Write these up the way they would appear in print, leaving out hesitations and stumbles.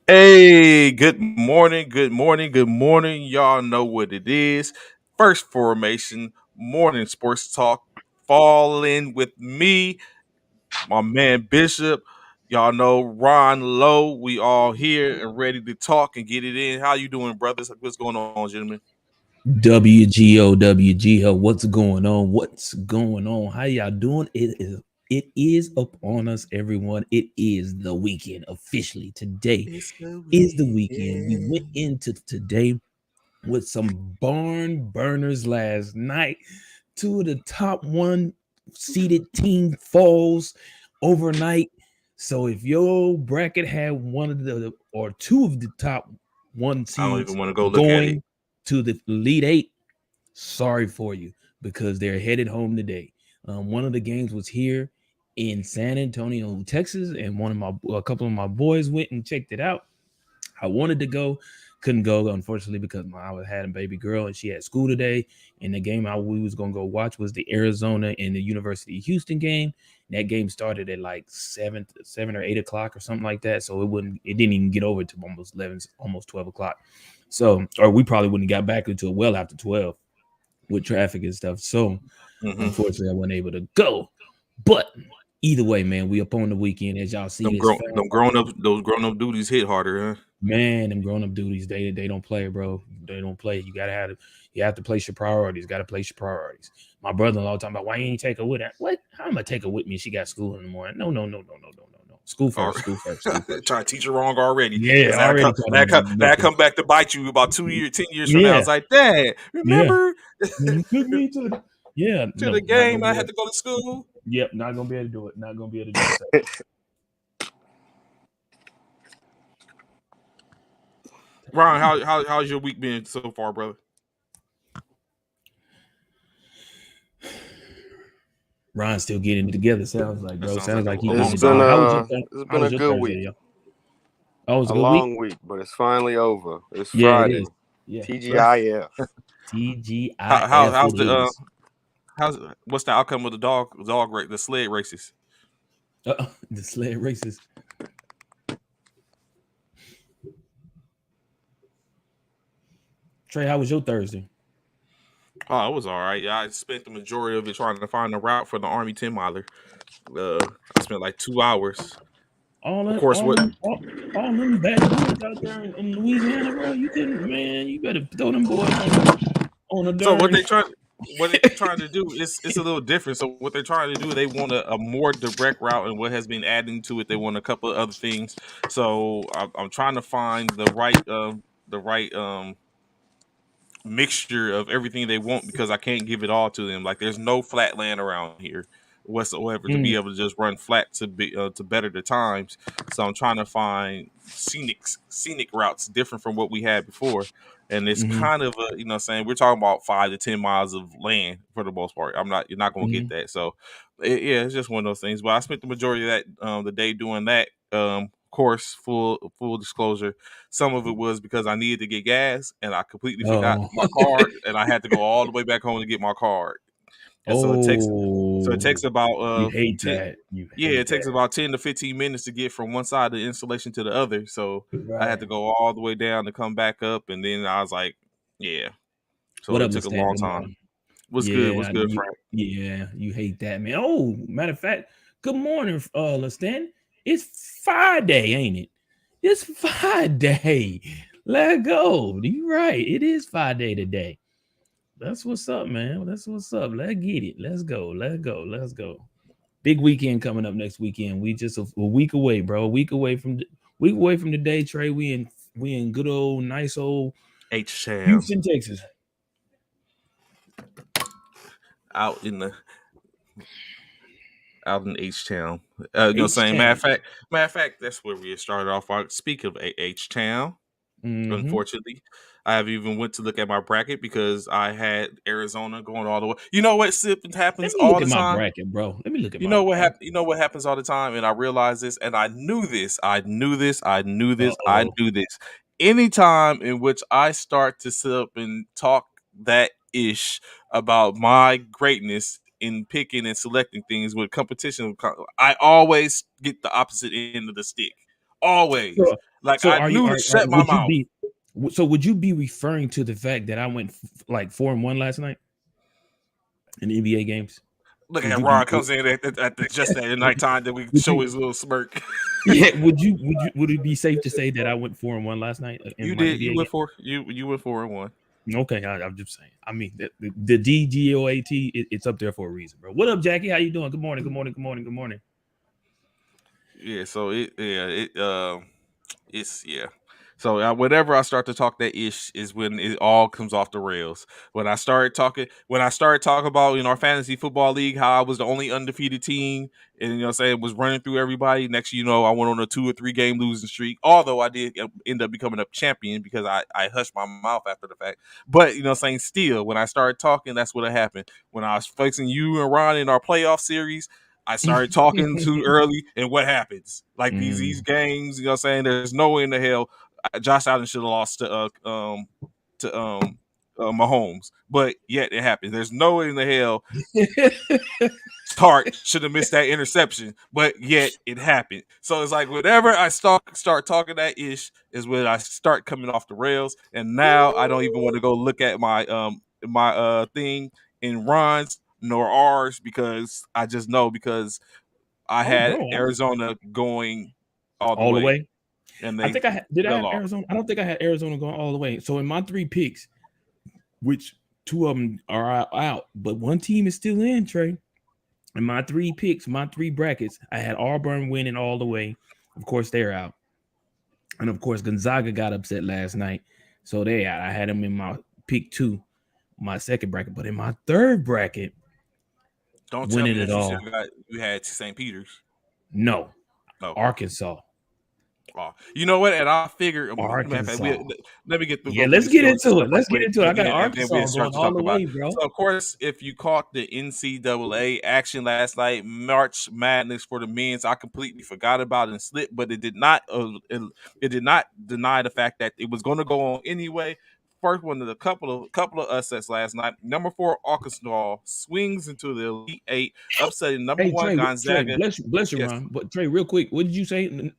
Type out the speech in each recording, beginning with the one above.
Hey, good morning, good morning, good morning. Y'all know what it is. First formation, morning sports talk. Fall in with me, my man Bishop. Y'all know Ron Loe. We all here and ready to talk and get it in. How you doing, brothers? What's going on, gentlemen? WGO, what's going on? What's going on? How y'all doing? It is upon us, everyone. It is the weekend officially. Today It's the is the weekend. We went weekend. into today with some barn burners last night. Two of the top one seeded team falls overnight. So if your bracket had one of the or two of the top one I don't seeds even want to go look at it. going to the Elite Eight, sorry for you because they're headed home today. One of the games was here in San Antonio, Texas, and a couple of my boys went and checked it out. I wanted to go, couldn't go unfortunately because I had a baby girl and she had school today. And the game we was gonna go watch was the Arizona and the University of Houston game. That game started at like 7 or 8 o'clock or something like that. So it didn't even get over to almost 11, almost 12 o'clock. So, or we probably wouldn't have got back until well after 12 with traffic and stuff. So Mm-hmm. unfortunately, I wasn't able to go. But either way, man, we up on the weekend as y'all see this fan. Those grown up duties hit harder, huh? Man, them grown up duties, they don't play, bro. They don't play. You have to place your priorities. Got to place your priorities. My brother-in-law talking about why you ain't take her with her. What? How am I gonna take her with me? She got school in the morning. No, no, no, no, no, no, no, no. School Or first. School first. School first. trying to teach you wrong already, Yeah, because already trying to that make come back to bite you about 2 years, 10 years from now. Yeah, It's like, Dad, yeah. remember When you took me to yeah, to no, the not gonna game? I be had able. to go to school. Yep, not gonna be able to do it. Not gonna be able to do it. Sir. Ron, how's your week been so far, brother? Ron's still getting it together. Sounds like, That bro. sounds Sounds like like he a getting long It's it been together. time. it's How been was a your good Thursday, week. yo? Oh, it was a A good week. long week, but it's finally over. It's Yeah, it Friday. is. Yeah, first TGIF. TGIF How's it the is. how's what's the outcome of the the sled races? The sled races. Trey, how was your Thursday? Oh, it was all right. Yeah, I spent the majority of it trying to find a route for the Army 10 miler. I spent like 2 hours. All Of them, course, all what them, all them backwoods out there in Louisiana, bro. You couldn't, man. You better throw them boys on a So darn. what they're trying to do is it's a little different. So what they're trying to do, they want a more direct route, and what has been adding to it, they want a couple of other things. So I'm trying to find the right mixture of everything they want, because I can't give it all to them. Like, there's no flat land around here whatsoever to be Mm, able to just run flat to better the times. So I'm trying to find scenic routes different from what we had before. And it's mm-hmm, kind of a, saying, we're talking about 5 to 10 miles of land for the most part. You're not going to mm-hmm. get that. So yeah, it's just one of those things. But I spent the majority of that the day doing that. Of course, full disclosure, some of it was because I needed to get gas and I completely forgot Oh, my card, and I had to go all the way back home to get my card. And so it takes oh, about you hate 10, that. You yeah, hate it takes that. about 10 to 15 minutes to get from one side of the installation to the other. So I had Right. to go all the way down to come back up, and then I was like, yeah. So What it up, took a Stan? long Good time. morning. What's good? What's Yeah, good, Frank? you hate that, man. Oh, matter of fact, good morning, Stan. It's Friday, ain't it? It's Friday. Let go. You right. It is Friday today. That's what's up, man. That's what's up. Let's get it. Let's go. Let's go. Let's go. Big weekend coming up next weekend. We just a week away, bro. A week away from the day, Trey. We in good old nice old H Town, Houston, Texas. out in the out in H Town. H Saying, Town. matter of fact, that's where we started off. Speak of H Town. Mm-hmm. Unfortunately, I have even went to look at my bracket because I had Arizona going all the way. You know what Let happens me look all at the my time? bracket, bro. Let me look at my bracket. You know what happens all the time, and I realized this, and I knew this. I knew this. I knew Uh this. I oh. knew this. Anytime in which I start to sit up and talk that ish about my greatness in picking and selecting things with competition, I always get the opposite end of the stick. always. So, Like so I are you? knew to shut my Would you mouth. be? So would you be referring to the fact that I went like 4-1 last night in NBA games? Look Would at you Ron be? comes in at the just at the night time that we Would show you? his little smirk. Yeah. Would it be safe to say that I went 4-1 last night in You my did. NBA game? You went 4-1. Okay, I'm just saying. I mean, the DGOAT, it's up there for a reason, bro. What up, Jackie? How you doing? Good morning. Good morning. Good morning. Good morning. Yeah. So it's yeah. So whenever I start to talk that ish is when it all comes off the rails. When I started talking about our fantasy football league, how I was the only undefeated team, and saying was running through everybody. Next, I went on a 2 or 3 game losing streak. Although I did end up becoming a champion because I hushed my mouth after the fact. But saying still, when I started talking, that's what happened. When I was facing you and Ron in our playoff series, I started talking too early, and what happens? Like these games, saying there's no way in the hell Josh Allen should have lost to Mahomes, but yet it happened. There's no way in the hell Tart should have missed that interception, but yet it happened. So it's like whenever I start talking that ish is when I start coming off the rails, and now I don't even want to go look at my thing in Ron's nor ours because I just know because I Oh, had bro, Arizona going all the all the way, way. and I they think did. I they have lost. Arizona. I don't think I had Arizona going all the way. So in my 3 picks, which 2 of them are out, but one team is still in, Trey. In my 3 picks, my 3 brackets, I had Auburn winning all the way. Of course, they're out. And of course, Gonzaga got upset last night. So they out. I had them in my pick 2, my second bracket. But in my third bracket, Don't tell me winning it that all. you had St. Peter's. No, No. Arkansas. Oh, you know what? And I figured, matter of fact, Arkansas. let me get Yeah, go through let's the get Steelers into stuff it. right Let's get quick, into it. I got and then Arkansas we'll start going to all talk the about way, it. bro. So, of course, if you caught the NCAA action last night, March Madness for the men's, I completely forgot about it and slipped, but it did not did not deny the fact that it was going to go on anyway. First one of the couple of upsets last night. Number 4 Arkansas swings into the Elite Eight, upsetting number Hey 1 Trey, Gonzaga. bless you, Yes, Ron. But Trey, real quick, what did you say?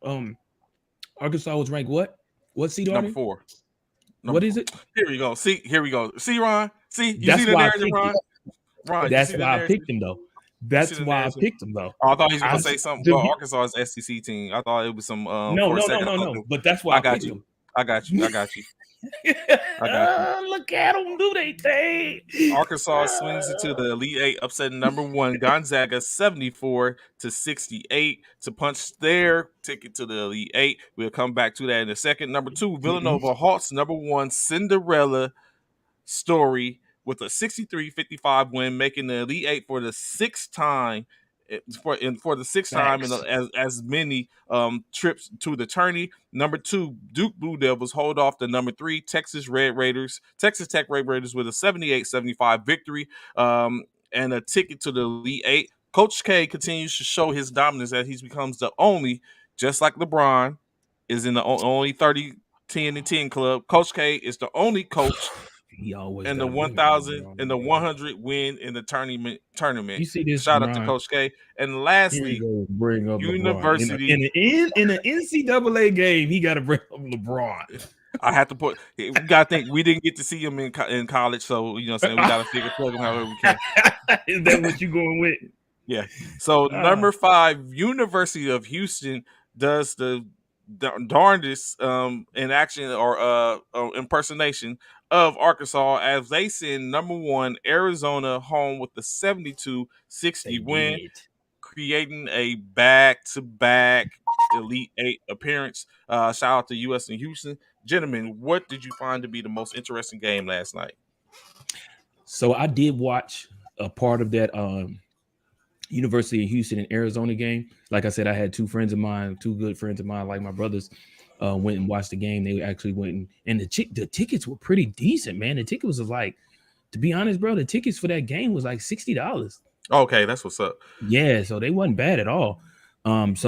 Arkansas was ranked what? What seed are number they? 4. Number What is 4. it? Here we go. Here we go. See, Ron? See, you see That's the why I narrative, picked it. Ron? Ron, you That's see the why I narrative? picked them though. You see That's the why I narrative? picked them though. Oh, I thought he was I gonna say something. to Well, be, Arkansas is SEC team. I thought it was some no, for a no, no, second. I no, thought no. But that's why I I got picked you. them. I got you. I got you. I got you. Look at them do they thing. Arkansas swings into the Elite Eight, upsetting number 1 Gonzaga 74-68 to punch their ticket to the Elite Eight. We'll come back to that in a second. Number 2 Villanova halts number 1 Cinderella story with a 63-55 win, making the Elite Eight for the sixth time. For the sixth time in Facts. as many trips to the tourney. Number 2, Duke Blue Devils hold off the number 3 Texas Tech Red Raiders with a 78-75 victory and a ticket to the Elite Eight. Coach K continues to show his dominance as he becomes the only, just like LeBron, is in the only 30-10-10 club. Coach K is the only coach He always and got the to bring up 1,000 LeBron, and the bro. 100 win in the tournament. You see this, Shout out to Ron? Coach K. And Here he lastly, goes bring up LeBron University. in an NCAA game. He got to bring up LeBron. I have to put. We gotta think we didn't get to see him in college, so what I'm saying, we gotta figure plug him however we can. Is that what you going with? Yeah. So number 5, University of Houston does the darndest in action or impersonation of Arkansas as they send number 1 Arizona home with the 72-60 They win, did. creating a back-to-back Elite Eight appearance. Shout out to US and Houston. Gentlemen, what did you find to be the most interesting game last night? So I did watch a part of that University of Houston and Arizona game. Like I said, I had 2 good friends of mine, like my brothers, went and watched the game. They actually went and the tickets were pretty decent, man. The ticket was like, to be honest, bro, the tickets for that game was like $60. Okay, that's what's up. Yeah, so they wasn't bad at all. They went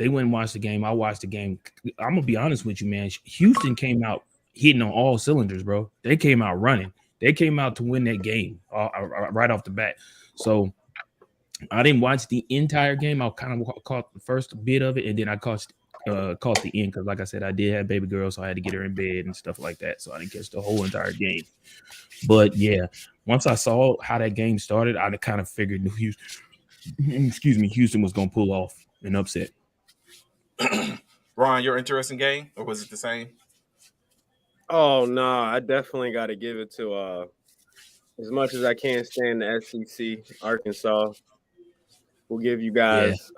and watched the game. I watched the game. I'm gonna be honest with you, man. Houston came out hitting on all cylinders, bro. They came out running. They came out to win that game right off the bat. So I didn't watch the entire game. I kind of caught the first bit of it, and then I caught the end because, like I said, I did have baby girl, so I had to get her in bed and stuff like that. So I didn't catch the whole entire game. But yeah, once I saw how that game started, I kind of figured Houston was going to pull off an upset. Ron, your interesting game, or was it the same? Oh no, I definitely got to give it to as much as I can't stand the SEC, Arkansas. We'll give you guys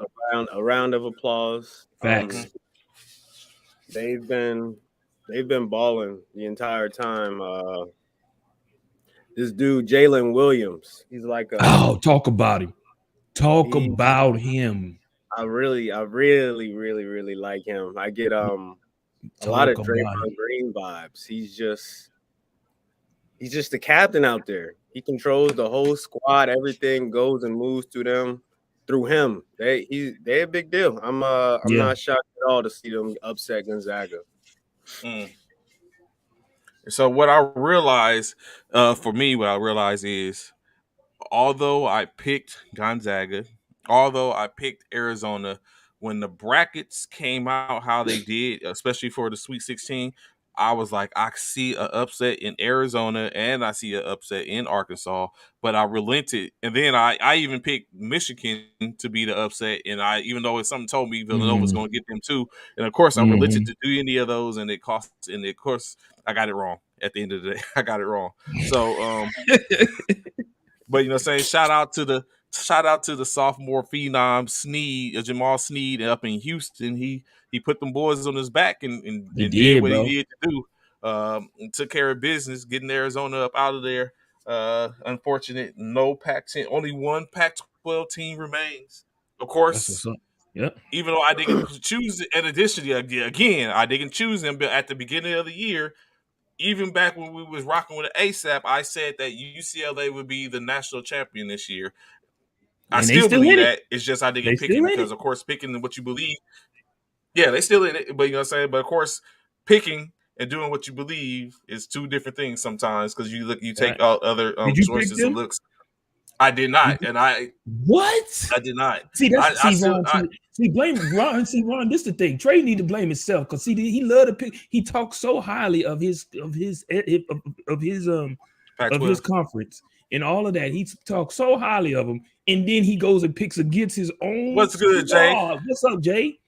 a round of applause. Facts. They've been balling the entire time. This dude Jalen Williams, he's like talk about him. Talk about him. I really like him. I get a lot of Draymond Green vibes. He's just the captain out there. He controls the whole squad. Everything goes and moves through him. They a big deal. I'm not shocked at all to see them upset Gonzaga. So what I realize, for me, what I realize is, although I picked Gonzaga, although I picked Arizona, when the brackets came out how they did, especially for the Sweet 16, I was like, I see an upset in Arizona and I see an upset in Arkansas, but I relented. And then I even picked Michigan to be the upset. And even though something told me Villanova was going to get them too. And of course, I relented to do any of those. And of course, I got it wrong at the end of the day. I got it wrong. So, but you know, saying shout out to the sophomore phenom Jamal Sneed up in Houston. He put them boys on his back and did what he needed to do. And took care of business, getting Arizona up out of there. Unfortunate, no Pac-10, only one Pac-12 team remains. Of course, even though I didn't choose it, in addition, again, I didn't choose them at the beginning of the year. Even back when we was rocking with an ASAP, I said that UCLA would be the national champion this year. I still believe that. It's just I didn't pick it because, of course, picking what you believe. Yeah, they still in it, but you know what I'm saying? But of course, picking and doing what you believe is two different things sometimes because you take other choices and looks. I did not, and I did not. See, blame Ron. See, Ron, this is the thing. Trey need to blame himself because he loved to pick. He talks so highly of his conference and all of that. He talks so highly of him, and then he goes and picks against his own. What's good, Jay? What's up, Jay?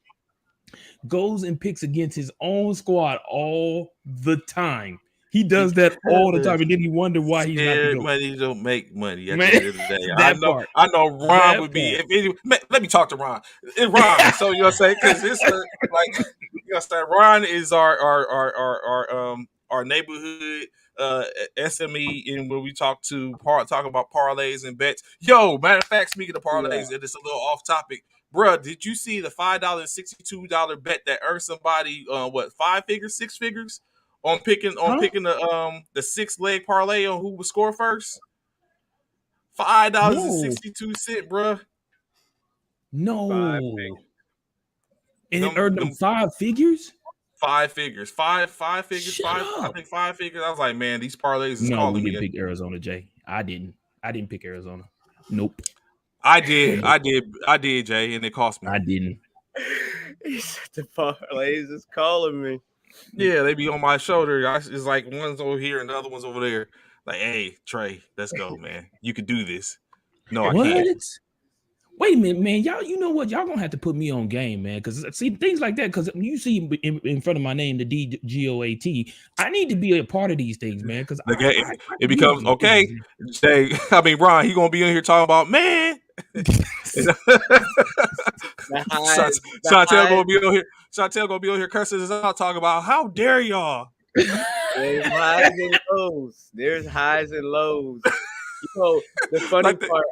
Goes and picks against his own squad all the time. He does that all the time, and then he wonder why he's not the GOAT. Money don't make money at the end of the day. I know Ron would be. Let me talk to Ron. It's Ron, so you know what I'm saying? Because it's like you know, what I'm Ron is our neighborhood SME, and when we talk about parlays and bets. Yo, matter of fact, speaking of parlays, and it's a little off topic. Bruh, did you see the $5.62 bet that earned somebody 5 figures, 6 figures on picking the 6-leg parlay on who would score first? $5.62, bruh. No. And it earned them 5 figures? 5 figures. 5 figures. I think 5 figures. I was like, man, these parlays is calling me. No, we didn't pick Arizona, Jay. I didn't pick Arizona. Nope. I did, Jay, and it cost me. I didn't. He said the parlays is calling me. Yeah, they be on my shoulder. It's like one's over here and the other one's over there. Like, hey, Trey, let's go, man. You could do this. No, I can't. Wait a minute, man. Y'all, you know what? Y'all gonna have to put me on game, man. Because see things like that. Because you see in front of my name the DGOAT. I need to be a part of these things, man. Because it becomes okay. Jay, I mean, Ron, he gonna be in here talking about man. Chantel gonna be on here cursing us out, talking about how dare y'all. There's highs and lows. There's highs and lows. You know, the funny part.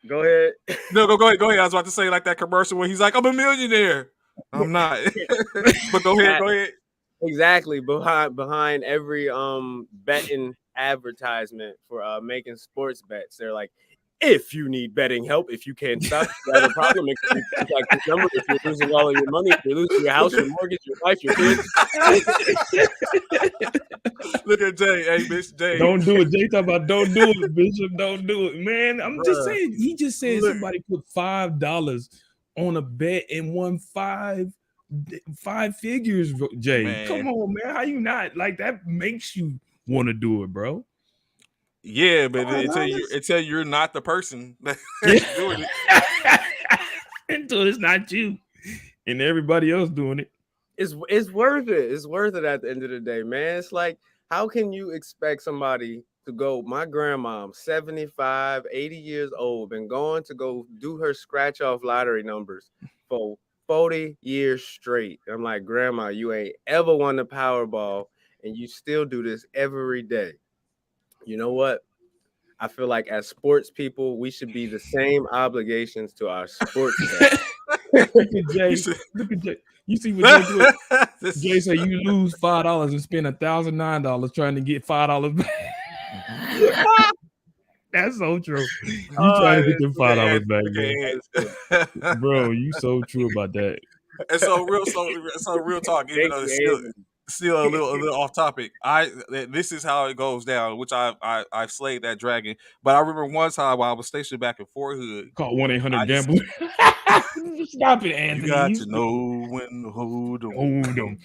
Go ahead. No, go ahead. I was about to say like that commercial where he's like, "I'm a millionaire." I'm not. But go ahead. Exactly. Behind every betting advertisement for making sports bets, they're like, if you need betting help, if you can't stop, you have a problem. Like this number. If you're losing all of your money, if you're losing your house, your mortgage, your wife, your kids. Look at Jay. Hey, Miss Jay. Don't do it. Jay talk about don't do it, Bishop. Don't do it, man. I'm just Bruh, saying. He just said look, somebody put $5 on a bet and won five figures. Jay, come man. on, man. How you not like that? Makes you want to do it, bro. Yeah, but Five until you're not the person Yeah. that's doing it. Until it's not you and everybody else doing it. It's worth it. It's worth it at the end of the day, man. It's like, how can you expect somebody to go? My grandma, 75, 80 years old, been going to go do her scratch off lottery numbers for 40 years straight. I'm like, Grandma, you ain't ever won the Powerball, and you still do this every day. You know what? I feel like as sports people, we should be the same obligations to our sports bet. Look at You Jay. said, Look at Jay. You see what Jay put? Jay this, said you lose $5 and spend $1,009 trying to get $5 back. That's so true. You trying to get them $5 back, man. Bro, you so true about that. And so real talk, even Thank though you, it's Aiden. still a little off topic. This is how it goes down, which I've slayed that dragon. But I remember one time while I was stationed back in Fort Hood, Call 1-800 I just gambler. Stop it, you Anthony. got to know when to hold 'em, hold them.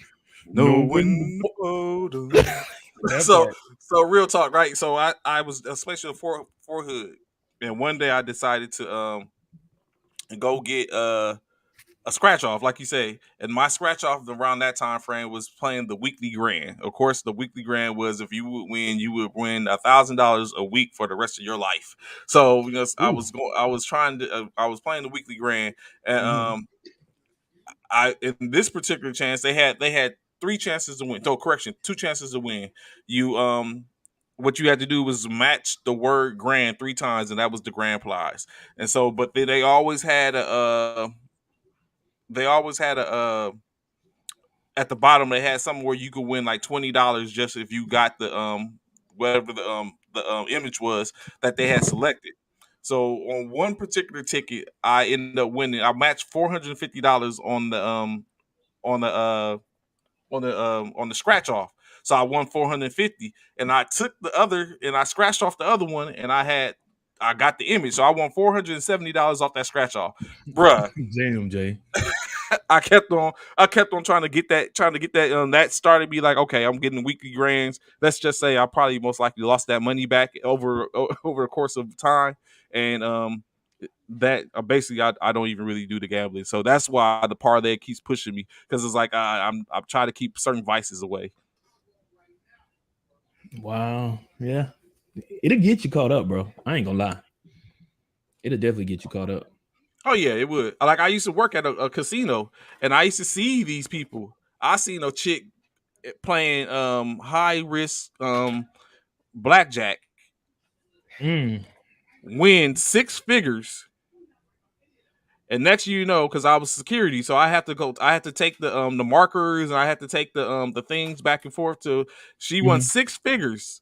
know Know when when to fold 'em. that So part. real talk, right? So I was especially in Fort Hood, and one day I decided to go get a scratch off, like you say, and my scratch off around that time frame was playing the weekly grand. Of course, the weekly grand was if you would win, you would win $1,000 a week for the rest of your life. So Ooh. I was trying to, I was playing the weekly grand, and Mhm. I in this particular chance they had three chances to win. No, correction, two chances to win. You what you had to do was match the word grand three times, and that was the grand prize. And so, but then they always had a at the bottom they had something where you could win like $20 just if you got the whatever the image was that they had selected. So on one particular ticket, I ended up winning. I matched $450 on the on the scratch off. So I won 450, and I took the other and I scratched off the other one, and I got the image. So I won $470 off that scratch off, bruh. Damn, Jay. I kept on trying to get that that started me like, okay, I'm getting weekly grands. Let's just say I probably most likely lost that money back over the course of time. And that basically I don't even really do the gambling. So that's why the parlay keeps pushing me, because it's like I'm trying to keep certain vices away. Wow. Yeah. It'll get you caught up, bro. I ain't gonna lie. It'll definitely get you caught up. Oh yeah, it would. Like I used to work at a casino, and I used to see these people. I seen a chick playing high risk blackjack Mm. win six figures. And next you know, because I was security, so I have to go. I had to take the markers, and I had to take the things back and forth to. She won Mhm. six figures,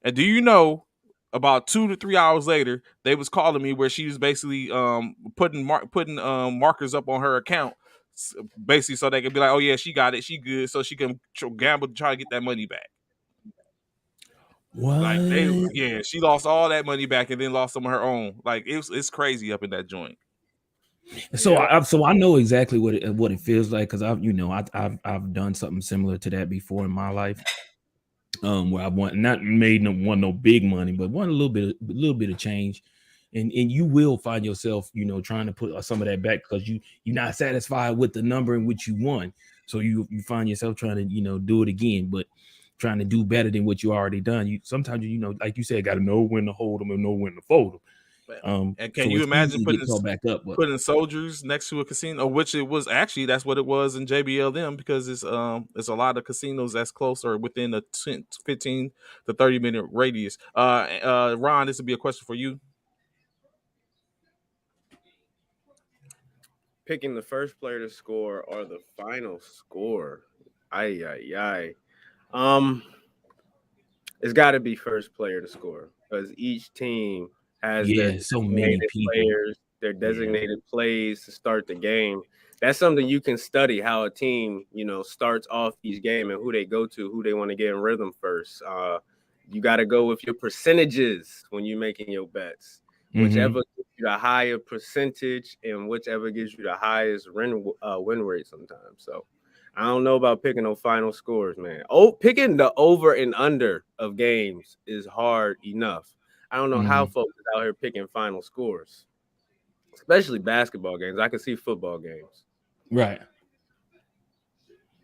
and do you know? About 2 to 3 hours later, they was calling me where she was basically putting markers up on her account, basically so they could be like, oh yeah, she got it, she good, so she can gamble to try to get that money back. Like What? yeah, she lost all that money back and then lost some of her own. Like it's crazy up in that joint. So Yeah, I know exactly what it feels like because I've done something similar to that before in my life. Where I want not made no big money, but won a little bit of change, and you will find yourself trying to put some of that back because you're not satisfied with the number in which you won, so you find yourself trying to do it again, but trying to do better than what you already done. You sometimes like you said, got to know when to hold them and know when to fold them. And can So you it's easy imagine to get caught back up, but putting soldiers next to a casino, which it was actually that's what it was in JBLM, because it's a lot of casinos that's close or within a 15 to 30 minute radius. Ron, this would be a question for you. picking the first player to score or the final score. Ay ay ay. Um, it's got to be first player to score because each team has their yeah, so many designated people. players, their Yeah. designated plays to start the game. that's something you can study, how a team, starts off each game and who they go to, who they want to get in rhythm first. You got to go with your percentages when you're making your bets. Whichever gives you the higher percentage and whichever gives you the highest win rate sometimes. So I don't know about picking no final scores, man. Oh, picking the over and under of games is hard enough. I don't know how folks is out here picking final scores, especially basketball games. I can see football games. Right.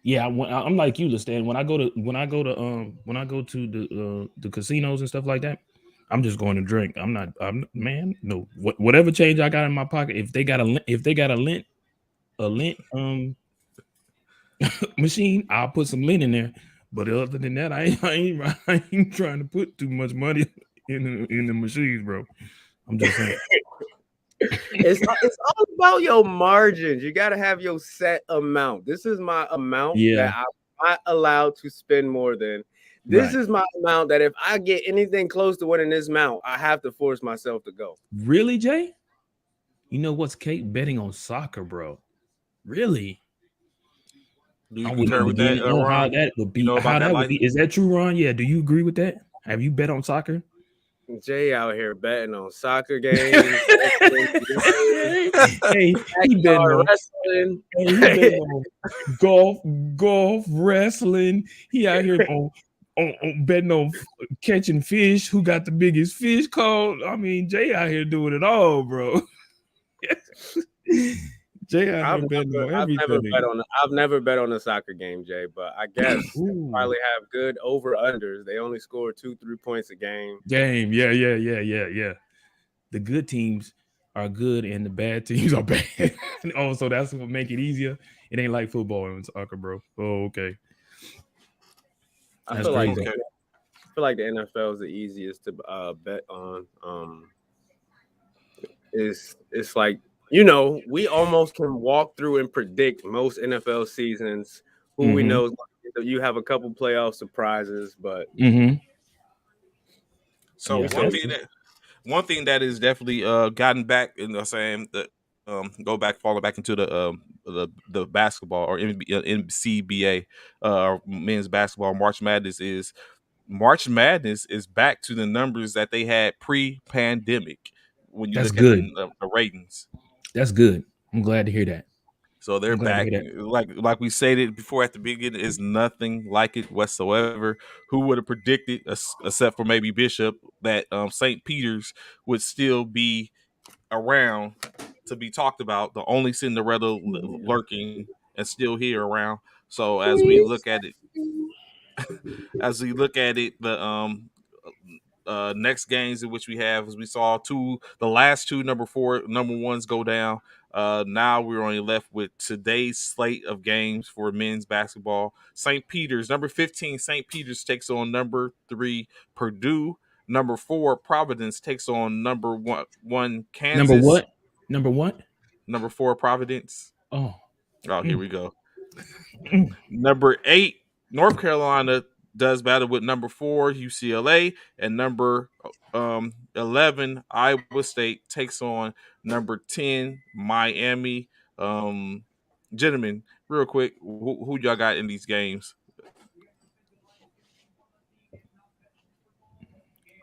Yeah, I'm like you, Listan. When I go to the casinos and stuff like that, I'm just going to drink. I'm man. No, whatever change I got in my pocket. If they got a lint machine, I'll put some lint in there. But other than that, I ain't trying to put too much money in the machines, bro. I'm just saying. It's all about your margins. You got to have your set amount. This is my amount that I'm not allowed to spend more than. This is my amount that if I get anything close to winning this amount, I have to force myself to go. Really, Jay? You know what's Kate betting on soccer, bro? Really? Do you concur with that, know Ron? how that would be. How that would be. Is that true, Ron? Yeah. Do you agree with that? Have you bet on soccer? Jay out here betting on soccer games. Hey, he betting on wrestling. Hey, he betting on golf, wrestling. He out here on betting on catching fish. Who got the biggest fish caught? I mean, Jay out here doing it all, bro. Jay out here betting on everything. I've never bet on a soccer game, Jay, but I guess they probably have good over-unders. They only score 2-3 points a game. Yeah. The good teams are good and the bad teams are bad. Oh, so that's what make it easier. It ain't like football and soccer, bro. Oh, okay. I feel like the NFL is the easiest to bet on. It's like, we almost can walk through and predict most NFL seasons. Who we know, you have a couple playoff surprises, but so one thing that is definitely gotten back in the same that falling back into the basketball or NCBA men's basketball March Madness is back to the numbers that they had pre-pandemic when you look at the ratings. That's good. I'm glad to hear that. So they're back. Like we stated before at the beginning, is nothing like it whatsoever. Who would have predicted, except for maybe Bishop, that St. Peter's would still be around to be talked about, the only Cinderella lurking and still here around. So as we look at it, the next games in which we have, as we saw the last two number ones go down. Now we're only left with today's slate of games for men's basketball. St. Peter's, number 15, St. Peter's takes on number 3, Purdue. Number 4, Providence takes on number 1, Kansas. Number what? Number 4, Providence. Oh, here we go. Number 8, North Carolina does battle with number 4, UCLA, and number 11, Iowa State takes on number 10, Miami. Gentlemen, real quick, who y'all got in these games?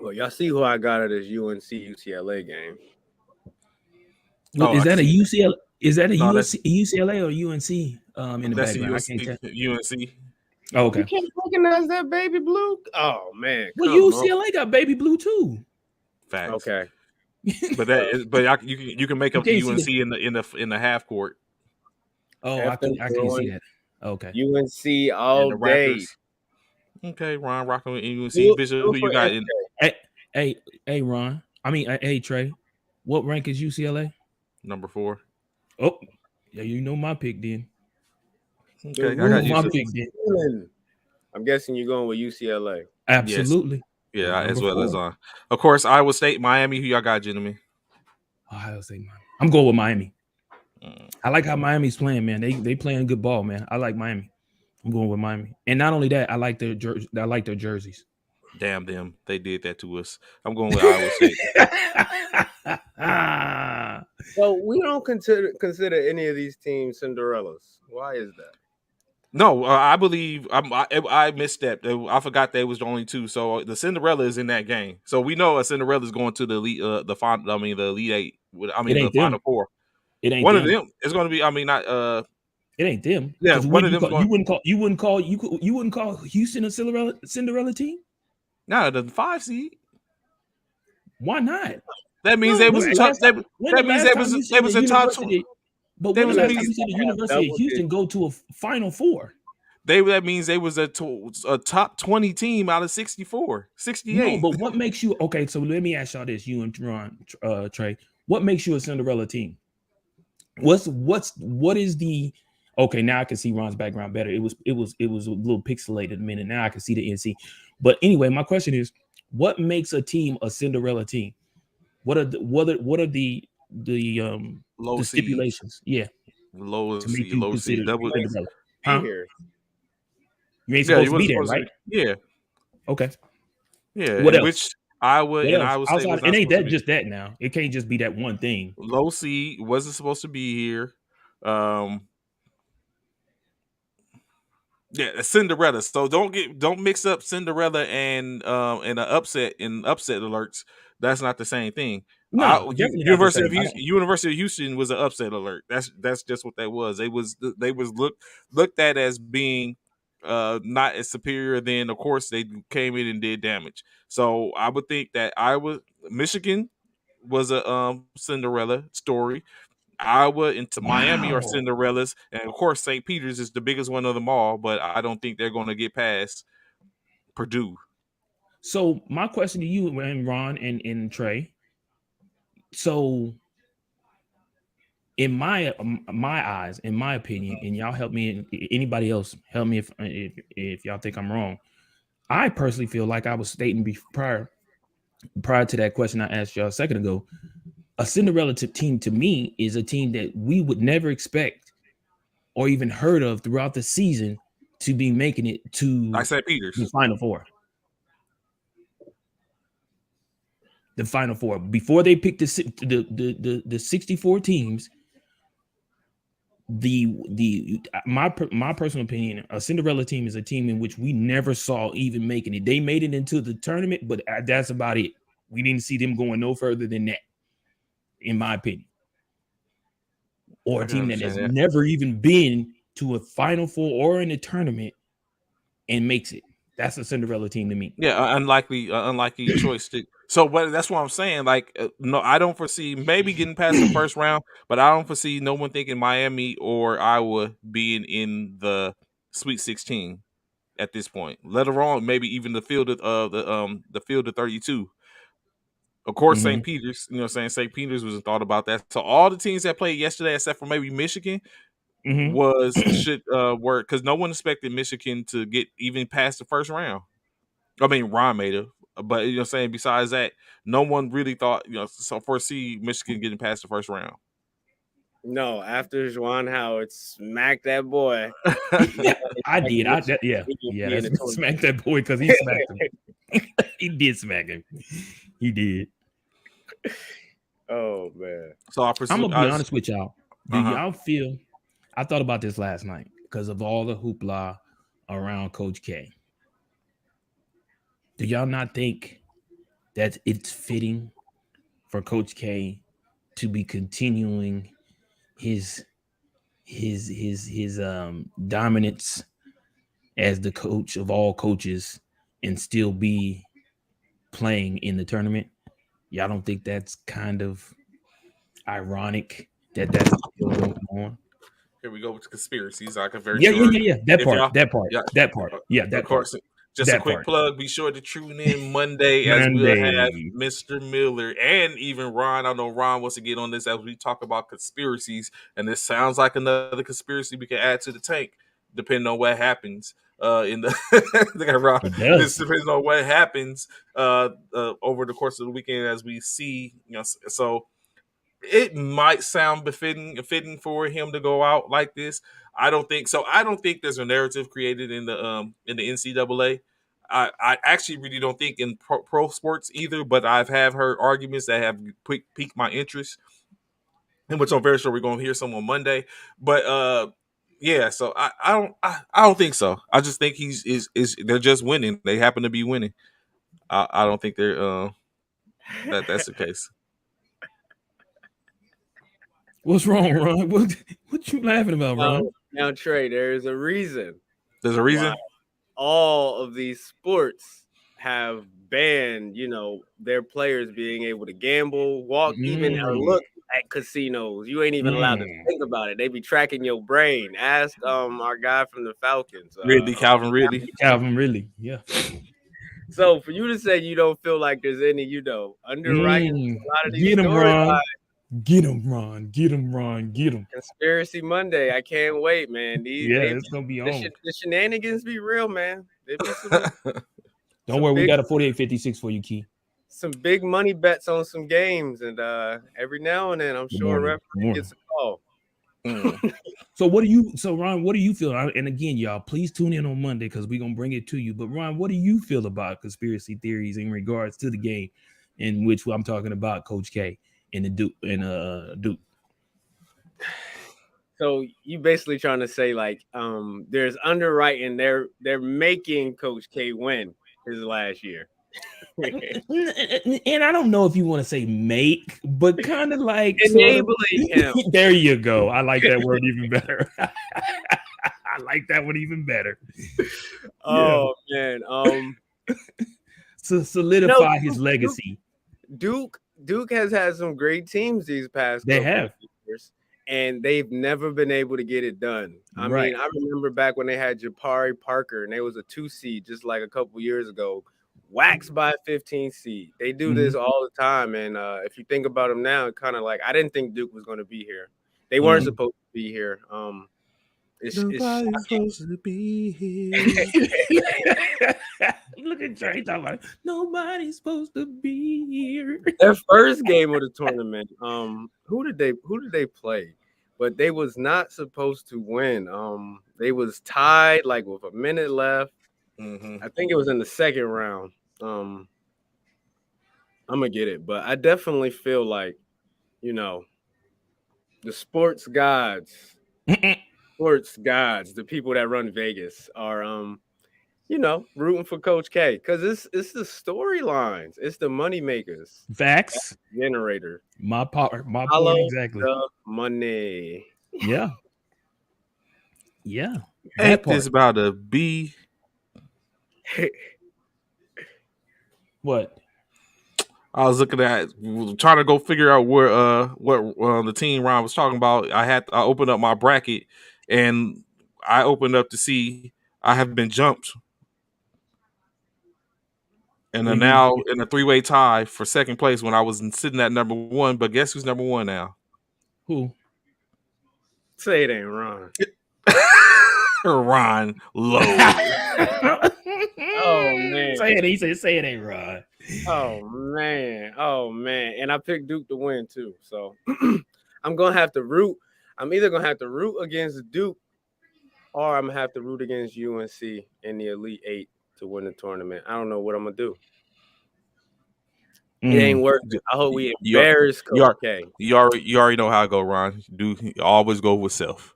Well, y'all see who I got at this UNC UCLA game. Well, is that a UCLA? Is that a UCLA or UNC in the background? I can't tell. UNC. Oh, okay. You can't recognize that baby blue. Oh man. Well, UCLA got baby blue too. Facts. Okay. But you can make up the UNC in the half court. Oh, I can see that. Okay. UNC all day. Okay, Ron rocking with UNC. Bishop, who you got in? Hey, Ron. Hey, Trey. What rank is UCLA? Number 4. Oh, yeah, you know my pick then. Okay, I got my pick then. I'm guessing you're going with UCLA. Absolutely. Yes. Yeah, as well as on. Of course, Iowa State, Miami. Who y'all got, gentlemen? Ohio State, Miami. I'm going with Miami. I like how Miami's playing, man. They playing good ball, man. I like Miami. I'm going with Miami. And not only that, I like their jerseys. Damn them. They did that to us. I'm going with Iowa State. Well, we don't consider any of these teams Cinderellas. Why is that? No, I believe I missed that. I forgot there was the only two. So the Cinderella is in that game. So we know a Cinderella is going to the elite, the final. I mean, the elite eight. I It mean, the ain't them. final four. It ain't One of them. them is going to be. I mean, not. It ain't them. Yeah, Because one would of you them is call? going. You wouldn't call Houston a Cinderella team? No, the 5 seed. Why not? That means No, they When was the top. last time? When the That means last time you they seen the was a top. University? But They when the was last time USA you seen the have University of double Houston digits. go to a Final Four? That means they was a top 20 team out of 64, No, 68. but what makes you okay? So let me ask y'all this: you and Ron, Trey, what makes you a Cinderella team? What is the okay? Now I can see Ron's background better. It was a little pixelated a minute. Now I can see the NC. But anyway, my question is, what makes a team a Cinderella team? What are Low the seeds, stipulations? Yeah, to make you low seed, consider double. Cinderella, Be huh? here. You ain't Yeah, you supposed to be wasn't there, supposed right? to. Yeah, Okay. yeah. What In else? which Iowa What and else? Iowa State Outside, was it not ain't supposed to that be. just that now. It can't just be that one thing. Low seed wasn't supposed to be here. Um, Yeah, Cinderella. So don't mix up Cinderella and an upset in upset alerts. That's not the same thing. No, definitely not the University of same. I Houston, don't. University of Houston was an upset alert. That's just what that was. They was looked at as being not as superior. Then of course they came in and did damage. So I would think that Michigan was a Cinderella story. Iowa into Miami are Wow. Cinderellas, and of course St. Peter's is the biggest one of them all. But I don't think they're going to get past Purdue. So my question to you and Ron and Trey. So in my eyes, in my opinion, and y'all help me. Anybody else help me if y'all think I'm wrong. I personally feel like I was stating prior to that question I asked y'all a second ago. A Cinderella team to me is a team that we would never expect or even heard of throughout the season to be making it Like to St. the Peter's. Final Four. The Final Four before they picked the 64 teams. My personal opinion, a Cinderella team is a team in which we never saw even making it. They made it into the tournament, but that's about it. We didn't see them going no further than that, in my opinion. Or I a can team that understand has that. never even been to a Final Four or in a tournament and makes it. That's a Cinderella team to me. Yeah, unlikely choice. So, but that's what I'm saying. Like, no, I don't foresee maybe getting past the first round, but I don't foresee no one thinking Miami or Iowa being in the Sweet 16 at this point. Let alone maybe even the field of 32. Of course, Mm-hmm. St. Peter's, saying St. Peter's wasn't thought about that. So all the teams that played yesterday, except for maybe Michigan, Mm-hmm. should work because no one expected Michigan to get even past the first round. I mean, Ron made it, but saying besides that, no one really thought so foresee Michigan getting past the first round. No, after Juwan Howard smacked that boy, Yeah, I expected did. Michigan to Yeah. be in That's the tournament. smack that boy because he smacked him. He did smack him. He did. Oh man. So I I'm presume, gonna be honest with y'all. Do uh huh. y'all feel? I thought about this last night because of all the hoopla around Coach K. Do y'all not think that it's fitting for Coach K to be continuing his his dominance as the coach of all coaches and still be playing in the tournament? Y'all don't think that's kind of ironic that that's still going on? Here we go with the conspiracies. I can very Yeah, yeah, sure yeah, yeah. That if part, y'all, that part, yeah, that part. Yeah, of that part, course. Just a that quick part. plug. Be sure to tune in Monday as we'll have Monday. Mr. Miller and even Ron. I know Ron wants to get on this as we talk about conspiracies, and this sounds like another conspiracy we can add to the tank, depending on what happens. In the look at Ron. It This does. depends on what happens over the course of the weekend as we see. So it might sound fitting for him to go out like this. I don't think so. I don't think there's a narrative created in the NCAA. I actually really don't think in pro sports either, but I've have heard arguments that have piqued my interest. which I'm very sure we're gonna hear some on Monday. But yeah, so I don't think so. I just think they're just winning. They happen to be winning. I don't think they're that's the case. What's wrong, Ron? What you laughing about, Ron? Now, Trey, there is a reason There's a why reason. all of these sports have banned, their players being able to gamble, walk, even or look at casinos. You ain't even allowed to think about it. They be tracking your brain. Ask our guy from the Falcons, Calvin Ridley. Calvin Ridley, yeah. So for you to say you don't feel like there's any, underwriting a lot of these Get him, Ron. storylines. Get him, Ron. Get him, Ron. Get him. Conspiracy Monday. I can't wait, man. It's gonna be on. The shenanigans be real, man. There be some, don't worry, we got a 48-56 for you, Key. Some big money bets on some games, and every now and then, I'm sure a referee gets a call. So Ron, what do you feel? And again, y'all, please tune in on Monday because we're gonna bring it to you. But Ron, what do you feel about conspiracy theories in regards to the game, in which I'm talking about Coach K and the Duke? So you basically trying to say like there's underwriting, they're making Coach K win his last year. And I don't know if you want to say make, but kind of like enabling him. There you go. I like that word even better. I like that one even better. Oh man. To solidify his legacy. Duke has had some great teams these past couple of years, and they've never been able to get it done. I mean, I remember back when they had Jabari Parker and they was a 2 seed just like a couple years ago, waxed by a 15 seed. They do this all the time, and if you think about them now, kind of like I didn't think Duke was going to be here. They weren't supposed to be here. Nobody's supposed to be here. Look at Trey talking about it. Nobody's supposed to be here. Their first game of the tournament, who did they play? But they was not supposed to win. They was tied like with a minute left. I think it was in the second round. I'm gonna get it, but I definitely feel like, the sports gods, the people that run Vegas are, rooting for Coach K because it's the storylines, it's the money makers, facts, generator. My point exactly. The money. Yeah. Ain't this about to be? What? I was looking at trying to go figure out where what the team Ron was talking about. I opened up my bracket and I opened up to see I have been jumped. And I'm now in a 3-way tie for second place when I was sitting at number 1. But guess who's number 1 now? Who? Say it ain't Ron. Ron Loe. Oh man. He said say it ain't Ron. Oh man. And I picked Duke to win too. So I'm gonna have to root. I'm either gonna have to root against Duke or I'm gonna have to root against UNC in the Elite 8 to win the tournament. I don't know what I'm gonna do. It ain't working. I hope we embarrass Coach K. You already know how I go, Ron. Always go with self.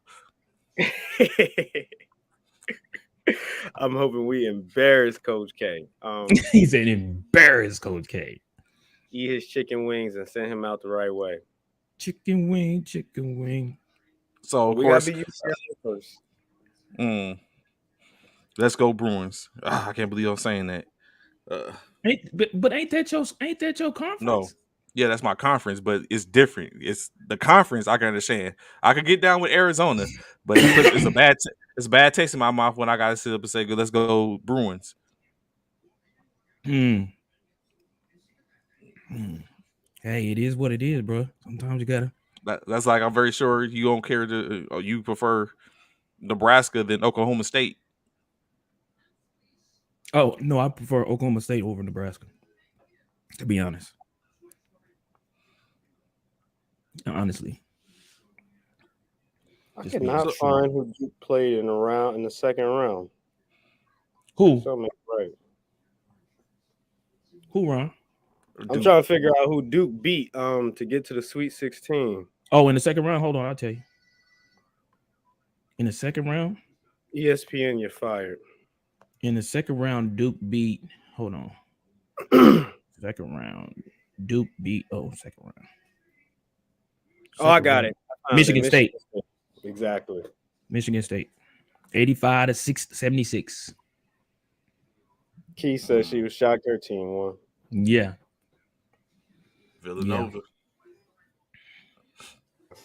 I'm hoping we embarrass Coach K. He said embarrass Coach K. Eat his chicken wings and send him out the right way. Chicken wing. So of we course, gotta be UCLA first. Let's go Bruins. I can't believe I'm saying that. But ain't that your conference? No. Yeah, that's my conference, but it's different. It's the conference I can understand. I could get down with Arizona, but it's a bad taste in my mouth when I gotta sit up and say, let's go Bruins. Hey, it is what it is, bro. Sometimes you gotta. That's like I'm very sure you don't care you prefer Nebraska than Oklahoma State. Oh no, I prefer Oklahoma State over Nebraska. To be honest. Honestly, I cannot find who Duke played in the second round. Who? Right. Who, Ron? I'm trying to figure out who Duke beat to get to the Sweet 16. Oh, in the second round, hold on, I'll tell you. In the second round, ESPN, you're fired. in the second round, Duke beat. Hold on. Second round, Duke beat. Oh, second round. Oh, I Second got round. it. I found Michigan it. State. Exactly. Michigan State. 85 to 76. Key says she was shocked her team won. Yeah. Villanova.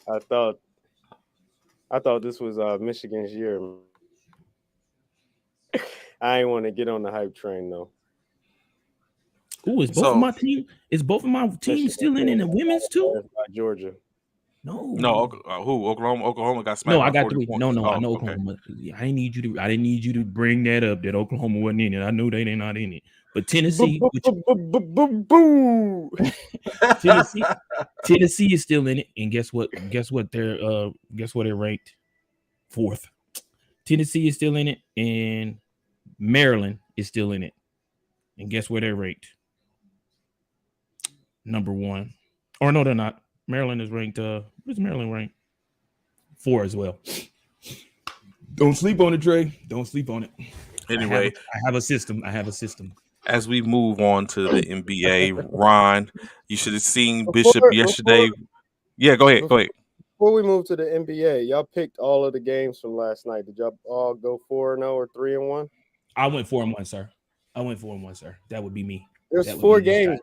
I thought this was Michigan's year. I ain't want to get on the hype train though. Ooh, is both of my team? Is both of my teams still in the women's too? Georgia. No. Who? Oklahoma. Oklahoma got smacked. No, I got 40 3. points. No, I know Oklahoma. Okay. I didn't need you to bring that up. That Oklahoma wasn't in it. I knew they're not in it. But Tennessee, Tennessee is still in it. And guess what? Guess what they're ranked? 4th. Tennessee is still in it, and Maryland is still in it. And guess where they're ranked? Number 1. Or no, they're not. Maryland is ranked. What is Maryland ranked? 4 as well. Don't sleep on it, Trey. Don't sleep on it. Anyway, I have a system. As we move on to the NBA, Ron, you should have seen Bishop yesterday. Yeah, go ahead. Before we move to the NBA, y'all picked all of the games from last night. Did y'all all go 4-0 or 3-1? I went 4-1, sir. That would be me. There's 4 games.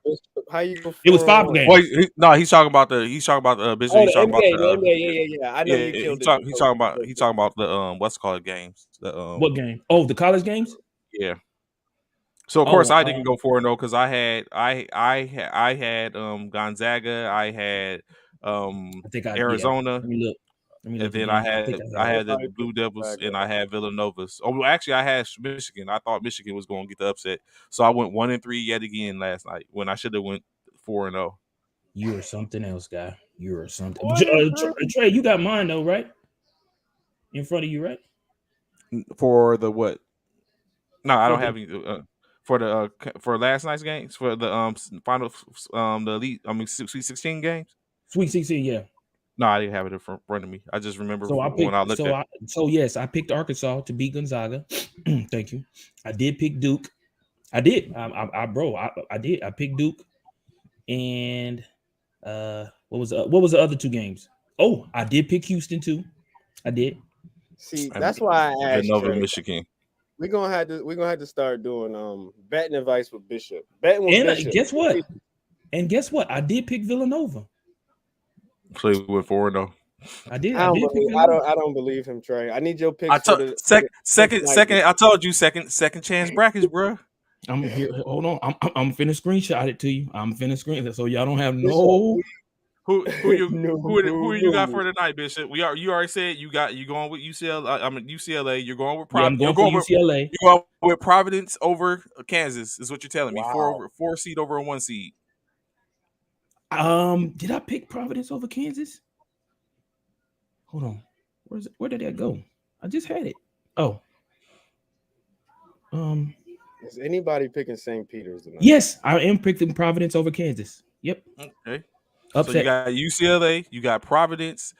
How you go? It was 5 games. Well, he's talking about Bishop. Oh, He's talking NBA, about yeah. I know you killed it. He's talking about the what's called games. What game? Oh, the college games. Yeah. So of course I didn't go 4-0 because I had Gonzaga, I had Arizona. Let me look. And then I had the Blue Devils and I had Villanova's. Oh, well, actually, I had Michigan. I thought Michigan was going to get the upset, so I went 1-3 yet again last night when I should have went 4-0. You are something else, guy. You are something. Trey, you got mine though, right? In front of you, right? For the what? No, I don't have any. For last night's games for the final the elite. I mean, Sweet 16 games. Sweet 16, yeah. No, I didn't have it in front of me. I just remember when I looked at it. So yes, I picked Arkansas to beat Gonzaga. Thank you. I did pick Duke. I did. I did. I picked Duke. And what was the other 2 games? Oh, I did pick Houston too. I did. See, that's why I asked Villanova, Michigan. We're gonna have to start doing betting advice with Bishop. Betting with Bishop. Guess what? I did pick Villanova. So he went 4-0. I did. I don't believe him, Trey. I need your picks. Second. I told you second chance brackets, bro. I'm here. Hold on. I'm finna screenshot it to you. I'm finna screen it so y'all don't have no. Who you got for tonight, Bishop? You already said you going with UCLA. I mean UCLA. You're going with Providence. Yeah, I'm going for UCLA. You're going with Providence over Kansas. Is what you're telling me. Wow. 4 seed over a 1 seed. Did I pick Providence over Kansas? Hold on. Where did that go? I just had it. Oh. Is anybody picking St. Peter's tonight? Yes, I am picking Providence over Kansas. Yep. Okay. Upset. So you got UCLA, you got Providence,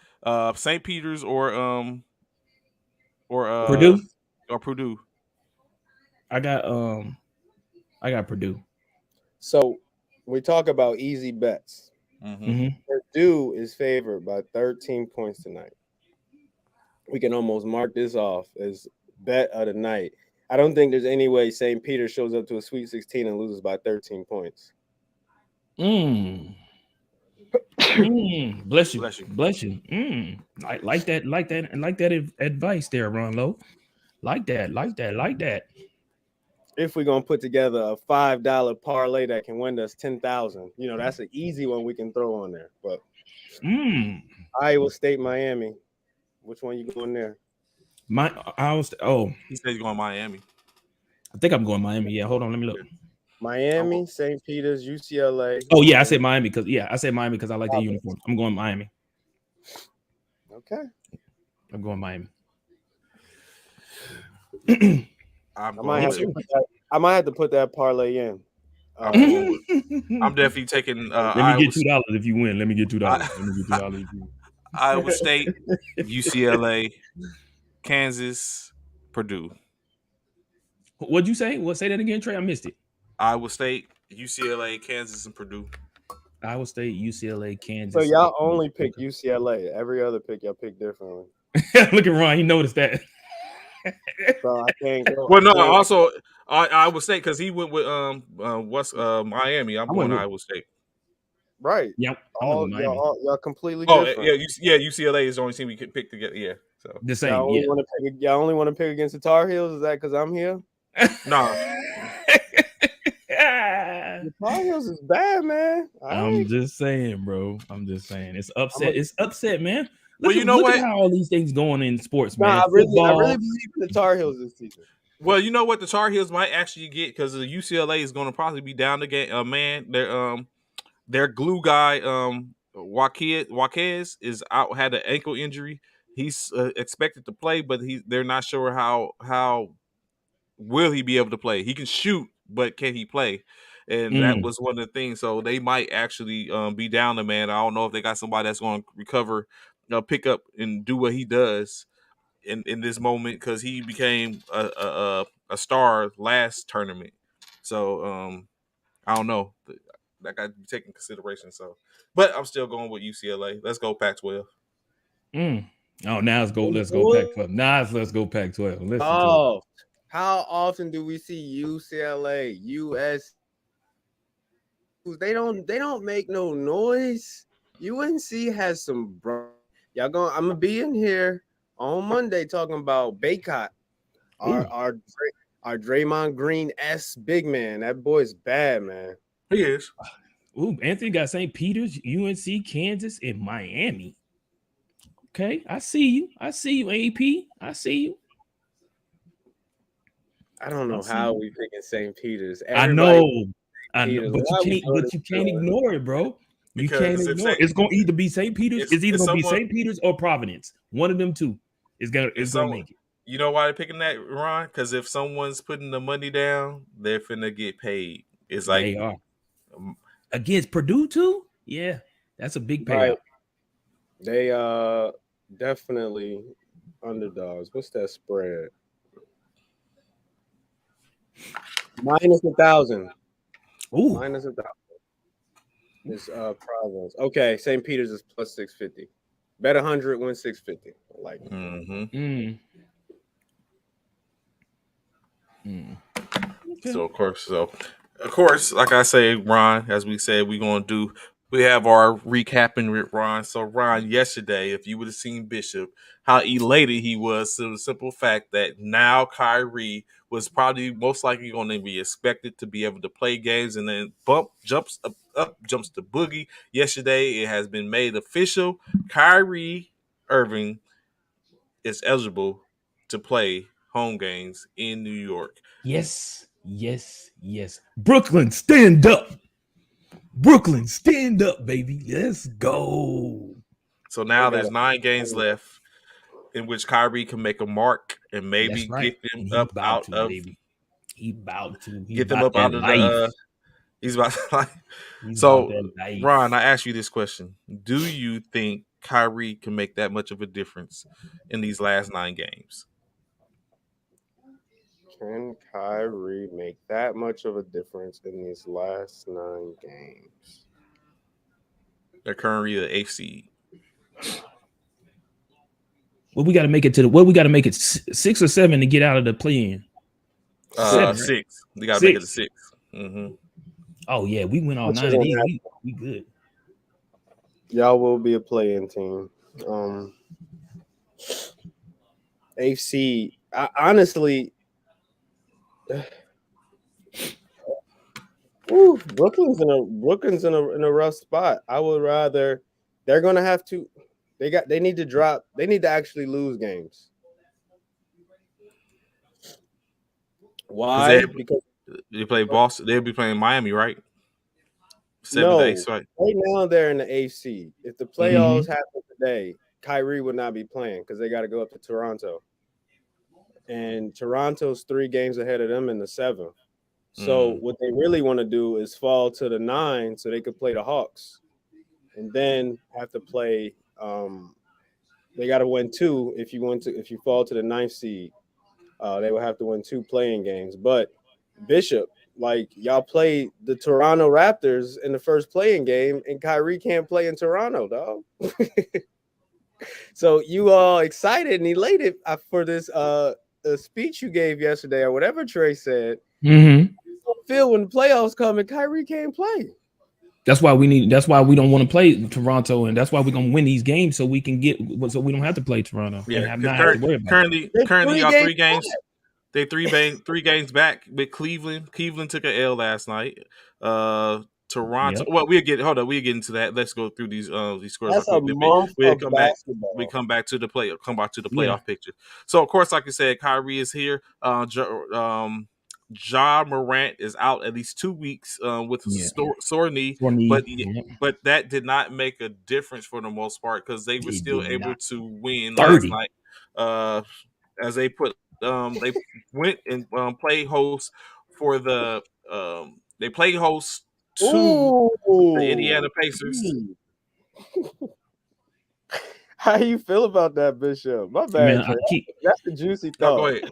St. Peter's or Purdue. Or Purdue. I got Purdue. So we talk about easy bets. Mm-hmm. Purdue is favored by 13 points tonight. We can almost mark this off as bet of the night. I don't think there's any way St. Peter shows up to a Sweet 16 and loses by 13 points. Bless you. I like that advice there, Ron Loe. Like that. If we're gonna put together a $5 parlay that can win us 10,000, that's an easy one we can throw on there. But Iowa State, Miami, which one you going there? He said he's going Miami. I think I'm going Miami. Yeah, hold on, let me look. Miami, St. Peter's, UCLA. Oh yeah, I said Miami because I like the uniform. I'm going Miami. Okay. I'm going Miami. I might have to put that parlay in. I'm definitely taking. Let me get $2 if you win. Let me get $2. Iowa State, UCLA, Kansas, Purdue. What'd you say? What? Say that again, Trey. I missed it. Iowa State, UCLA, Kansas, and Purdue. Iowa State, UCLA, So Kansas. y'all only pick UCLA. Every other pick y'all pick differently. Look at Ron. He noticed that. So I can't go. Well, I no, can't. also Iowa State because he went with what's Miami. I'm I going went to with Iowa State. Right. yep. I went with Miami. Y'all completely Oh different. yeah, UCLA is the only team we could pick together. Yeah, so The same. Yeah. Y'all only want to pick against the Tar Heels. Is that because I'm here? nah. The Tar Heels is bad, man. I'm just saying, bro. I'm just saying. It's upset. It's upset, man. Well, you know look what? at how all these things going in sports, Nah, man. I really believe in the Tar Heels this season. Well, you know what the Tar Heels might actually get because the UCLA is going to probably be down the game. Man, their glue guy Waquez is out, had an ankle injury. He's expected to play, but they're not sure how will he be able to play. He can shoot, but can he play? And that was one of the things. So they might actually be down the man. I don't know if they got somebody that's going to recover, pick up and do what he does in this moment because he became a star last tournament. So I don't know. That got to be taken consideration. So, but I'm still going with UCLA. Let's go Pac-12. Oh, now let's go Pac-12. Let's go Pac-12. Listen to it. How often do we see UCLA, US? They don't make no noise. UNC has some y'all going. I'm gonna be in here on Monday talking about Baycott, our Draymond Green big man. That boy's bad, man. He is. Ooh, Anthony got St. Peter's, UNC, Kansas, and Miami. Okay, I see you, AP. I see you. I don't know how we picking St. Peter's. I know, but you can't ignore it, bro. You can't ignore it. It's gonna either be St. Peter's. It's either gonna be St. Peter's or Providence. One of them two is gonna make it. You know why they're picking that, Ron? Because if someone's putting the money down, they're finna get paid. It's like they are against Purdue too. Yeah, that's a big payout. Right. They definitely underdogs. What's that spread? Minus 1,000. Ooh, minus 1,000. It's Providence. Okay, St. Peter's is plus 650. Bet 100, win 650. I like it. Mm-hmm. Okay. So of course, like I say, Ron, as we said, we have our recapping with Ron. So Ron, yesterday, if you would have seen Bishop, how elated he was to the simple fact that now Kyrie was probably most likely going to be expected to be able to play games, and then jumps the boogie. Yesterday, it has been made official. Kyrie Irving is eligible to play home games in New York. Yes. Brooklyn, stand up. Brooklyn, stand up, baby. Let's go. So now there's 9 games left in which Kyrie can make a mark and maybe get them up out of. He about to get them up out of the. He's about to. So, Ron, I ask you this question: do you think Kyrie can make that much of a difference in these last 9 games? Can Kyrie make that much of a difference in these last 9 games? They're currently the 8th seed. Well, we got to make it 6 or 7 to get out of the play-in. 6. We got to make it to 6. Mm-hmm. Oh yeah, we went all 9 of these. We good. Y'all will be a play-in team. 8th seed. Honestly. Brooklyn's in a rough spot. I would rather they're gonna have to. They need to actually lose games. Why? Because they play Boston. They'll be playing Miami, right? 7 days, right? Right now they're in the 8th seed. If the playoffs happen today, Kyrie would not be playing because they got to go up to Toronto, and Toronto's 3 games ahead of them in the 7th. So what they really want to do is fall to the 9 so they could play the Hawks, and then have to play They got to win two. If you fall to the ninth seed, they will have to win two playing games. But Bishop, like y'all played the Toronto Raptors in the first playing game, and Kyrie can't play in Toronto, dog. So you all excited and elated for this speech you gave yesterday or whatever Trey said. Mm-hmm. Feel when the playoffs come and Kyrie can't play. That's why we need. That's why we don't want to play Toronto, and that's why we're gonna win these games so we can get. So we don't have to play Toronto and Yeah, have because not have to worry about it. currently Three y'all games. 3 games. They three games back with Cleveland. Cleveland took an L last night. Toronto. Yep. Well, we'll get into that. Let's go through these scores real That's a quick. Then month we of come back. We basketball. come back to the Yeah. playoff picture. So of course, like you said, Kyrie is here. Ja Morant is out at least 2 weeks with a Yeah. sore knee, For me. but Yep. but that did not make a difference for the most part because they were It still did able not. to win last 30. night. As they went and played host for they played host to the Indiana Ooh. Pacers. How you feel about that, Bishop? My Man, bad, I Trey. keep That's a juicy No, go thought. ahead.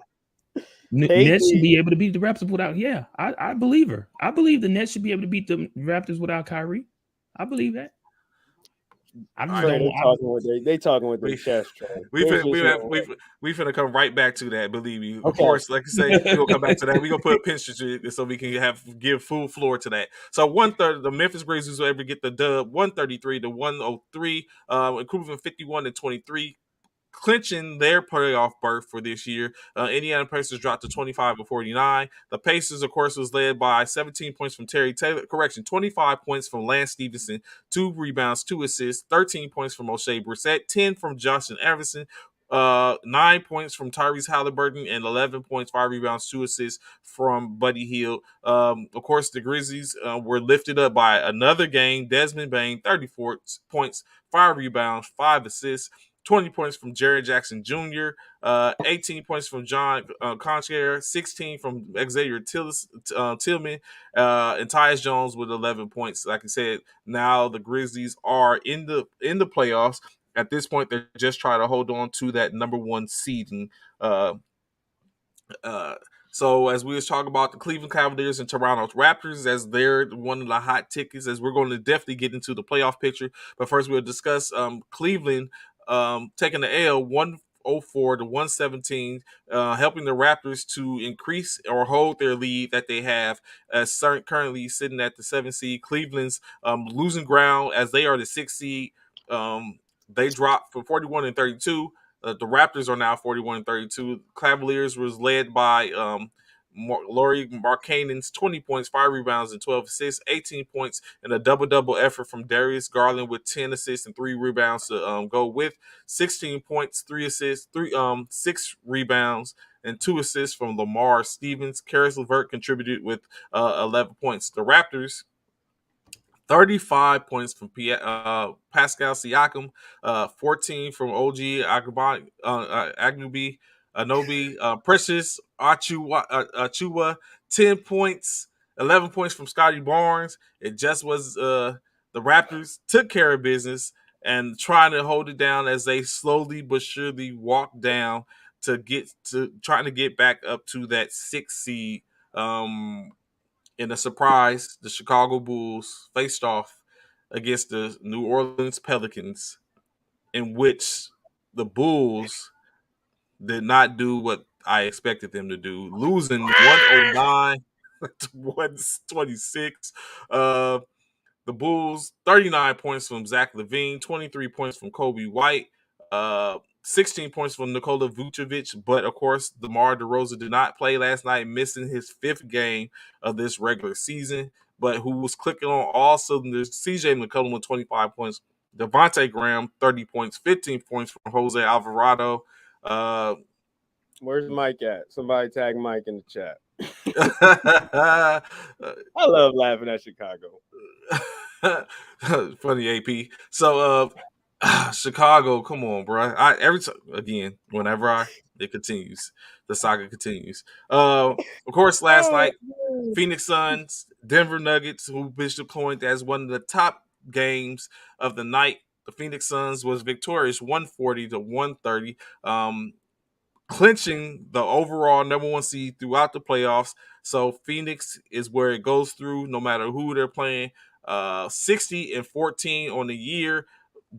Nets should KD, be able to beat the Raptors without. Yeah, I believe her. I believe the Nets should be able to beat the Raptors without Kyrie. I believe that. I All just right, Trey, don't. they talking with their we chest, Trey. we There's fin- just no way. we finna come right back to that. Believe me. Of Okay. course, like you say, we gonna come back to that. We gonna put a pinch to it so we can give full floor to that. So 130, the Memphis Grizzlies will ever get the dub 133-103, improving 51-23, clinching their playoff berth for this year. Indiana Pacers dropped to 25-49. The Pacers, of course, was led by 17 points from Terry Taylor. Correction, 25 points from Lance Stevenson, 2 rebounds, 2 assists, 13 points from O'Shea Brissett, 10 from Justin Everson, 9 points from Tyrese Halliburton, and 11 points, 5 rebounds, 2 assists from Buddy Hield. Of course, the Grizzlies were lifted up by another game. Desmond Bain, 34 points, 5 rebounds, 5 assists. 20 points from Jerry Jackson Jr., 18 points from John Concher, 16 from Xavier Tillman, and Tyus Jones with 11 points. Like I said, now the Grizzlies are in the playoffs. At this point, they're just trying to hold on to that number one seeding. Uh, uh, so as we was talking about the Cleveland Cavaliers and Toronto Raptors, as they're one of the hot tickets, as we're going to definitely get into the playoff picture. But first, we'll discuss Cleveland taking the L 104-117, helping the Raptors to increase or hold their lead that they have currently sitting at the 7th seed. Cleveland's losing ground as they are the 6th seed. They dropped from 41-32. The Raptors are now 41-32. Cavaliers was led by Lauri Markkanen's 20 points, 5 rebounds, and 12 assists, 18 points, and a double-double effort from Darius Garland with 10 assists and 3 rebounds to go with 16 points, 3 assists, 6 rebounds, and 2 assists from Lamar Stevens. Karis LeVert contributed with 11 points. The Raptors 35 points from Pascal Siakam, 14 from OG Agnubi, Anobi, Precious Achua, 10 points, 11 points from Scotty Barnes. It just was the Raptors took care of business and trying to hold it down as they slowly but surely walk down to trying to get back up to that 6th seed. In a surprise, the Chicago Bulls faced off against the New Orleans Pelicans, in which the Bulls did not do what I expected them to do, losing 109 to 126. The Bulls, 39 points from Zach LaVine, 23 points from Kobe White, 16 points from Nikola Vucevic. But, of course, DeMar DeRozan did not play last night, missing his 5th game of this regular season. But who was clicking on all cylinders, CJ McCollum with 25 points, Devontae Graham, 30 points, 15 points from Jose Alvarado. Where's Mike at? Somebody tag Mike in the chat. uh, I love laughing at Chicago. Funny AP. So Chicago, come on, bro. Every time again, it continues, the saga continues. Of course, last Oh, night, Phoenix Suns, Denver Nuggets, who Bishop coined as one of the top games of the night. the Phoenix Suns was victorious 140-130, clinching the overall number one seed throughout the playoffs. So Phoenix is where it goes through no matter who they're playing. 60-14 on the year.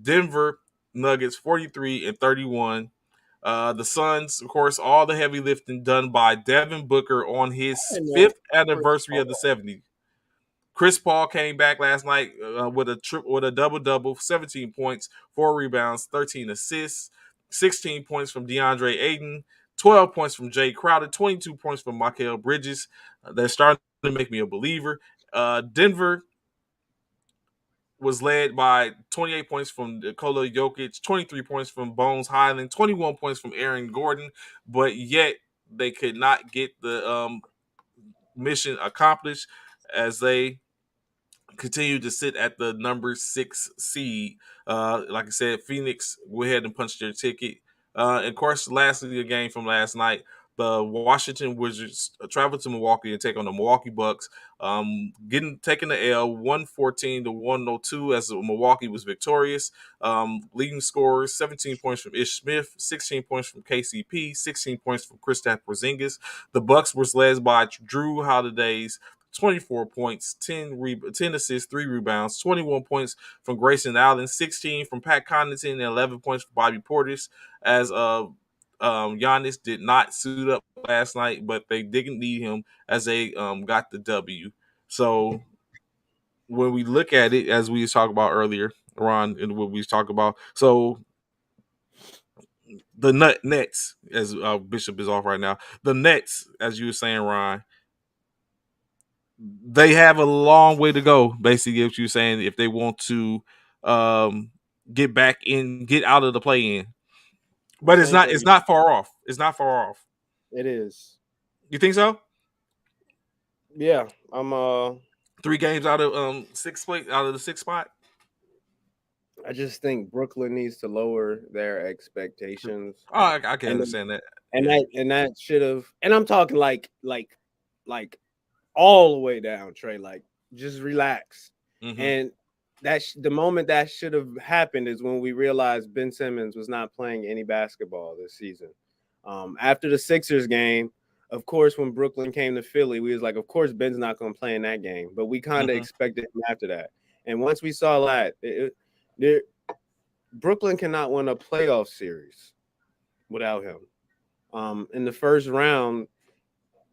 Denver Nuggets 43-31. The Suns, of course, all the heavy lifting done by Devin Booker on his And fifth Chris anniversary of the Paul. 70s. Chris Paul came back last night with a double double, 17 points, 4 rebounds, 13 assists, 16 points from DeAndre Ayton, 12 points from Jay Crowder, 22 points from Mikal Bridges. They're starting to make me a believer. Denver was led by 28 points from Nikola Jokic, 23 points from Bones Highland, 21 points from Aaron Gordon, but yet they could not get the mission accomplished as they continue to sit at the number 6 seed. Like I said, Phoenix went ahead and punched their ticket. And of course, lastly, the game from last night, the Washington Wizards traveled to Milwaukee and take on the Milwaukee Bucks, taking the L 114-102 as Milwaukee was victorious. Leading scorers 17 points from Ish Smith, 16 points from KCP, 16 points from Kristaps Porzingis. The Bucks was led by Drew Holiday's 24 points, 10 assists, 3 rebounds, 21 points from Grayson Allen, 16 from Pat Connaughton, and 11 points from Bobby Portis. As Giannis did not suit up last night, but they didn't need him as they got the W. So when we look at it, as we was talking about earlier, Ron, and what we was talking about, so the Nets, as Bishop is off right now, the Nets, as you were saying, Ron, they have a long way to go. Basically, what you're saying, if they want to get back in, get out of the play in, but it's Same not. thing. It's not far off. It's not far off. It is. You think so? Yeah, I'm 3 games out of out of the sixth spot. I just think Brooklyn needs to lower their expectations. Oh, I can And understand that. and Yeah. that should have, and I'm talking like all the way down, Trey. Like, just relax. Mm-hmm. And the moment that should have happened is when we realized Ben Simmons was not playing any basketball this season. After the Sixers game, of course, when Brooklyn came to Philly, we was like, of course, Ben's not going to play in that game, but we kind of Mm-hmm. expected him after that. And once we saw that, Brooklyn cannot win a playoff series without him. In the first round,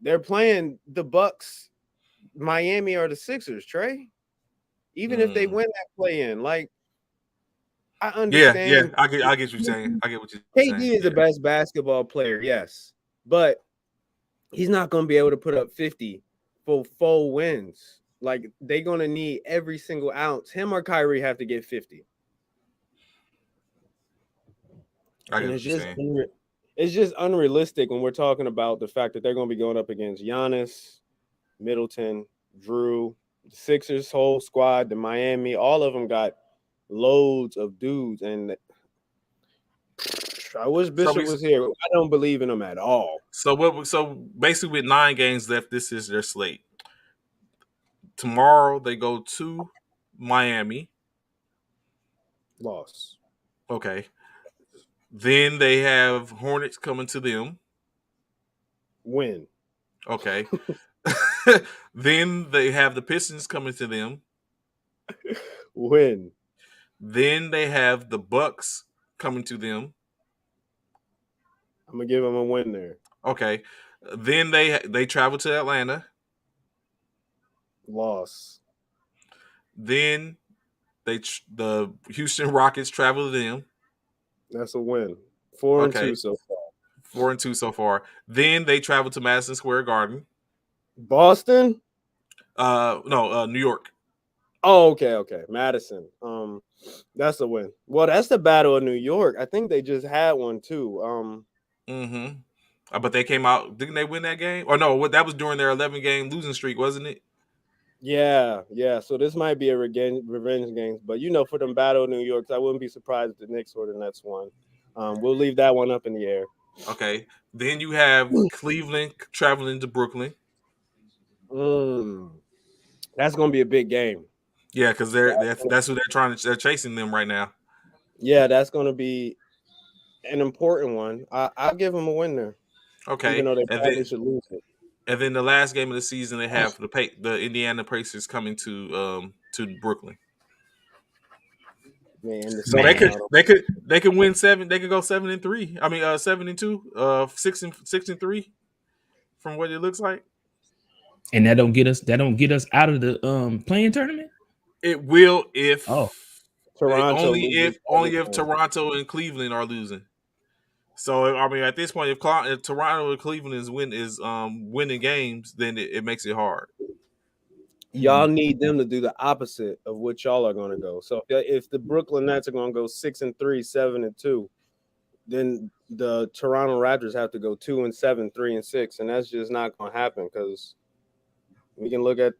they're playing the Bucks, Miami, or the Sixers, Trey. Even if they win that play in, like, I understand. Yeah. I get what you're saying. I get what you're saying. KD is the best basketball player, yes, but he's not going to be able to put up 50 for 4 wins. Like, they're going to need every single ounce. Him or Kyrie have to get 50. I get And what you're saying. it's just unrealistic when we're talking about the fact that they're going to be going up against Giannis, Middleton, Drew, the Sixers whole squad, the Miami, all of them got loads of dudes. And I wish Bishop was here. I don't believe in them at all. So basically, with 9 games left, this is their slate. Tomorrow they go to Miami. Loss. Okay. Then they have Hornets coming to them. Win. Okay. Then they have the Pistons coming to them. Win. Then they have the Bucks coming to them. I'm gonna give them a win there. Okay. Then they travel to Atlanta. Loss. Then the Houston Rockets travel to them. That's a win. 4-2 so far. 4-2 so far. Then they travel to Madison Square Garden. Boston? No, New York. Oh, okay. Madison. That's a win. Well, that's the Battle of New York. I think they just had one too. But they came out. Didn't they win that game? Or no? That was during their 11-game losing streak, wasn't it? Yeah. So this might be a revenge game, but for them Battle of New Yorks, I wouldn't be surprised if the Knicks or the Nets won. We'll leave that one up in the air. Okay. Then you have Cleveland traveling to Brooklyn. That's gonna be a big game. Yeah, because that's who they're chasing them right now. Yeah, that's going to be an important one. I'll give them a win there, even Okay, though they and then probably should lose it. the last game of the season they have the Indiana Pacers coming to Brooklyn. Man, the So they Celtics Man, could out. they could win seven. They could go 7-3. I mean, 7-2. 6-3 from what it looks like. and that don't get us out of the playing tournament. It will Oh, Toronto only loses if everything. Toronto and Cleveland are losing. So I mean, at this point, if Toronto and Cleveland is winning games, then it makes it hard. Y'all need them to do the opposite of what y'all are going to go. So if the Brooklyn Nets are going to go 6-3, 7-2, then the Toronto Raptors have to go 2-7, 3-6, and that's just not going to happen because you can look at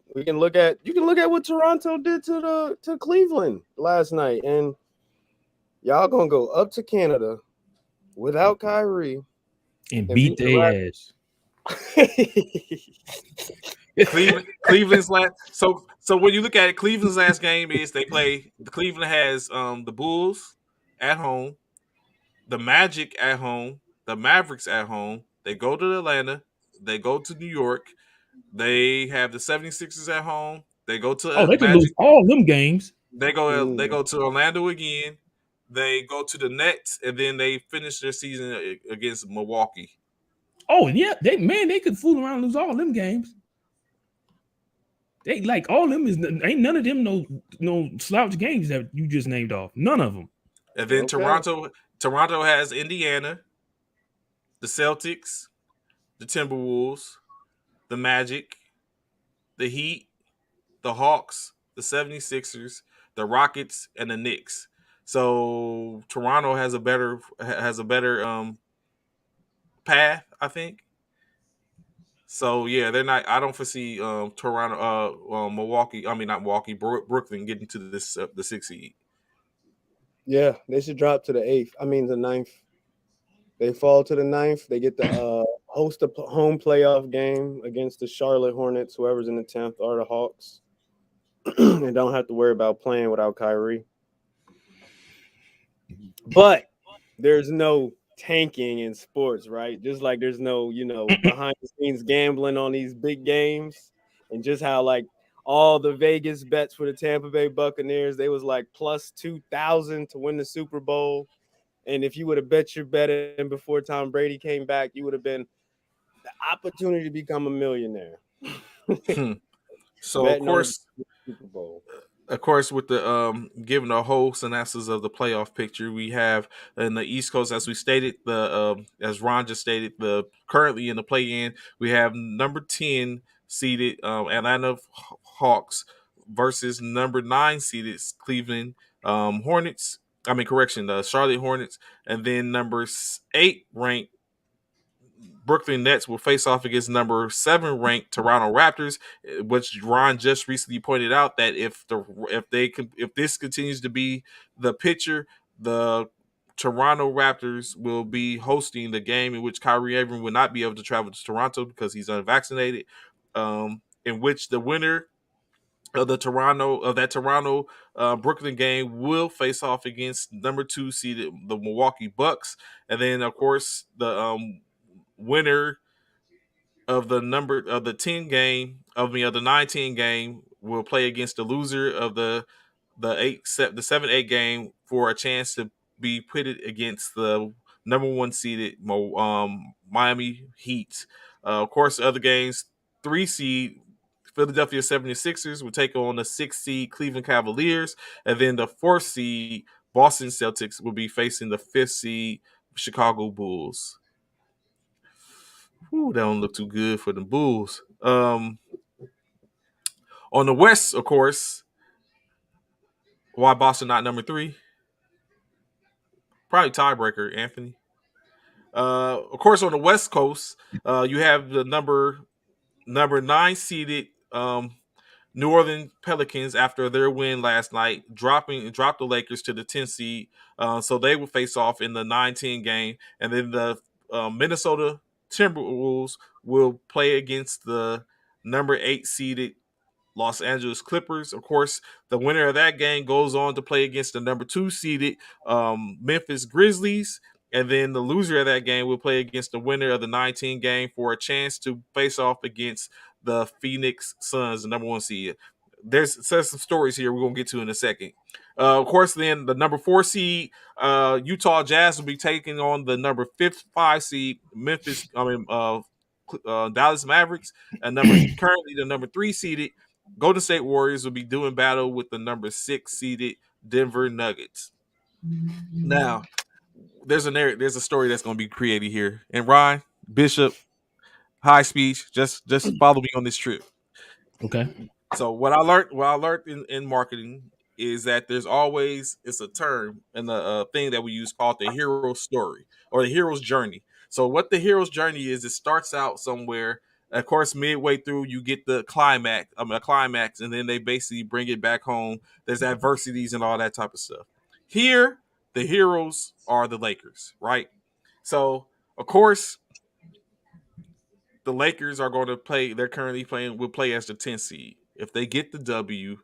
what Toronto did to Cleveland last night, and y'all gonna go up to Canada without Kyrie and and beat beat the their ass. Cleveland's last. So when you look at it, Cleveland's last game is they play. Cleveland has the Bulls at home, the Magic at home, the Mavericks at home. They go to Atlanta. They go to New York. They have the 76ers at home. They go Oh, to they could lose Magic. all them games. They Mm. go to Orlando again. They go to the Nets, and then they finish their season against Milwaukee. Oh yeah, they could fool around and lose all them games. They like all them is ain't none of them no slouch games that you just named off. None of them. And then Okay. Toronto has Indiana, the Celtics, the Timberwolves, the Magic, the Heat, the Hawks, the 76ers, the Rockets, and the Knicks. So Toronto has a better path, I think. So yeah, they're not. I don't foresee Toronto, Milwaukee. I mean, not Milwaukee, Brooklyn getting to this the 6th seed. Yeah, they should drop to the eighth. I mean the ninth. They fall to the ninth. They get to host a home playoff game against the Charlotte Hornets, whoever's in the 10th, or the Hawks, and don't have to worry about playing without Kyrie. But there's no tanking in sports, right? Just like there's no, behind the scenes gambling on these big games, and just how like all the Vegas bets for the Tampa Bay Buccaneers, they was like plus 2,000 to win the Super Bowl. And if you would have bet your bet in before Tom Brady came back, you would have been the opportunity to become a millionaire. So Betting on the Super Bowl. of course, with the giving a whole synopsis of the playoff picture, we have in the East Coast, as we stated, the as Ron just stated, the currently in the play-in, we have number 10 seeded Atlanta Hawks versus number 9 seeded Cleveland Hornets. I mean, correction, the Charlotte Hornets, and then number 8 ranked Brooklyn Nets will face off against number 7 ranked Toronto Raptors, which Ron just recently pointed out that if this continues to be the picture, the Toronto Raptors will be hosting the game in which Kyrie Irving will not be able to travel to Toronto because he's unvaccinated. In which the winner of that Toronto Brooklyn game will face off against number 2 seeded the Milwaukee Bucks, and then of course the winner of the 10 game of the 19 game will play against the loser of the 7-8 game for a chance to be pitted against the number 1 seeded Miami Heat. Of course, the other games, 3 seed Philadelphia 76ers will take on the 6 seed Cleveland Cavaliers, and then the 4th seed Boston Celtics will be facing the 5th seed Chicago Bulls. Whew, that don't look too good for the Bulls. On the West, of course, why Boston not number 3? Probably tiebreaker, Anthony. Of course, on the West Coast, you have the number 9 seeded New Orleans Pelicans after their win last night, dropped the Lakers to the 10th seed. So they will face off in the 19 game, and then the Minnesota Timberwolves will play against the number 8 seeded Los Angeles Clippers. Of course, the winner of that game goes on to play against the number 2 seeded Memphis Grizzlies. And then the loser of that game will play against the winner of the 19 game for a chance to face off against the Phoenix Suns, the number 1 seed. There's some stories here we're going to get to in a second. Of course, then the number 4 seed Utah Jazz will be taking on the number 5 seed Dallas Mavericks, and currently the number 3 seeded Golden State Warriors will be doing battle with the number 6 seeded Denver Nuggets. Now, there's a story that's going to be created here, and Ron Bishop, high speech, just follow me on this trip. Okay. So what I learned in marketing is that it's a term and a thing that we use called the hero story or the hero's journey. So what the hero's journey is, it starts out somewhere. Of course, midway through, you get the climax, and then they basically bring it back home. There's adversities and all that type of stuff. Here, the heroes are the Lakers, right? So, of course, the Lakers are going to play. They're currently playing. Will play as the 10th seed. If they get the W,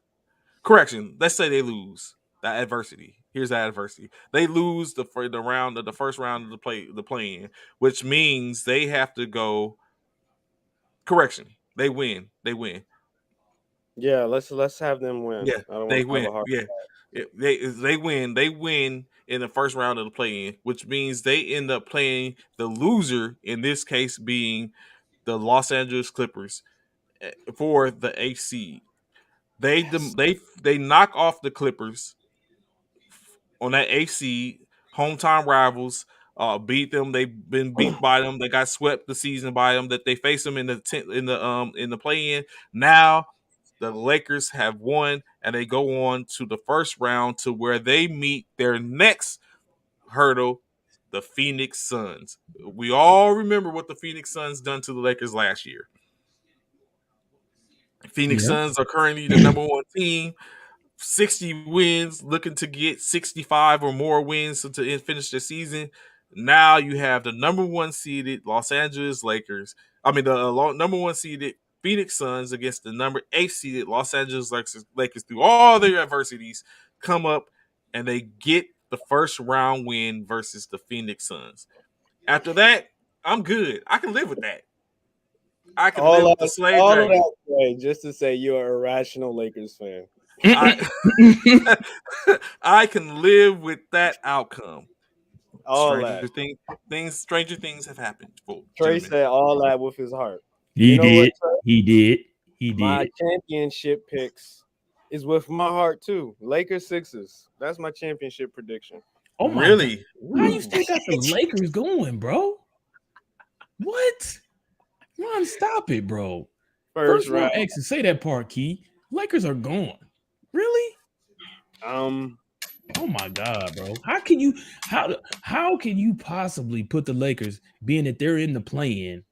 correction. Let's say they lose that adversity. Here's that adversity. They lose the first round of the play-in, which means they have to go. Correction. They win. Yeah, let's have them win. Yeah, I don't they want to have win. a hard. Yeah, they win. They win in the first round of the play-in, which means they end up playing the loser. In this case, being the Los Angeles Clippers for the 8th seed. They knock off the Clippers on that 8th seed, hometown rivals. Beat them. They've been beat by them. They got swept the season by them. That they face them in the play-in. Now the Lakers have won, and they go on to the first round to where they meet their next hurdle, the Phoenix Suns. We all remember what the Phoenix Suns done to the Lakers last year. Phoenix Suns are currently the number 1 team. 60 wins, looking to get 65 or more wins to finish the season. Now you have the number 1 seeded Los Angeles Lakers. I mean, the number 1 seeded Phoenix Suns against the number 8 seeded Los Angeles Lakers through all their adversities come up and they get the first round win versus the Phoenix Suns. After that, I'm good. I can live with that. I can live with the slave all dragon. of that way, just to say you're an irrational Lakers fan. I can live with that outcome. Stranger things have happened. Trey said all that with his heart. He did. My championship picks is with my heart too. Lakers Sixers. That's my championship prediction. Oh my really? God. Why you still got the Lakers going, bro? What? Ron, stop it, bro. First round exit. Say that part, Key. Lakers are gone. Really? Oh my God, bro. How can you possibly put the Lakers, being that they're in the play-in,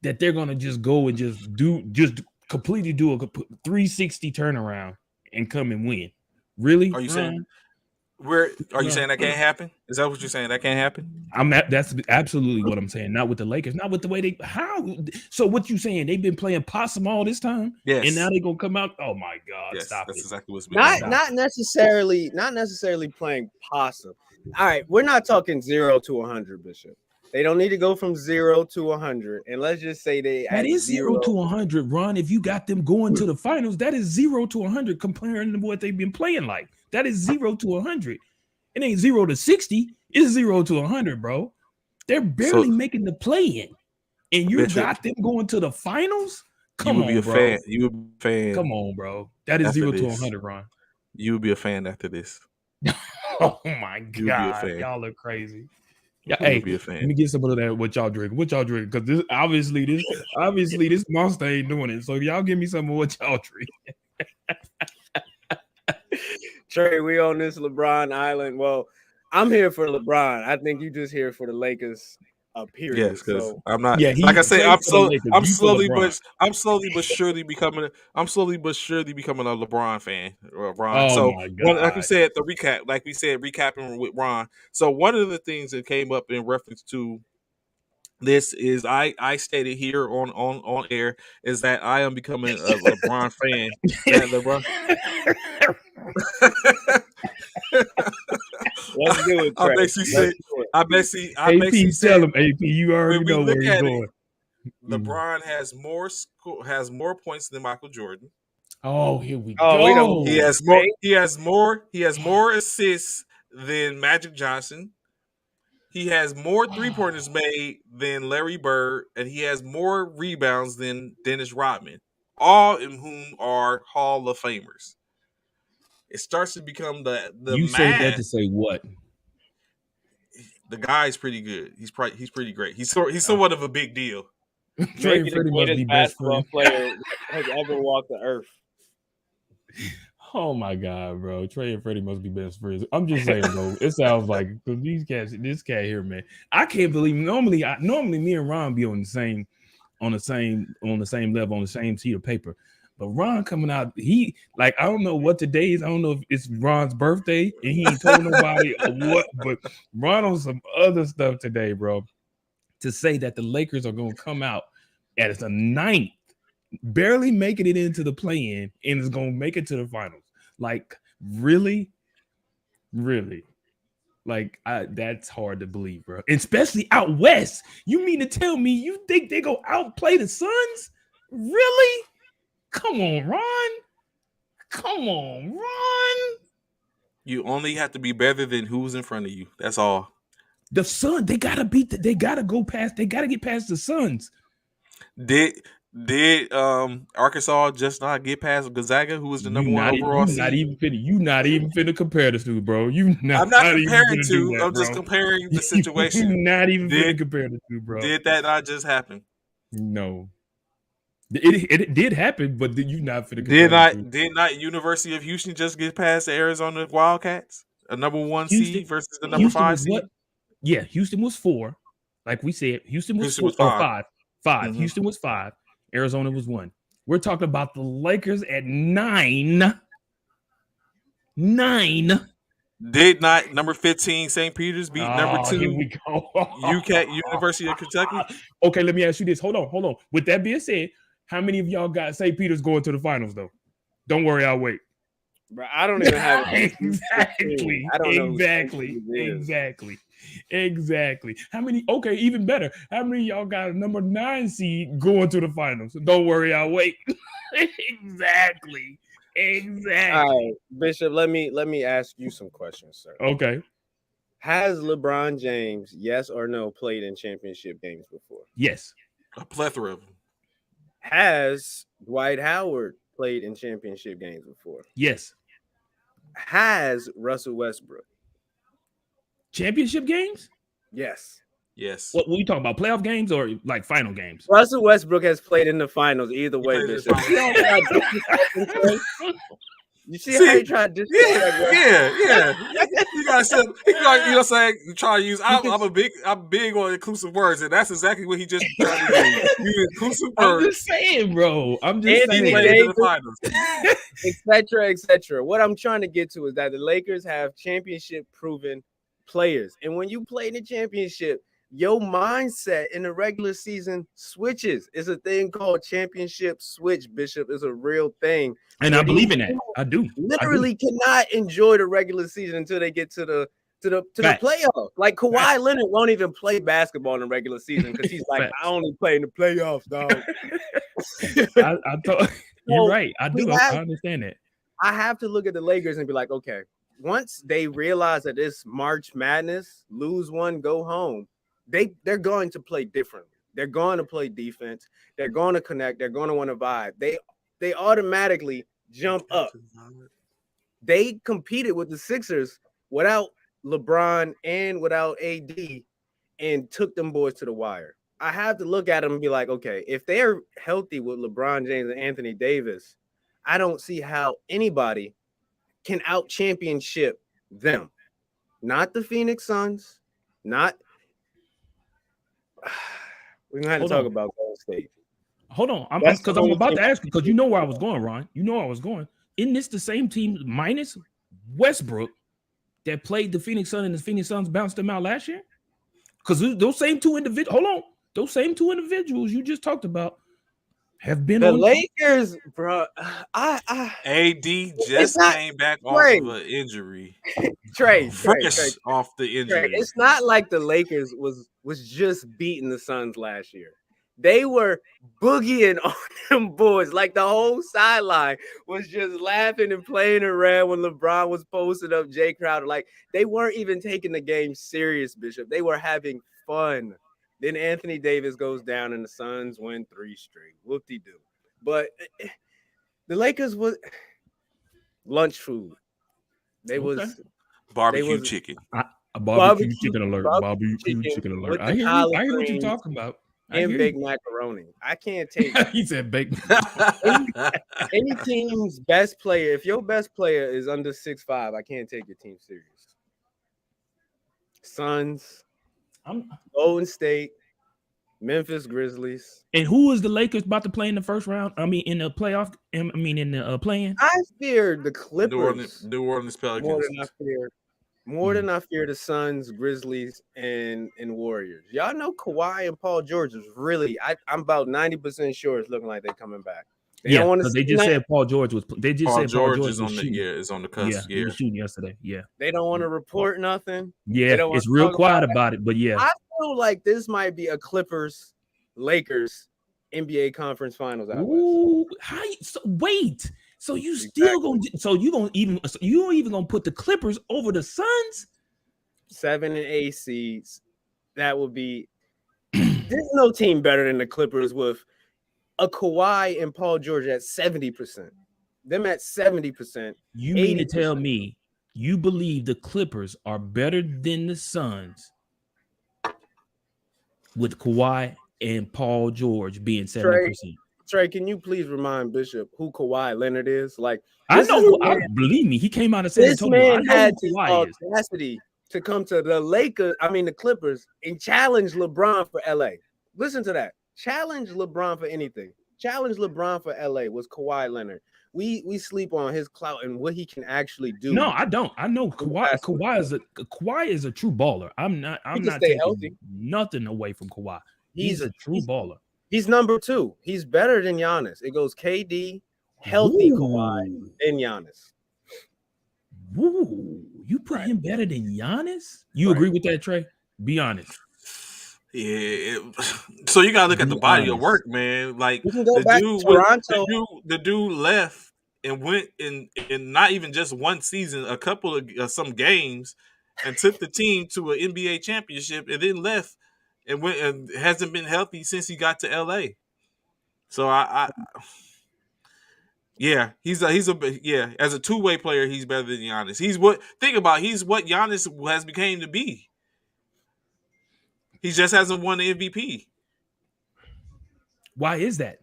that they're gonna just go and just completely do a 360 turnaround and come and win? Really? Are you saying saying that can't happen? Is that what you're saying? That can't happen? That's absolutely what I'm saying. Not with the Lakers, not with the way so what you saying? They've been playing possum all this time? Yes. And now they're gonna come out. Oh my God, yes, stop that's it. Exactly what's been not necessarily playing possum. All right, we're not talking 0 to 100, Bishop. They don't need to go from 0 to 100. And let's just say that is 0 to 100, Ron. If you got them going to the finals, that is 0 to 100 comparing to what they've been playing like. That is 0 to 100. It ain't 0 to 60. It's 0 to 100, bro. They're barely making the play-in. And you got them going to the finals? Come on, bro. You would be a fan. Come on, bro. That is 0 to 100, Ron. You would be a fan after this. Oh my God. Y'all are crazy. Yeah, hey, be a fan. Let me get some of that. What y'all drinking? Because this obviously this monster ain't doing it. So y'all give me some of what y'all drink. Trey, we on this LeBron island. Well, I'm here for LeBron. I think you just here for the Lakers. Period. Yes, because I'm not. Yeah, like I say, I'm slowly but surely becoming a LeBron fan. Ron. Oh my God. Like we said, recapping with Ron. So one of the things that came up in reference to this is I stated here on air is that I am becoming a LeBron fan. That LeBron. Let's do it, I Trey. basically said. I basically AP, said. tell him, AP, you already When we know look where he's at going. it, LeBron has more points than Michael Jordan. Oh, here we We go. don't. He has more. He has more assists than Magic Johnson. He has more 3-pointers made than Larry Bird, and he has more rebounds than Dennis Rodman. All of whom are Hall of Famers. It starts to become the You say that math. to say what? The guy's pretty good. He's pretty great. He's somewhat of a big deal. Trey Maybe and Freddie the must greatest be best basketball friends. player has ever walked the earth. Oh my god, bro! Trey and Freddie must be best friends. I'm just saying, bro. It sounds like these cats, this cat here, man. I can't believe. Normally, me and Ron be on the same level, on the same sheet of paper. But Ron coming out, he like I don't know what today is. I don't know if it's Ron's birthday and he ain't told nobody or what. But Ron on some other stuff today, bro. To say that the Lakers are gonna come out as the 9th, barely making it into the play-in, and is gonna make it to the finals. Like, really? Like, that's hard to believe, bro. Especially out west. You mean to tell me you think they go outplay the Suns? Really? Come on, Ron. Come on, Ron. You only have to be better than who's in front of you. That's all. The Suns, they gotta get past the Suns. Did Arkansas just not get past Gonzaga, who was the number one overall seed? You not even finna compare the two, bro. I'm not comparing to. I'm just comparing the situation. You not even finna compare the two, bro. Did that not just happen? No. It did happen, but you not finna compare did not University of Houston just get past the Arizona Wildcats? A number 1 seed versus the number 5 seed? What? Yeah, Houston was 4. Like we said, Houston was 4 or 5. 5. Mm-hmm. Houston was 5. Arizona was 1. We're talking about the Lakers at 9. 9. Did not number 15 St. Peter's beat number 2 here we go. University of Kentucky? Okay, let me ask you this. Hold on. With that being said, how many of y'all got St. Peter's going to the finals, though? Don't worry, I'll wait. Bro, I don't even have exactly. I don't know exactly. How many? Okay, even better. How many of y'all got a number 9 seed going to the finals? Don't worry, I'll wait. Exactly. All right, Bishop. Let me ask you some questions, sir. Okay. Has LeBron James, yes or no, played in championship games before? Yes. A plethora of them. Has Dwight Howard played in championship games before? Yes. Has Russell Westbrook? Championship games? Yes. What were you talking about? Playoff games or like final games? Russell Westbrook has played in the finals either way, Bishop. You see how he tried to disrespect? Yeah. You gotta say, you know what I'm saying? You try to use. I'm big on inclusive words, and that's exactly what he just tried to do. Use inclusive words. I'm just saying, bro. I'm just saying. etc. What I'm trying to get to is that the Lakers have championship-proven players, and when you play in the championship, your mindset in the regular season switches. It's a thing called championship switch, Bishop. It's a real thing. And I believe in that. I do. Literally cannot enjoy the regular season until they get to the playoffs. Like Kawhi Leonard won't even play basketball in the regular season because he's like, I only play in the playoffs, dog. You're right. I do. I understand that. I have to look at the Lakers and be like, okay, once they realize that it's March Madness, lose one, go home. They're going to play differently. They're going to play defense. They're going to connect. They're going to want to vibe. They automatically jump up. They competed with the Sixers without LeBron and without AD and took them boys to the wire. I have to look at them and be like, okay, if they're healthy with LeBron James and Anthony Davis, I don't see how anybody can out-championship them. Not the Phoenix Suns, not... We're gonna have to talk about Golden State. Hold on, because I'm about to ask you because you know where I was going, Ron. You know where I was going. Isn't this the same team minus Westbrook that played the Phoenix Suns and the Phoenix Suns bounced them out last year? Because those same two individuals. Hold on, those same two individuals you just talked about have been The on Lakers, bro. AD It's just not came back off Trey. of an injury, Trey. fresh off the Trey. injury. It's not like the Lakers was just beating the Suns last year. They were boogieing on them boys. Like the whole sideline was just laughing and playing around when LeBron was posting up Jay Crowder. Like they weren't even taking the game serious, Bishop. They were having fun. Then Anthony Davis goes down and the Suns win 3 straight. Whoop-de-doo. But the Lakers was lunch food. They Okay. was Barbecue chicken. A barbecue chicken alert. Barbecue chicken alert. with I the hear you. collard I hear what you're greens talking about. I and hear baked you. macaroni. I can't take He said baked. any team's best player. If your best player is under 6'5", I can't take your team serious. Suns, Golden State, Memphis Grizzlies. And who is the Lakers about to play in the first round? I mean, in the playoff. I mean, in the play-in. I fear the Clippers New Orleans Pelicans. more than I fear the Suns, Grizzlies, and Warriors. Y'all know Kawhi and Paul George is really. I'm about 90% sure it's looking like they're coming back. They don't want to. They just said Paul George was. They just said Paul George is on the is on the cusp. Yeah, he was shooting yesterday. Yeah, they don't want to report nothing. Yeah, it's real quiet about it, but yeah, I feel like this might be a Clippers Lakers NBA Conference Finals out Ooh, wait. So you still gonna? So you don't even gonna put the Clippers over the Suns? 7 and 8 seeds. That would be. There's no team better than the Clippers with a Kawhi and Paul George at 70%. Them at 70%. You mean to tell me you believe the Clippers are better than the Suns with Kawhi and Paul George being 70%? Trey, can you please remind Bishop who Kawhi Leonard is? Like, I know. Believe me, he came out of San Antonio. This man had the audacity to come to the Clippers, and challenge LeBron for LA. Listen to that. Challenge LeBron for anything. Challenge LeBron for LA was Kawhi Leonard. We sleep on his clout and what he can actually do. No, I don't. I know Kawhi is a true baller. I'm not taking healthy. Nothing away from Kawhi. He's a true baller. He's number 2. He's better than Giannis. It goes KD, healthy Kawhi, and Giannis. Woo. You put him better than Giannis? You agree with that, Trey? Be honest. Yeah. So you gotta look at the body of work, man. Like the dude left and went in not even just one season, a couple of some games, and took the team to an NBA championship, and then left and went and hasn't been healthy since he got to LA. So he's as a two-way player, he's better than Giannis. He's what Giannis has became to be. He just hasn't won the MVP. Why is that?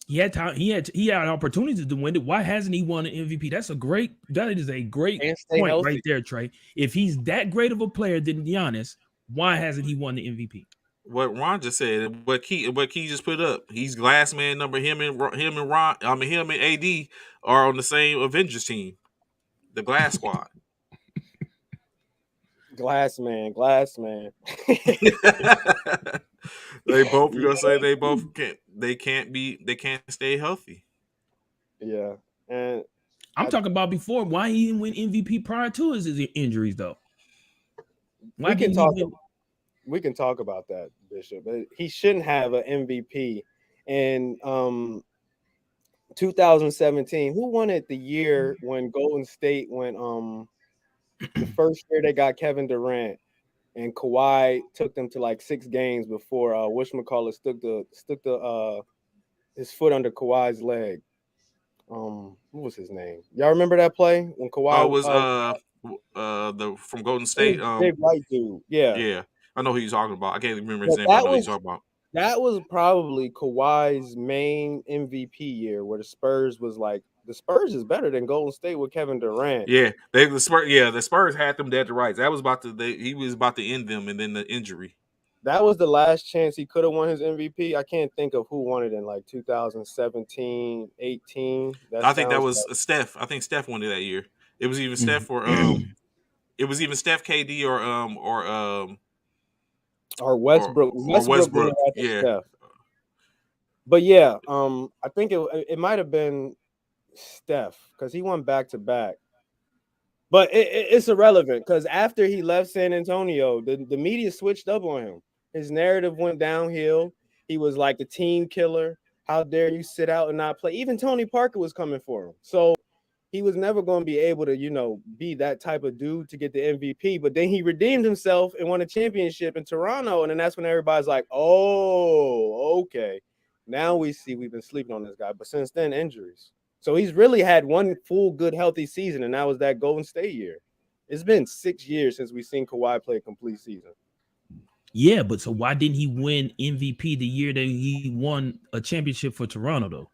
He had time. He had opportunities to win it. Why hasn't he won an MVP? That is a great point healthy. Right there, Trey. If he's that great of a player than Giannis, why hasn't he won the MVP? What Ron just said, what Key just put up. He's glass man number. Him and Ron. Him and AD are on the same Avengers team, the Glass Squad. Glass man. They both. You're gonna say they both can't. They can't stay healthy. Yeah, and I'm talking about before. Why he didn't win MVP prior to his injuries, though? We can talk about that, Bishop. He shouldn't have an MVP in 2017. Who won it the year when Golden State went the first year they got Kevin Durant and Kawhi took them to like 6 games before whatchamacallit stuck his foot under Kawhi's leg. What was his name? Y'all remember that play when Kawhi was from Golden State? Big white dude. Yeah. I know who you're talking about. I can't remember his name. I know who you're talking about. That was probably Kawhi's main MVP year, where the Spurs is better than Golden State with Kevin Durant. Yeah, the Spurs had them dead to rights. That was he was about to end them, and then the injury. That was the last chance he could have won his MVP. I can't think of who won it in like 2017, 18. I think that was Steph. I think Steph won it that year. It was even Steph or it was even Steph, KD, or or Westbrook. or Westbrook went Westbrook. after Yeah. Steph. But yeah, I think it might have been Steph because he went back to back. But it's irrelevant because after he left San Antonio, the media switched up on him. His narrative went downhill. He was like the team killer. How dare you sit out and not play? Even Tony Parker was coming for him. So he was never going to be able to, be that type of dude to get the MVP. But then he redeemed himself and won a championship in Toronto. And then that's when everybody's like, oh, okay. Now we see we've been sleeping on this guy. But since then, injuries. So he's really had one full, good, healthy season, and that was that Golden State year. It's been 6 years since we've seen Kawhi play a complete season. Yeah, but so why didn't he win MVP the year that he won a championship for Toronto, though?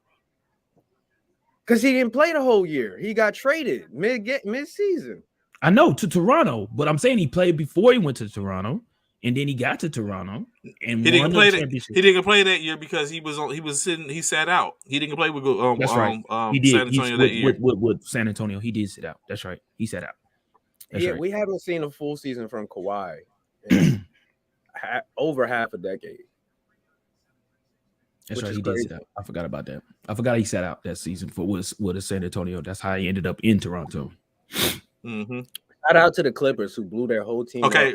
Because he didn't play the whole year. He got traded mid-season. I know, to Toronto, but I'm saying he played before he went to Toronto, and then he got to Toronto and he won didn't play the that. championship. He didn't play that year because he sat out. He didn't play with That's right. He did. San Antonio that year. With San Antonio, he did sit out. That's right. He sat out. That's right. We haven't seen a full season from Kawhi in over half a decade. That's right. He did sit out. I forgot about that. I forgot he sat out that season with San Antonio. That's how he ended up in Toronto. Mm-hmm. Shout out to the Clippers who blew their whole team. Okay,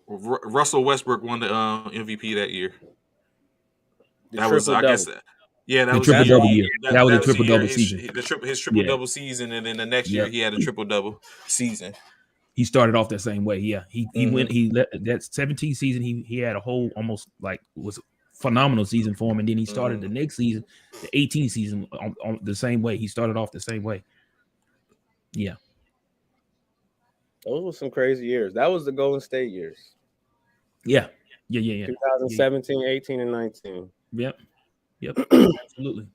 Russell Westbrook won the MVP that year. That was, I guess, yeah, that was triple double year. That was a triple double season. His triple double season, and then the next year he had a triple double season. He started off the same way. Yeah, he went. He let that 17 season. He had a whole almost like was phenomenal season for him, and then he started the next season, the 18 season, on the same way. He started off the same way. Yeah. Those were some crazy years. That was the Golden State years. Yeah. 2017, 18, and 19. Yep. Absolutely.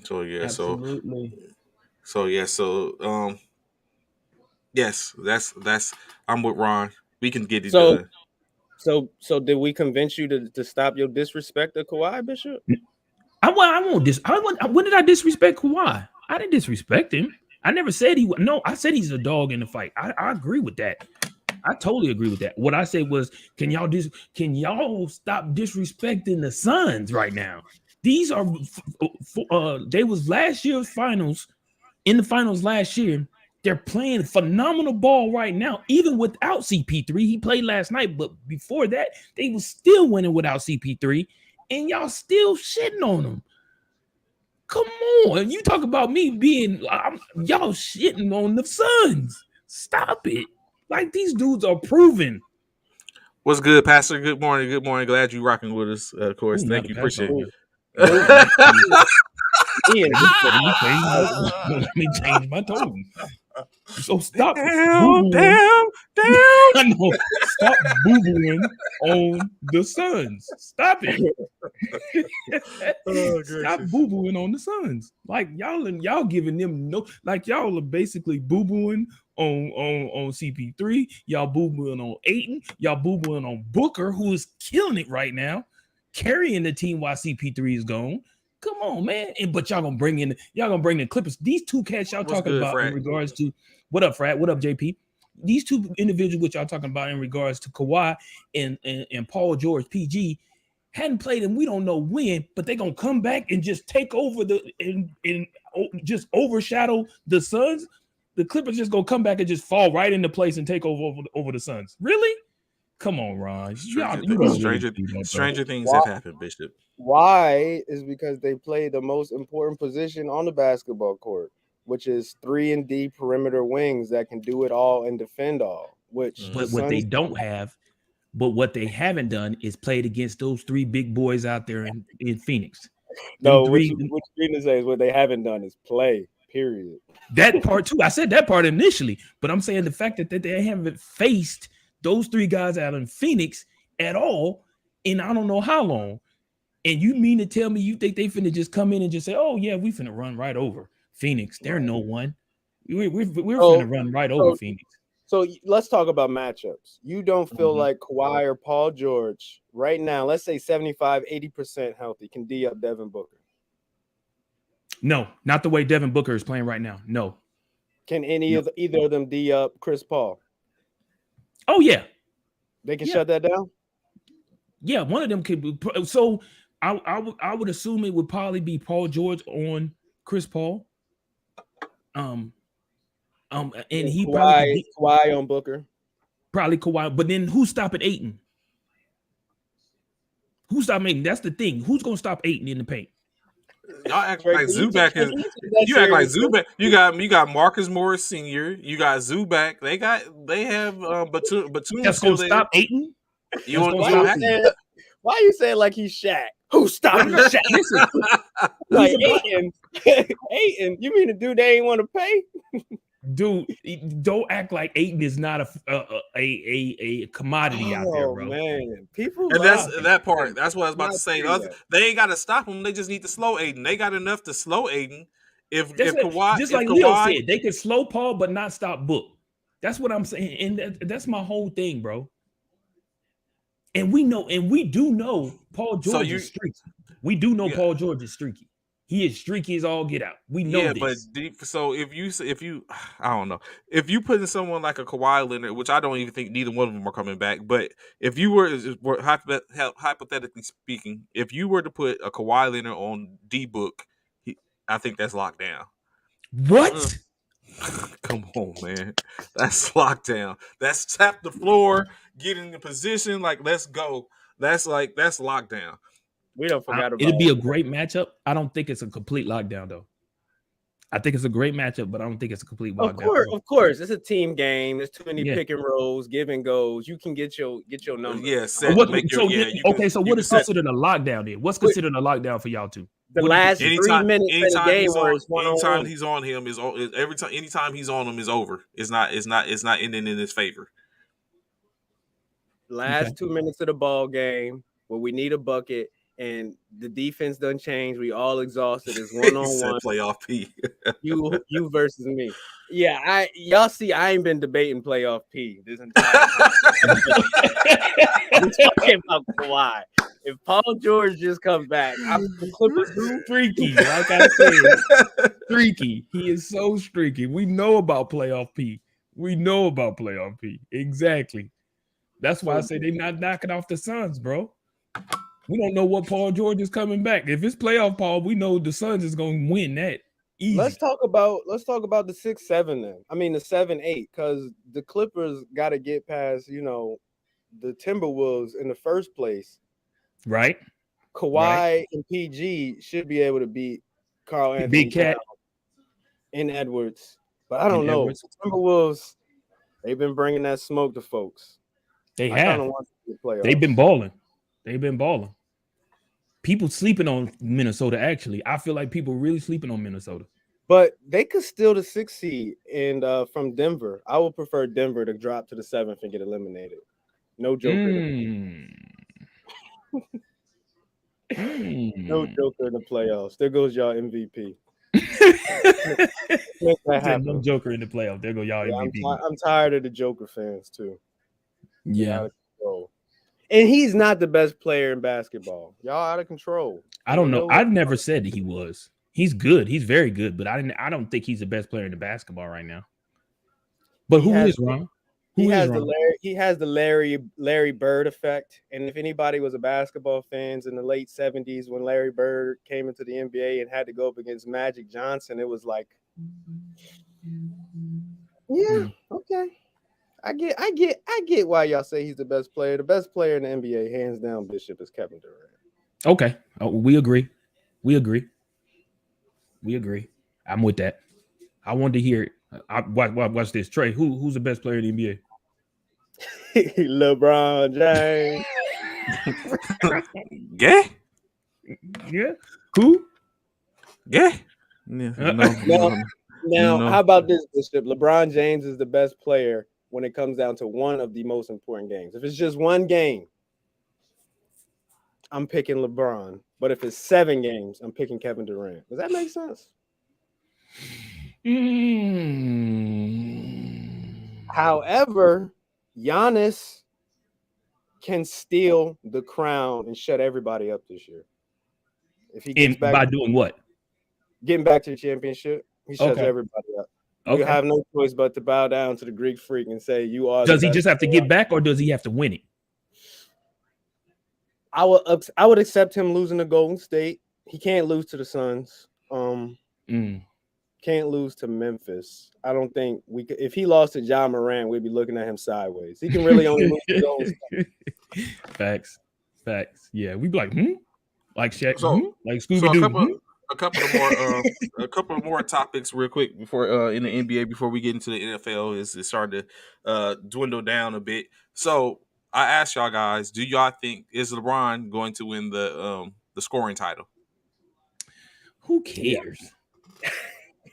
So yeah, absolutely. Yes, that's I'm with Ron. We can get it done. So did we convince you to stop your disrespect of Kawhi, Bishop? I won't when did I disrespect Kawhi? I didn't disrespect him. I never said he. No, I said he's a dog in the fight. I agree with that. I totally agree with that. What I said was, can y'all stop disrespecting the Suns right now? These are they was last year's finals. In the finals last year, they're playing phenomenal ball right now, even without CP3. He played last night, but before that, they was still winning without CP3, and y'all still shitting on them. Come on, you talk about me being y'all shitting on the Suns. Stop it. Like, these dudes are proven. What's good, Pastor? Good morning. Good morning. Glad you rocking with us. Of course. Thank you. Appreciate it. Let me change my tone. So stop. Damn. I know. Stop boo-booing on the Suns. Stop it. Stop boo-booing on the Suns. Like, y'all giving them no, like, y'all are basically boo-booing on CP3. Y'all boo-booing on Ayton. Y'all boo-booing on Booker, who is killing it right now, carrying the team while CP3 is gone. Come on, man. But y'all gonna bring the Clippers. These two cats y'all talking about in regards to what up, Frat? What up, JP? These two individuals which y'all talking about in regards to Kawhi and Paul George, PG, hadn't played and we don't know when, but they're gonna come back and just take over and just overshadow the Suns. The Clippers just gonna come back and just fall right into place and take over the Suns. Really? Come on, Ron. Stranger things have happened, Bishop. Why is because they play the most important position on the basketball court, which is 3-and-D perimeter wings that can do it all and defend all. But what they don't have, but what they haven't done is played against those three big boys out there in Phoenix. No, what you mean to say is what they haven't done is play. Period. That part too. I said that part initially, but I'm saying the fact that they haven't faced those three guys out in Phoenix at all in I don't know how long. And you mean to tell me you think they finna just come in and just say, oh, yeah, we finna run right over Phoenix. They're no one. We're finna run right over Phoenix. So let's talk about matchups. You don't feel like Kawhi or Paul George right now, let's say 75, 80% healthy, can D up Devin Booker? No, not the way Devin Booker is playing right now. No. Can either of them D up Chris Paul? Oh, yeah. They can shut that down? Yeah, one of them could be. So I would assume it would probably be Paul George on Chris Paul. And he probably could be Kawhi on Booker. probably Kawhi. But then who's stopping Ayton? Who's stopping Ayton? That's the thing. Who's gonna stop Ayton in the paint? Y'all act like Zubac is. You act like Zubac. You got Marcus Morris Sr. You got Zubac. They have Batum. That's gonna stop Ayton. You want why are you saying like he's Shaq? Who's stopping Shaq? Listen, like Ayton. Ayton, you mean the dude they ain't want to pay? Dude, don't act like Ayton is not a commodity out there, bro. Man, people and that's that part. That's what I was about to say. They ain't got to stop him. They just need to slow Ayton. They got enough to slow Ayton. If Kawhi, just like Leo said, they can slow Paul but not stop Book. That's what I'm saying, and that's my whole thing, bro. And we do know Paul George is streaky. We do know Paul George is streaky. He is streaky as all get out. We know this. But so if you, I don't know, if you put in someone like a Kawhi Leonard, which I don't even think neither one of them are coming back, but if you were hypothetically speaking, if you were to put a Kawhi Leonard on D Book, I think that's locked down. What? Come on, man. That's locked down. That's tap the floor, get in the position, like let's go. That's locked down. We don't forget about it'd be a great matchup. I don't think it's a complete lockdown though. I think it's a great matchup, but I don't think it's a complete lockdown. Of course, it's a team game. There's too many pick and rolls, give and goes. You can get your number. Yeah. What is considered a lockdown then? What's considered a lockdown for y'all two? The last 3 minutes of the game where it's anytime he's on him is anytime he's on him is over. It's not ending in his favor. Last 2 minutes of the ball game where we need a bucket. And the defense doesn't change. We all exhausted. It's 1-on-1. Playoff P. you versus me. Yeah, y'all see, I ain't been debating playoff P this entire time. I'm talking about Kawhi. If Paul George just comes back, I'm streaky. Like I said, streaky. He is so streaky. We know about playoff P. Exactly. That's why I say they're not knocking off the Suns, bro. We don't know what Paul George is coming back. If it's playoff Paul, we know the Suns is going to win that. Easy. Let's talk about the 6-7 then. I mean the 7-8, because the Clippers got to get past the Timberwolves in the first place. Right. Kawhi and PG should be able to beat Karl Anthony Big Cat and Edwards, but I don't know. The Timberwolves, they've been bringing that smoke to folks. They've been balling. People sleeping on Minnesota, actually. I feel like people really sleeping on Minnesota. But they could steal the 6th seed and from Denver. I would prefer Denver to drop to the 7th and get eliminated. No Joker. No Joker in the playoffs. There goes y'all MVP. No Joker in the playoffs. There go y'all MVP. I'm tired of the Joker fans too. Yeah. And he's not the best player in basketball. Y'all out of control. I don't know. I've never said that he was. He's good. He's very good, but I don't think he's the best player in the basketball right now. But who is Ron? He has the Larry Bird effect. And if anybody was a basketball fans in the late 70s when Larry Bird came into the NBA and had to go up against Magic Johnson, it was like, yeah, okay. I get why y'all say he's the best player. The best player in the NBA, hands down, Bishop, is Kevin Durant. Okay. We agree. I'm with that. I wanted to hear it. Watch this. Trey, who's the best player in the NBA? LeBron James. Yeah? Yeah. Who? Yeah. Now, how about this, Bishop? LeBron James is the best player when it comes down to one of the most important games. If it's just one game, I'm picking LeBron. But if it's 7 games, I'm picking Kevin Durant. Does that make sense? However, Giannis can steal the crown and shut everybody up this year. If he gets back by doing what? Getting back to the championship, he shuts everybody up. You have no choice but to bow down to the Greek freak and say you are. Does he just have to get back, or does he have to win it? I would accept him losing to Golden State. He can't lose to the Suns. Mm. Can't lose to Memphis. I don't think we could. If he lost to John Moran, we'd be looking at him sideways. He can really only lose to Golden State. Facts. Yeah, we'd be like, like Shaq, So, like so Scooby Doo. a couple of more, a couple of more topics real quick before in the NBA before we get into the NFL is starting to dwindle down a bit. So I asked y'all guys, do y'all think is LeBron going to win the scoring title? Who cares?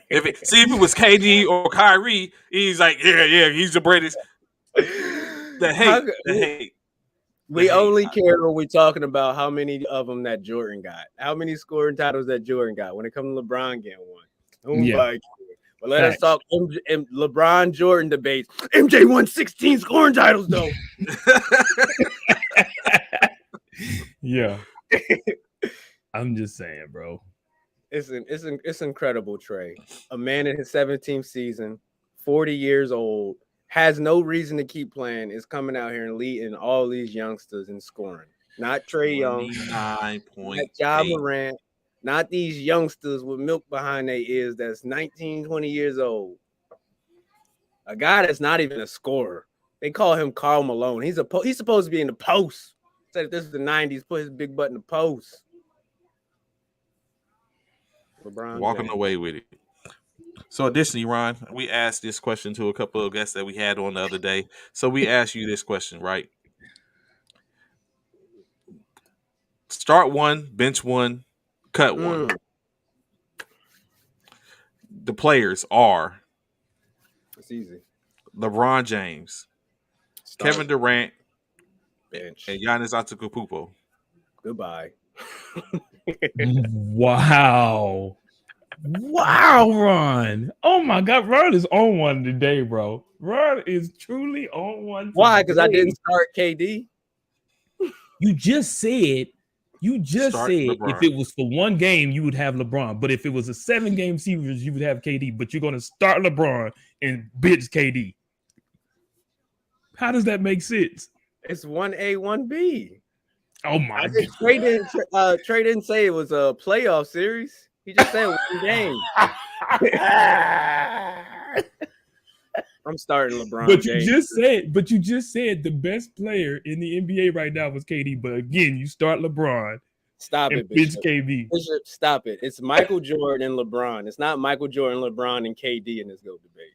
If it was KD or Kyrie, he's like, yeah, he's the greatest. The hate. We only care when we're talking about how many of them that Jordan got. How many scoring titles that Jordan got. When it comes to LeBron getting one. But let us talk LeBron Jordan debates. MJ won 16 scoring titles though. Yeah. I'm just saying, bro. It's incredible, Trey. A man in his 17th season, 40 years old, has no reason to keep playing, is coming out here and leading all these youngsters in scoring. Not Trey Young, not Ja Morant, not these youngsters with milk behind their ears that's 19, 20 years old. A guy that's not even a scorer. They call him Karl Malone. He's supposed to be in the post. Said if this is the 90s, put his big butt in the post. LeBron walking James. away with it. So additionally, Ron, we asked this question to a couple of guests that we had on the other day. So we asked you this question, right? Start one, bench one, cut one. The players are it's easy. LeBron James, Kevin Durant, bench, and Giannis Antetokounmpo. Goodbye. Wow, Ron. Oh my God, Ron is on one today, bro. Ron is truly on one. Why? Because I didn't start KD. You just said if it was for one game, you would have LeBron. But if it was a 7-game series, you would have KD. But you're going to start LeBron and bench KD. How does that make sense? It's 1A, 1B. Oh my God. Trey didn't say it was a playoff series. He just said one game. I'm starting LeBron. But you just said the best player in the NBA right now was KD. But again, you start LeBron. Stop it, Bishop. KD. Bishop, stop it. It's Michael Jordan and LeBron. It's not Michael Jordan, LeBron, and KD in this GOAT debate.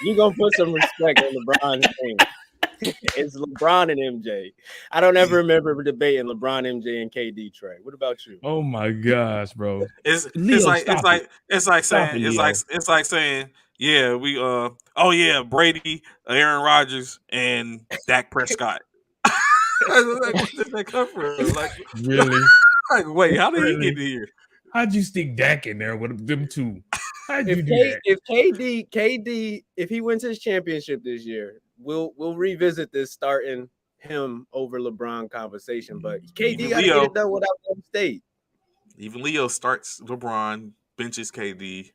You're gonna put some respect on LeBron's name. It's LeBron and MJ. I don't ever remember debating LeBron, MJ, and KD. Trey, what about you? Oh my gosh, bro! It's like saying, yeah, we Brady, Aaron Rodgers, and Dak Prescott. Where did that come from? Like, really? Like, wait, how did he get here? How'd you stick Dak in there with them two? How'd you do that? If KD, if he wins his championship this year, we'll revisit this starting him over LeBron conversation. But KD got to get it done without Golden State. Even Leo starts LeBron, benches KD,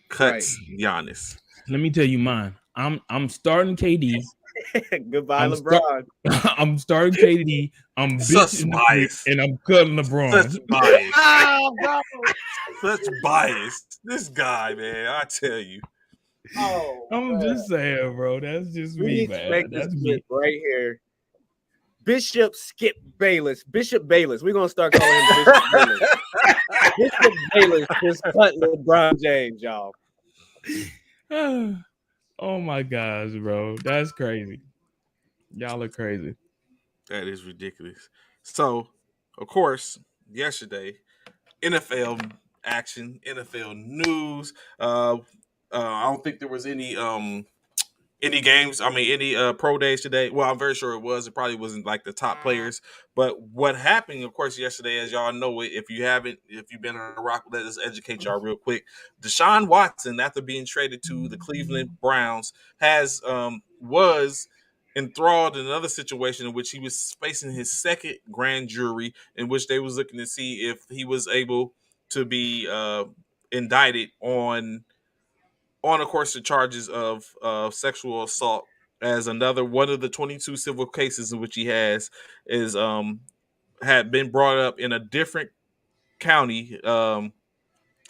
cuts Giannis. Let me tell you mine. I'm starting KD. Goodbye, LeBron. I'm starting KD. I'm bitching and I'm cutting LeBron. Such bias. Oh, bro. Such bias. This guy, man, I tell you. Oh, I'm just saying, bro. That's just me, man. That's me right here. Bishop Bayless. We're gonna start calling him Bishop Bayless. Bishop Bayless just cut LeBron James, y'all. Oh my gosh, bro. That's crazy. Y'all are crazy. That is ridiculous. So, of course, yesterday, NFL action, NFL news. I don't think there was any games. I mean, any pro days today. Well, I'm very sure it was. It probably wasn't like the top players. But what happened, of course, yesterday, as y'all know it, if you've been on a rock, let us educate y'all real quick. Deshaun Watson, after being traded to the Cleveland Browns, was enthralled in another situation in which he was facing his second grand jury, in which they was looking to see if he was able to be indicted on, of course, the charges of sexual assault as another one of the 22 civil cases in which he has is had been brought up in a different county,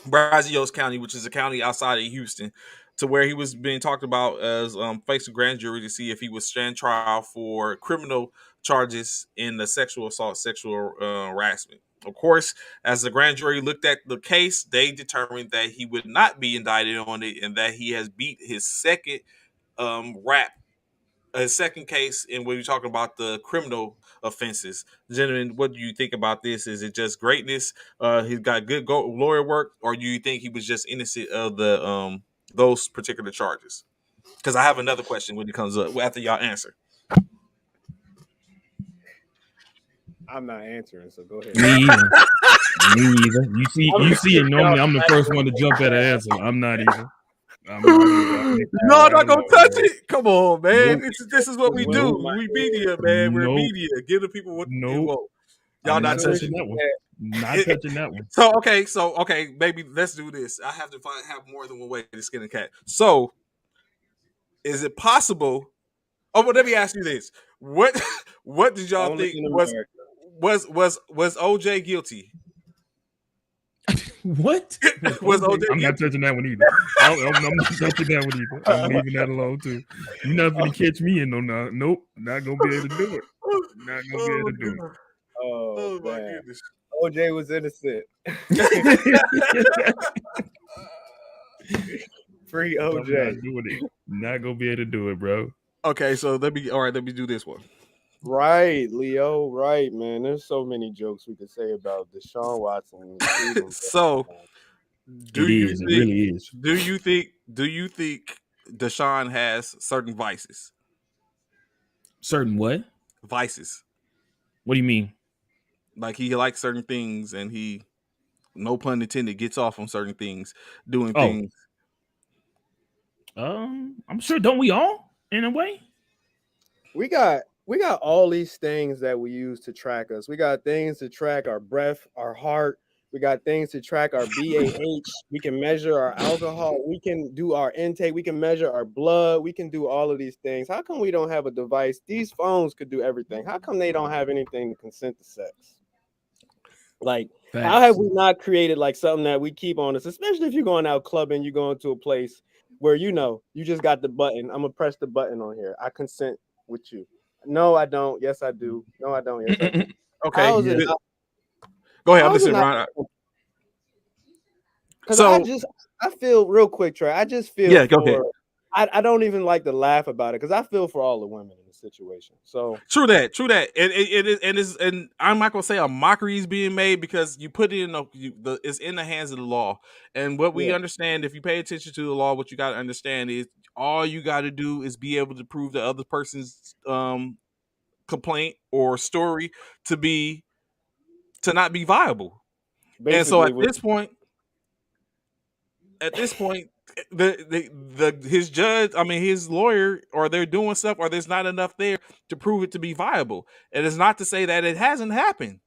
Brazos County, which is a county outside of Houston, to where he was being talked about as facing grand jury to see if he would stand trial for criminal charges in the sexual assault, sexual harassment. Of course, as the grand jury looked at the case, they determined that he would not be indicted on it and that he has beat his second rap his second case in when you're talking about the criminal offenses. Gentlemen, what do you think about this? Is it just greatness? He's got good lawyer work, or do you think he was just innocent of the those particular charges? Because I have another question when it comes up after y'all answer. I'm not answering, so go ahead. Me either. Me either. You see it normally. I'm the first one to jump at an answer. I'm not either. I'm not either. No, I not don't gonna know, touch man. it. Come on, man. Nope. This is what we Women do. Nope. might We be media, man. We're Nope. media. Give the people what they Nope. want. Y'all I'm not not touching touching it. that one. Not touching that one. So okay, maybe let's do this. I have to have more than one way to skin a cat. So, is it possible? Oh, well, let me ask you this: what what did y'all only think in America. was OJ guilty? What? Was OJ? OJ I'm not guilty? touching that one either. I'm not touching that one either. I'm leaving that alone too. You're not gonna catch me in no. Nope. Not gonna be able to do it. Not gonna be able Oh to do god! Oh Oh my man, goodness! OJ was innocent. it. Free I'm not OJ. doing it. Not gonna be able to do it, bro. Okay, so let me do this one. Right, Leo. Right, man. There's so many jokes we could say about Deshaun Watson and the Cleveland So, Browns. do It you is. It think really is. do you think Deshaun has certain vices? Certain what? Vices. What do you mean? Like he likes certain things and he, no pun intended, gets off on certain things, doing Oh, things. I'm sure. Don't we all? In a way. We got all these things that we use to track us. We got things to track our breath, our heart. We got things to track our BAH. We can measure our alcohol. We can do our intake. We can measure our blood. We can do all of these things. How come we don't have a device? These phones could do everything. How come they don't have anything to consent to sex? Like, how have Facts. we not created like something that we keep on us, especially if you're going out clubbing, you're going to a place where you just got the button. I'm gonna press the button on here. I consent with you. No, I don't. Yes, I do. No, I don't. Yes, I do. Okay, How is Yeah. it not? go ahead. I'm How is it listening, not? Ron. Because So I feel real quick, Trey. I just feel yeah, go ahead. for. I don't even like to laugh about it because I feel for all the women in the situation. So True that, and and I'm not gonna say a mockery is being made because you put it in it's in the hands of the law, and what we yeah, understand, if you pay attention to the law, what you got to understand is all you got to do is be able to prove the other person's complaint or story to be to not be viable, and so basically, with at this point the his judge, I mean his lawyer, or they're doing stuff or there's not enough there to prove it to be viable, and it's not to say that it hasn't happened,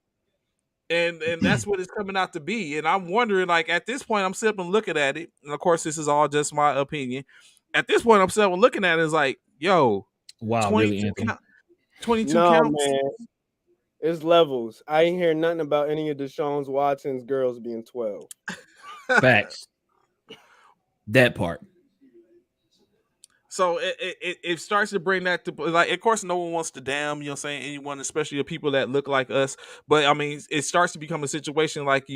and that's what it's coming out to be. And I'm wondering, like, at this point I'm sitting and looking at it, and of course this is all just my opinion. At this point I'm sitting and looking at it, it's like, yo, Wow. Really, 22 Anthem. 22 no counts. man, it's levels. I ain't hear nothing about any of Deshaun Watson's girls being 12. Facts. That part. So it starts to bring that to, like, of course no one wants to damn, you know what I'm saying, anyone, especially the people that look like us. But I mean, it starts to become a situation like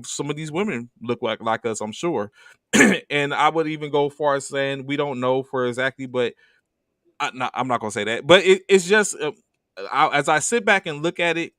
some of these women look like us, I'm sure. And I would even go far as saying we don't know for exactly, but I'm not gonna say that. But it's just as I sit back and look at it,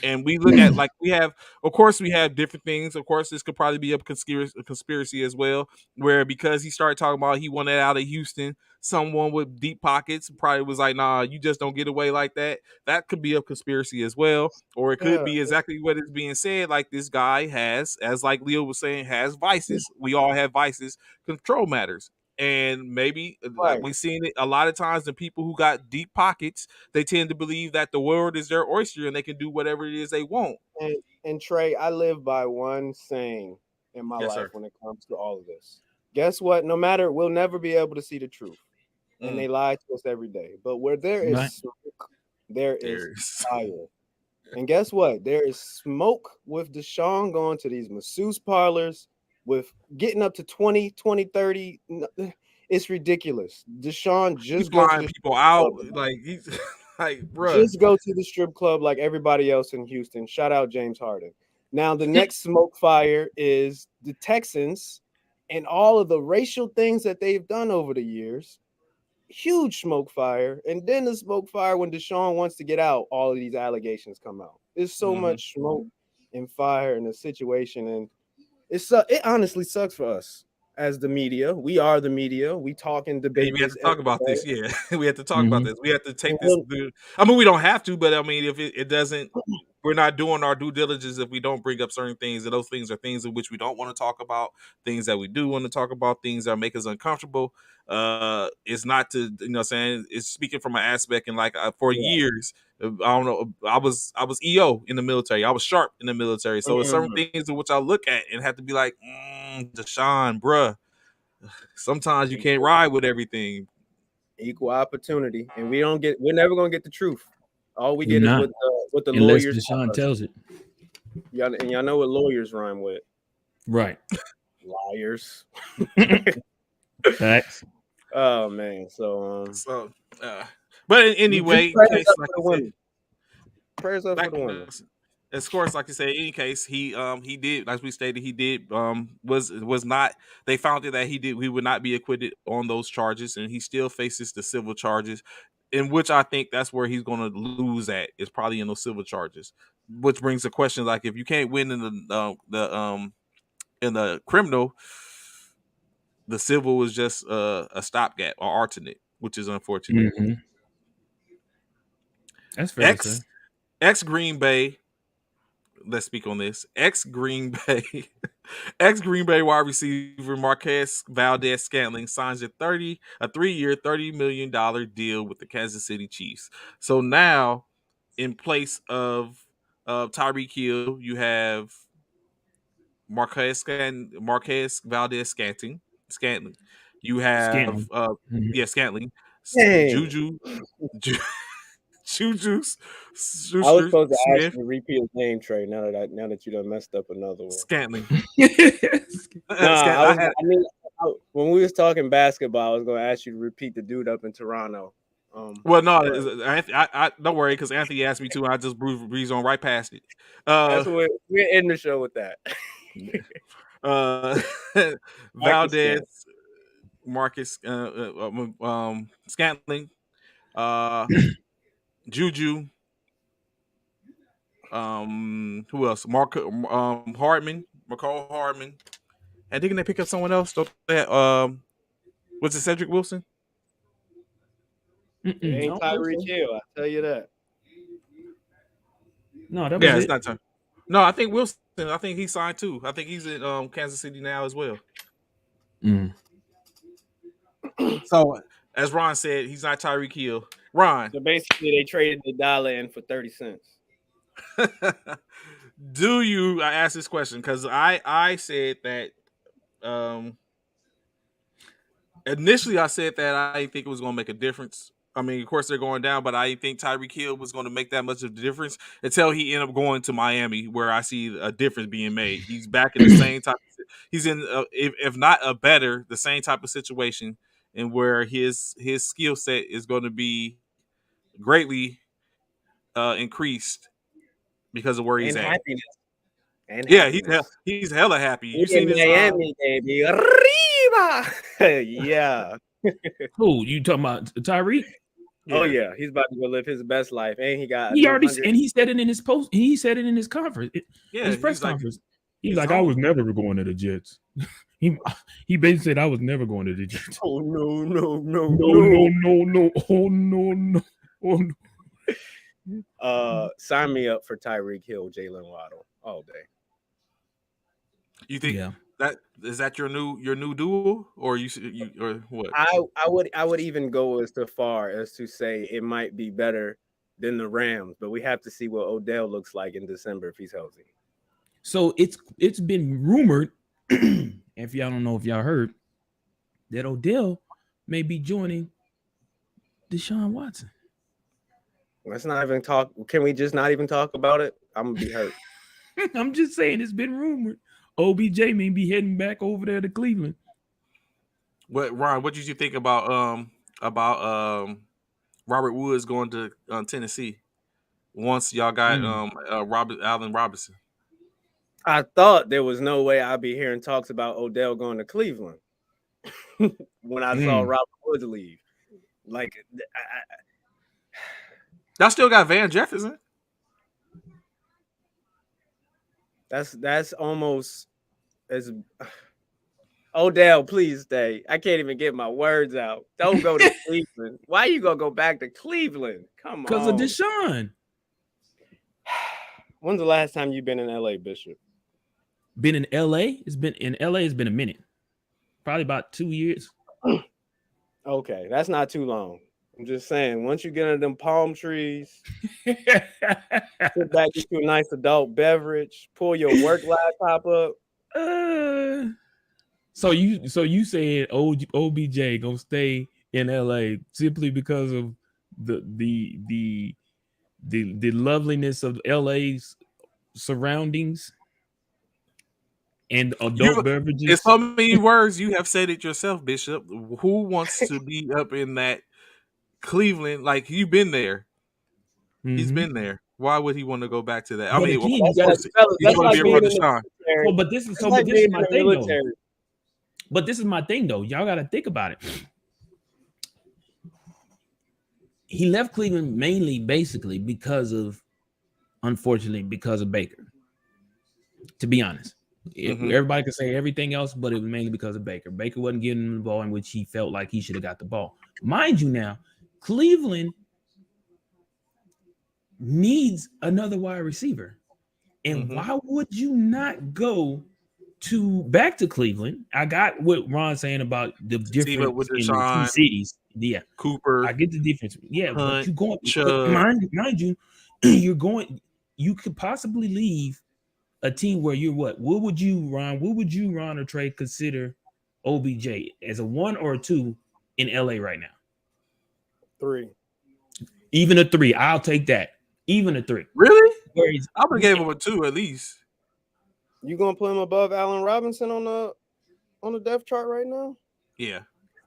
and we look at, like, we have, of course we have different things. Of course this could probably be a conspiracy as well, where because he started talking about he wanted out of Houston, someone with deep pockets probably was like, nah, you just don't get away like that. That could be a conspiracy as well, or it could Yeah, be exactly what is being said, like this guy has, as like Leo was saying, has vices. We all have vices. Control matters. And maybe right. we've seen it a lot of times in people who got deep pockets. They tend to believe that the world is their oyster and they can do whatever it is they want. And Trey, I live by one saying in my Yes, life sir. when it comes to all of this. Guess what? No matter, we'll never be able to see the truth. and they lie to us every day. But where there is Right. smoke, there is There's fire. And guess what? There is smoke with Deshaun going to these masseuse parlors with getting up to 20, 20, 30. It's ridiculous. Deshaun, he just go to flying the people strip out club. like he's like, bruh. Just go to the strip club like everybody else in Houston. Shout out James Harden. Now, the next smoke fire is the Texans and all of the racial things that they've done over the years. Huge smoke fire. And then the smoke fire when Deshaun wants to get out, all of these allegations come out. There's so Mm-hmm. much smoke and fire in the situation. And it honestly sucks for us as the media. We are the media. We talk and debate We had this to talk every about day. this. Yeah, we had to talk about Mhm. this. We have to take And this. I mean, we don't have to, but I mean, if it doesn't, we're not doing our due diligence if we don't bring up certain things. And those things are things in which we don't want to talk about. Things that we do want to talk about. Things that make us uncomfortable. It's not to, saying, it's speaking from an aspect and like for yeah. years. I don't know. I was EO in the military. I was sharp in the military. So it's certain Mhm. things in which I look at and have to be like, Deshaun, bruh. Sometimes you can't ride with everything. Equal opportunity, and we're never gonna get the truth. All we We're get is not, what the unless lawyers Deshaun tell us. tells it. Y'all know what lawyers rhyme with? Right. Liars. Facts. Oh man. So So, but just anyway, in prayers case up like for you the said, women. Prayers up for back, the women. of course, like you said, in any case, he did, as we stated, he did was not. They found it that he would not be acquitted on those charges, and he still faces the civil charges, in which I think that's where he's going to lose at, is probably in those civil charges. Which brings the question, like, if you can't win in the criminal, the civil is just a stopgap or alternate, which is unfortunate. Mhm. That's fair to say. Ex Green Bay. Let's speak on this. Ex Green Bay, ex Green Bay wide receiver Marquez Valdez Scantling signs a 3-year, $30 million deal with the Kansas City Chiefs. So now, in place of Tyreek Hill, you have Marquez Valdez Scantling. You have Scantling. Mhm. Scantling, Dang. Juju, Ju- Juju I was Schuster supposed to ask Smith you to repeat his name, Trey. Now that you done messed up another one. Scantling. Nah, I had when we was talking basketball, I was gonna ask you to repeat the dude up in Toronto. well, no, But I don't worry because Anthony asked me to. And I just breezed on right past it. that's what we're in the show with that. uh, Marcus Camp. Valdez, Marcus, Scantling, uh, Juju, who else? Hardman, McCall Hardman, and didn't they pick up someone else? Don't they, was it Cedric Wilson? It Mm-mm, I ain't don't think Tyreek so. Hill, I tell you that. No, that was Yeah, it's it. not time. No, I think Wilson. I think he signed too. I think he's in Kansas City now as well. Mm. So, as Ron said, he's not Tyreek Hill. Ron, So basically, they traded the dollar in for 30 cents. do you? I asked this question because I said that initially I said that I didn't think it was going to make a difference. I mean, of course they're going down, but I didn't think Tyreek Hill was going to make that much of a difference until he ended up going to Miami, where I see a difference being made. He's back in the same type. He's in, if not a better, the same type of situation, and where his skill set is going to be greatly increased because of where he's And at. happiness. And Yeah, happiness. he's hella happy. You We in seen his Miami, baby. Arriba! yeah. Who you talking about? Tyreek? Oh, yeah. yeah. He's about to go live his best life. And he got, I He think, already 100. and he said it in his post. He said it in his conference, Yeah, his press he's like conference. He's he's like, I was home. never going to the Jets. he basically said I was never going to the Jets. Oh, no. No, no. Oh no. Oh no. Sign me up for Tyreek Hill, Jalen Waddle all day. You think Yeah. that is that your new duel, or you or what? I would even go as far as to say it might be better than the Rams, but we have to see what Odell looks like in December if he's healthy. So it's been rumored, if y'all don't know if y'all heard, that Odell may be joining Deshaun Watson. Let's not even talk. Can we just not even talk about it? I'm gonna be hurt. I'm just saying it's been rumored. OBJ may be heading back over there to Cleveland. What Ron? What did you think about Robert Woods going to Tennessee once y'all got Allen Robinson? I thought there was no way I'd be hearing talks about Odell going to Cleveland when I saw Robert Woods leave. Like, y'all still got Van Jefferson. That's almost as Odell, please stay. I can't even get my words out. Don't go to Cleveland. Why you gonna go back to Cleveland? Come on. Because of Deshaun. When's the last time you've been in LA, Bishop? Been in LA? It's been a minute. Probably about 2 years. Okay, that's not too long. I'm just saying, once you get into them palm trees, sit back, get you a nice adult beverage, pull your work laptop up. So you said OBJ gonna stay in LA simply because of the loveliness of LA's surroundings and adult beverages. In so many words, you have said it yourself, Bishop. Who wants to be up in that Cleveland? Like, you've been there. Mm-hmm. He's been there. Why would he want to go back to that? But I mean, again, he's going to be around Deshaun. But this is my thing, though. But this is my thing, though. Y'all got to think about it. He left Cleveland mainly, basically, unfortunately, because of Baker. To be honest, everybody could say everything else, but it was mainly because of Baker. Baker wasn't giving him the ball in which he felt like he should have got the ball. Mind you, now Cleveland needs another wide receiver, and why would you not go back to Cleveland? I got what Ron's saying about the difference with in the two cities. Yeah, Cooper. I get the difference. Yeah, Hunt, but you going mind you, you're going. You could possibly leave a team where you're what? What would you, Ron, or Trey consider OBJ as a 1 or a 2 in LA right now? 3. Even a 3. I'll take that. Even a 3. Really? I would have gave him a 2 at least. You gonna put him above Allen Robinson on the depth chart right now? Yeah.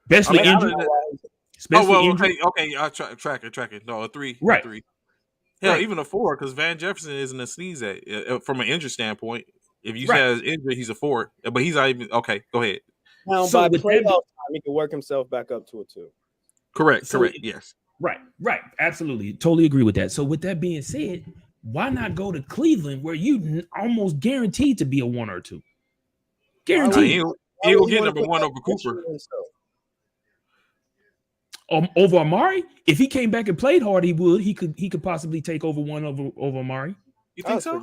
Especially injury. Okay. Track it. No, a 3. Right. A 3. Hell, even a 4, because Van Jefferson isn't a sneeze at from an injury standpoint. If you say his injury, he's a 4, but he's not even okay. Go ahead. Now, by playoff time, he can work himself back up to a 2. Correct. Yes. Right. Absolutely, totally agree with that. So, with that being said, why not go to Cleveland where you almost guaranteed to be a 1 or 2? Guaranteed. He will get number 1 over Cooper. Over Amari, if he came back and played hard, he would. He could possibly take over 1 over Amari. You think so?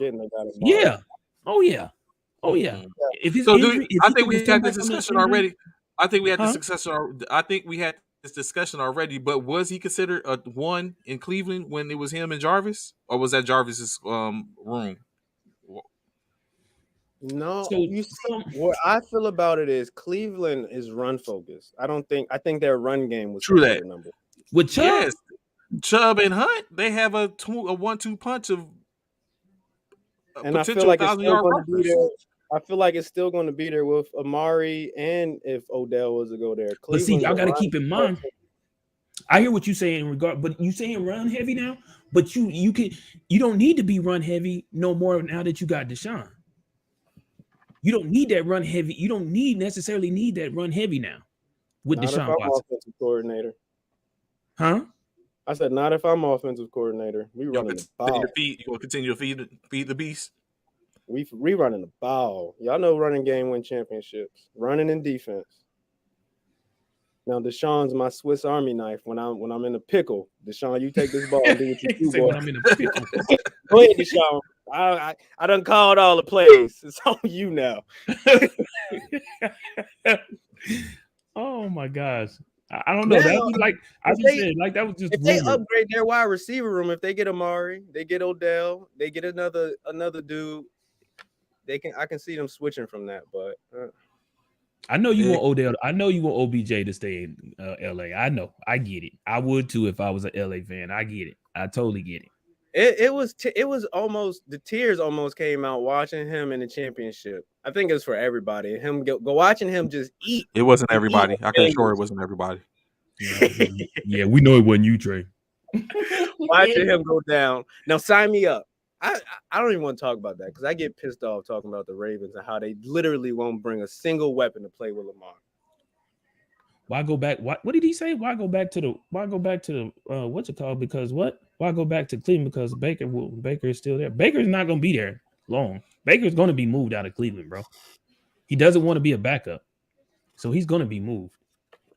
Yeah. Oh yeah. If his injury, I think we had this discussion already. I think we had this discussion already. But was he considered a 1 in Cleveland when it was him and Jarvis, or was that Jarvis's room? No, what I feel about it is Cleveland is run focused. I think their run game was true that number. With Chubb, yes, Chubb and Hunt, they have a 1-2 punch of and I feel like it's still going to be there. I feel like it's still going to be there with Amari, and if Odell was to go there. But see, y'all got to keep in mind. I hear what you're saying in regard, but you saying run heavy now. But you don't need to be run heavy no more now that you got Deshaun. You don't need that run heavy. You don't necessarily need that run heavy now with Deshaun Watson. Offensive coordinator. Huh? I said, not if I'm offensive coordinator. We running the ball. You gonna continue to feed the beast? We running the ball. Y'all know running game win championships. Running in defense. Now Deshaun's my Swiss Army knife when I'm in a pickle. Deshaun, you take this ball and do what you do, boy. When I'm in a pickle. Go ahead, Deshaun. I done called all the plays. It's on you now. Oh my gosh. I don't know. Now, that was like I just said, like that was just. If they upgrade their wide receiver room, if they get Amari, they get Odell, they get another dude. I can see them switching from that, but I know you want Odell. I know you want OBJ to stay in LA. I know. I get it. I would too if I was an LA fan. I get it. I totally get it. It was almost, the tears almost came out watching him in the championship. I think it's for everybody. Him go watching him just eat. It wasn't everybody. I can assure it wasn't everybody. Yeah, we know it wasn't you, Trey. Watching him go down. Now sign me up. I don't even want to talk about that because I get pissed off talking about the Ravens and how they literally won't bring a single weapon to play with Lamar. Why go back? What did he say? Why go back to the what's it called? Because what? Why go back to Cleveland? Because Baker is still there. Baker's not going to be there long. Baker's going to be moved out of Cleveland, bro. He doesn't want to be a backup, so he's going to be moved.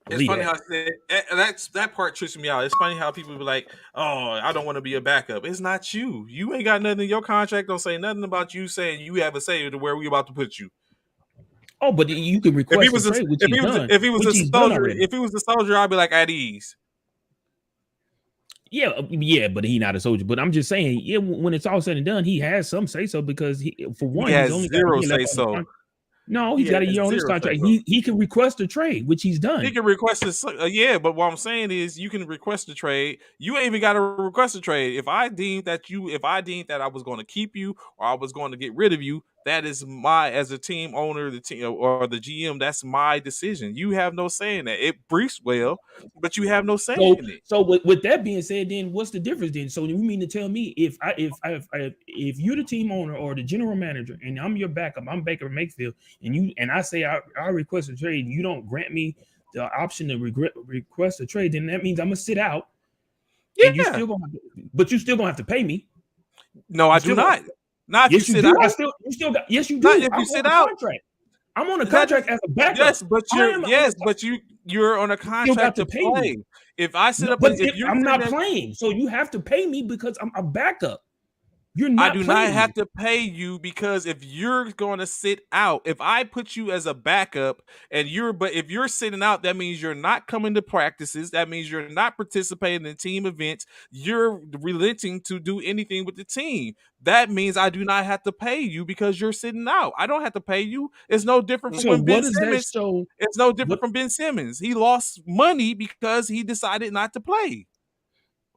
It's funny how that part trips me out. It's funny how people be like, "Oh, I don't want to be a backup." It's not you. You ain't got nothing in your contract. Don't say nothing about you saying you have a say to where we about to put you. Oh, but you can request a trade, if he was a soldier, I'd be like at ease. Yeah, but he's not a soldier. But I'm just saying, yeah, when it's all said and done, he has some say so because he has only zero say so. No, he's got a year on his contract. He can request a trade, which he's done. He can request but what I'm saying is you can request a trade. You ain't even got to request a trade. If I deemed that I was going to keep you or I was going to get rid of you, that is as a team owner, the team or the GM, that's my decision. You have no say in that. It briefs well, but you have no say in it. So with that being said, then what's the difference then? So you mean to tell me if you're the team owner or the general manager and I'm your backup, I'm Baker Mayfield, and I say I request a trade and you don't grant me the option to request a trade, then that means I'm gonna sit out. Yeah. And you still gonna have to pay me. No, I do not. Not yes, if you do. Yes, you do. Not if you sit out. I'm on a contract as a backup. Yes, but you're on a contract to play. If I sit up, I'm not playing, so you have to pay me because I'm a backup. You're not. I do not have to pay you because if you're going to sit out, if I put you as a backup but if you're sitting out, that means you're not coming to practices. That means you're not participating in team events. You're relenting to do anything with the team. That means I do not have to pay you because you're sitting out. I don't have to pay you. It's no different from Ben Simmons. It's no different from Ben Simmons. He lost money because he decided not to play.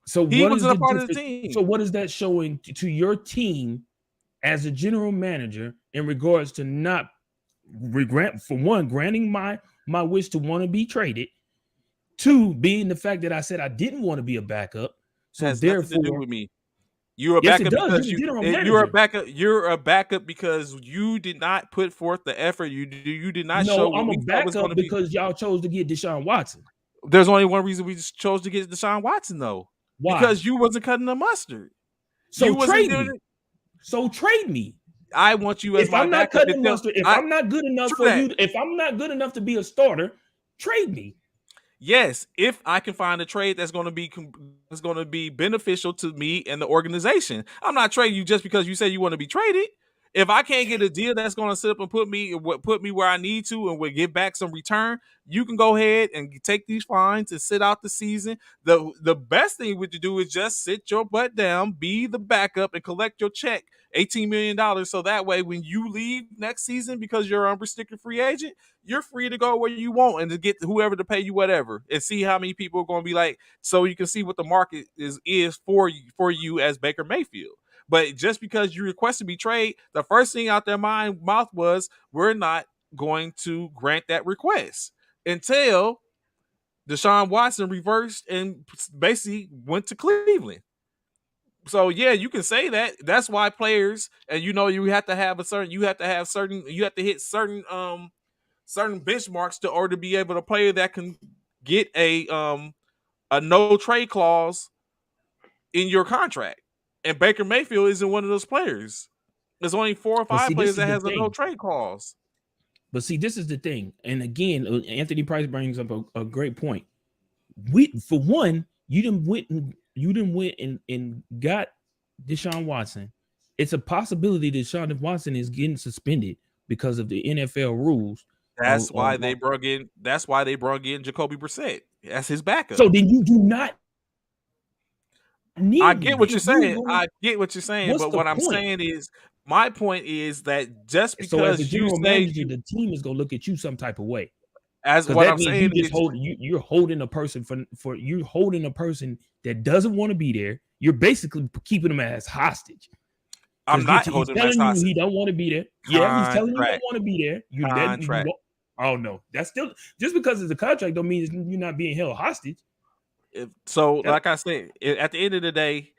So he wasn't a part of the team. So what is that showing to your team as a general manager in regards to not granting my wish to want to be traded, two, being the fact that I said I didn't want to be a backup. So has therefore, nothing to do with me. You're a backup because you're a backup. You're a backup because you did not put forth the effort. You did not show. No, I'm a backup because y'all chose to get Deshaun Watson. There's only one reason we chose to get Deshaun Watson, though. Why? Because you wasn't cutting the mustard. So trade me. So trade me. I want you as my backup. Cutting mustard, if I'm not good enough for you, if I'm not good enough to be a starter, trade me. Yes, if I can find a trade that's going to be beneficial to me and the organization. I'm not trading you just because you say you want to be traded. If I can't get a deal that's going to sit up and put me where I need to and will give back some return, you can go ahead and take these fines and sit out the season. The best thing to do is just sit your butt down, be the backup, and collect your check, $18 million. So that way, when you leave next season because you're an unrestricted free agent, you're free to go where you want and to get whoever to pay you whatever and see how many people are going to be like, so you can see what the market is for you as Baker Mayfield. But just because you requested to be traded, the first thing out their mouth was, we're not going to grant that request until Deshaun Watson reversed and basically went to Cleveland. So yeah, you can say that. That's why players, and you have to hit certain benchmarks to order to be able to play that can get a no trade clause in your contract. And Baker Mayfield isn't one of those players. There's only 4 or 5 players that has a no trade clause. But see, this is the thing. And again, Anthony Price brings up a great point. For one, you didn't went and got Deshaun Watson. It's a possibility that Deshaun Watson is getting suspended because of the NFL rules. That's why they brought in Jacoby Brissett as his backup. So then you do not. I get what you're saying. But what I'm saying is My point is that just So as a because you general say manager, you, the team is gonna look at you some type of way. as Because what that I'm means you saying just is, hold you're holding a person for you're holding a person that doesn't want to be there. You're basically keeping them as hostage I'm because not he's holding him as telling you hostage. he don't want to be there. Yeah, he's telling you don't Contract, want to be there. You letting you. contract. Oh no, that's still just because it's a contract don't mean you're not being held hostage. So, That, like I said, at the end of the day,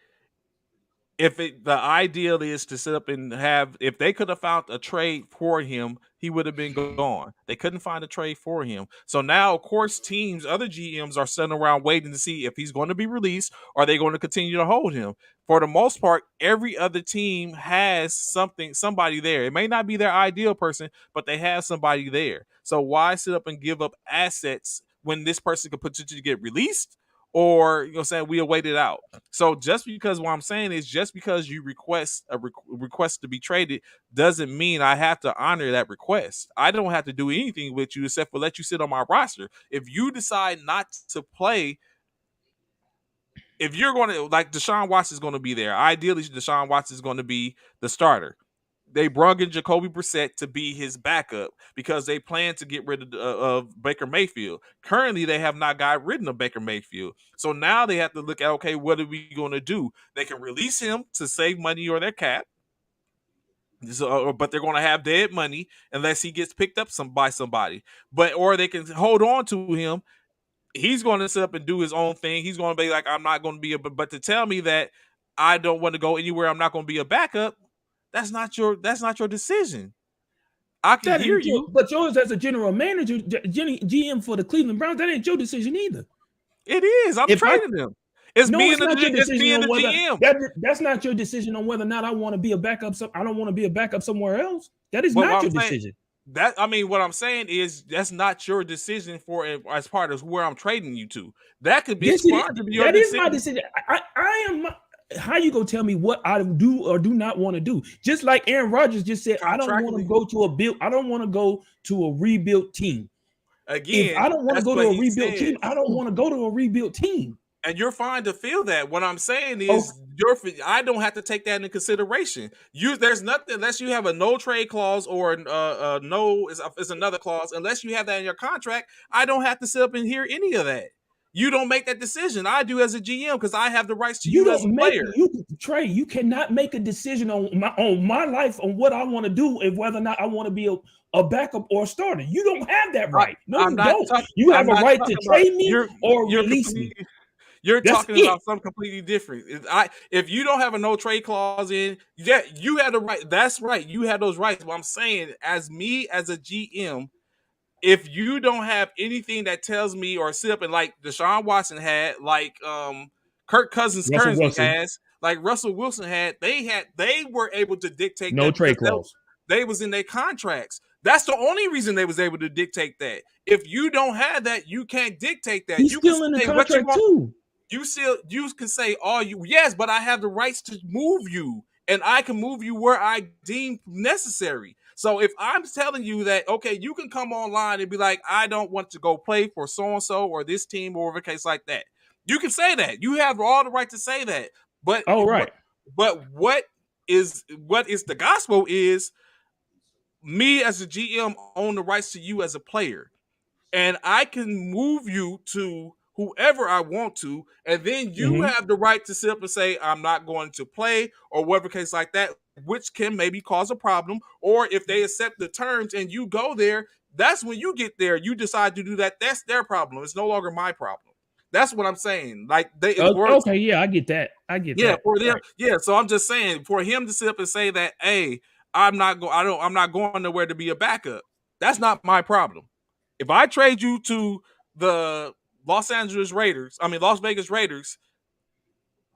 if the ideal is to sit up and have, if they could have found a trade for him, he would have been gone. They couldn't find a trade for him. So now, of course, teams, other GMs are sitting around waiting to see if he's going to be released or are they going to continue to hold him. For the most part, every other team has somebody there. It may not be their ideal person, but they have somebody there. So why sit up and give up assets when this person could potentially get released? Or saying we'll wait it out. So just because what I'm saying is just because you request a request to be traded doesn't mean I have to honor that request. I don't have to do anything with you except for let you sit on my roster. If you decide not to play, if you're going to, like, Deshaun Watson is going to be there. Ideally, Deshaun Watson is going to be the starter. They brought in Jacoby Brissett to be his backup because they plan to get rid of Baker Mayfield. Currently, they have not got rid of Baker Mayfield. So now they have to look at, okay, what are we going to do? They can release him to save money or their cap. So, but they're going to have dead money unless he gets picked up by somebody. Or they can hold on to him. He's going to sit up and do his own thing. He's going to be like, I'm not going to be but to tell me that I don't want to go anywhere, I'm not going to be a backup. That's not your decision. I can that hear ain't your, you. but yours as a general manager, GM for the Cleveland Browns, that ain't your decision either. It is. I'm If I trading them. It's No, me it's and not your it's decision me and on the whether GM. that's not your decision on whether or not I want to be a backup. I don't want to be a backup somewhere else. That is But what not I'm your saying decision. what I'm saying is that's not your decision for as part of where I'm trading you to. That could be Yes, it is. fine to be your That is my decision decision. I am. How you gonna tell me what I do or do not want to do? Just like Aaron Rodgers just said, I don't want to contractually. go to a build. I don't want to go to a rebuilt team. If Again, I don't want to that's go to what a he rebuilt said. team, I don't want to go to a rebuilt team. And you're fine to feel that. What I'm saying Oh, is, I don't have to take that into consideration. There's nothing unless you have a no trade clause or no is another clause. Unless you have that in your contract, I don't have to sit up and hear any of that. You don't make that decision. I do as a GM because I have the rights to you you as a don't make player. you Trey. You cannot make a decision on my life on what I want to do and whether or not I want to be a backup or a starter. You don't have that right. No, I'm you not don't. talking. You I'm have a not right to talking about trade me or you're release me. completely. You're That's talking it. about something completely different. If you don't have a no trade clause in, yeah, you have the right. That's right. You have those rights. But I'm saying, as me as a GM, if you don't have anything that tells me or sit up and like Deshaun Watson had, like Kirk Cousins Russell currently Wilson, has, like Russell Wilson they were able to dictate no that trade because clause. they was in their contracts. That's the only reason they was able to dictate that. If you don't have that, you can't dictate that. He's You can still in the say what you contract want. too. You can say all you yes, but I have the rights to move you, and I can move you where I deem necessary. So if I'm telling you that, okay, you can come online and be like, I don't want to go play for so and so or this team or a case like that. You can say that. You have all the right to say that. But All right. what is the gospel is me as a GM own the rights to you as a player, and I can move you to whoever I want to, and then you Mm-hmm. have the right to sit up and say, I'm not going to play, or whatever case like that, which can maybe cause a problem. Or if they accept the terms and you go there, that's when you get there, you decide to do that. That's their problem. It's no longer my problem. That's what I'm saying. Like Okay, yeah, I get that. I get yeah, that. for them, Right. yeah. So I'm just saying, for him to sit up and say that, hey, I'm not going nowhere to be a backup. That's not my problem. If I trade you to the Las Vegas Raiders,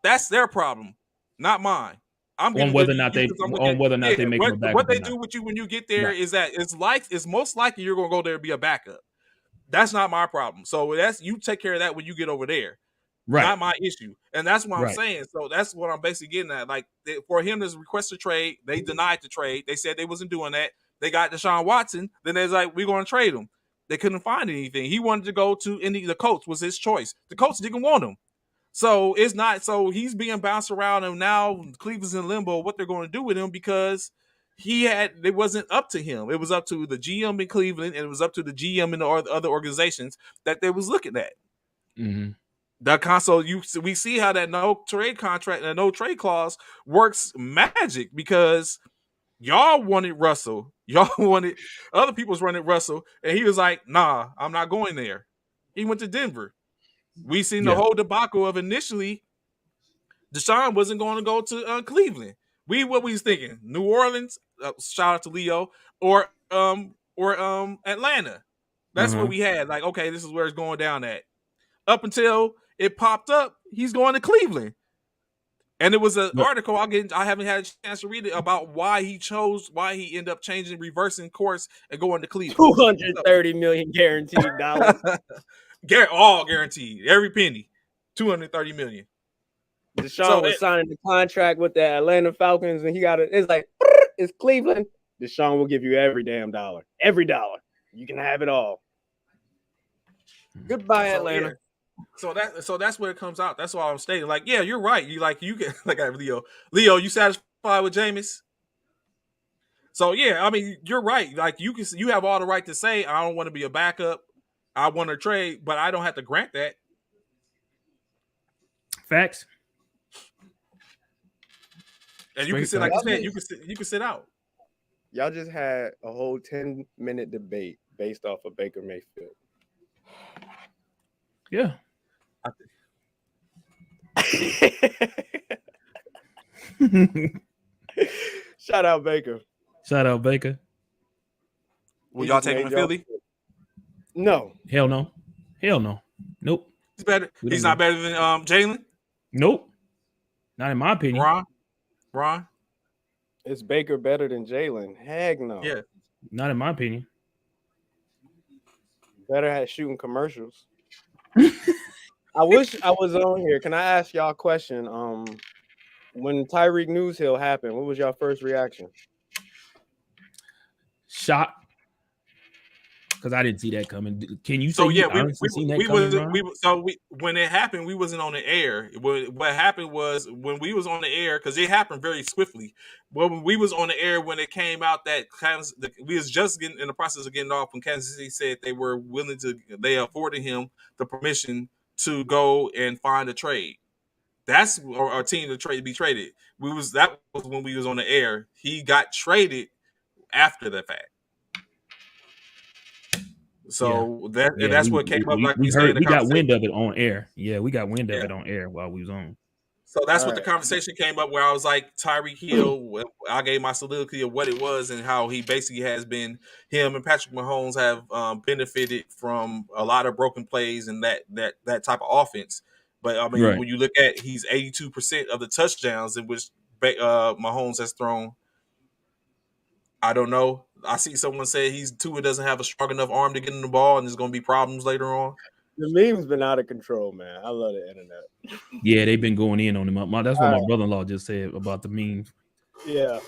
that's their problem, not mine. I'm On getting rid whether of or not you they because I'm looking. Yeah, make him a what backup or they not. do with you when you get there Right. is that it's most likely you're gonna go there and be a backup. That's not my problem. So that's you take care of that when you get over there. Right. Not my issue. And that's what I'm Right. saying. So that's what I'm basically getting at. Like for him to request a trade, they denied the trade. They said they wasn't doing that. They got Deshaun Watson. Then they was like, we're going to trade him. They couldn't find anything. He wanted to go to the Colts was his choice. The Colts didn't want him. So he's being bounced around, and now Cleveland's in limbo what they're going to do with him because it wasn't up to him. It was up to the GM in Cleveland, and it was up to the GM in the other organizations that they was looking at. Mm-hmm. The console, we see how that no trade contract and no trade clause works magic, because y'all wanted Russell, y'all wanted other people's running Russell, and he was like, "Nah, I'm not going there." He went to Denver. We seen the whole debacle of initially Deshaun wasn't going to go to Cleveland. What we was thinking? New Orleans. Shout out to Leo, or Atlanta. That's what we had. Like, okay, this is where it's going down at. Up until it popped up, he's going to Cleveland. And it was an article I haven't had a chance to read it about why he ended up reversing course and going to Cleveland. $230 million guaranteed dollars. All guaranteed, every penny, $230 million. Deshaun was signing the contract with the Atlanta Falcons, and it's like, it's Cleveland. Deshaun will give you every damn dollar, every dollar. You can have it all. Goodbye, Atlanta. Yeah. So that's where it comes out. That's why I'm stating. Like, yeah, you're right. You can like Leo. You satisfied with Jameis? So yeah, I mean, you're right. Like, you have all the right to say, I don't want to be a backup. I want to trade, but I don't have to grant that. Facts. And you can sit, like you said, you can sit out. Y'all just had a whole 10-minute debate based off of Baker Mayfield. Yeah. Shout out Baker. Shout out Baker. Will y'all take him to Philly? No. Hell no. Hell no. Nope. He's better. He's not better than Jalen? Nope. Not in my opinion. Ron? Is Baker better than Jalen? Heck no. Yeah. Not in my opinion. Better at shooting commercials. I wish I was on here. Can I ask y'all a question? When Tyreek Newshill happened, what was your first reaction? Shock. Because I didn't see that coming. Can you say? So yeah, when it happened, we wasn't on the air. What happened was when we was on the air, because it happened very swiftly. But when we was on the air, when it came out that we was just getting in the process of getting off, when Kansas City said they afforded him the permission to go and find a trade. That's our team to be traded. That was when we was on the air. He got traded after the fact. So that's what came up. Like we got wind of it on air. Yeah, we got wind of it on air while we was on. So that's what the conversation came up, where I was like, Tyreek Hill. I gave my soliloquy of what it was and how he basically has been. Him and Patrick Mahomes have benefited from a lot of broken plays and that type of offense. But I mean, when you look at, he's 82% of the touchdowns in which Mahomes has thrown. I don't know. I see someone say Tua doesn't have a strong enough arm to get in the ball, and there's going to be problems later on. The meme's been out of control, man. I love the internet. Yeah, they've been going in on him. That's what my brother-in-law just said about the memes. Yeah.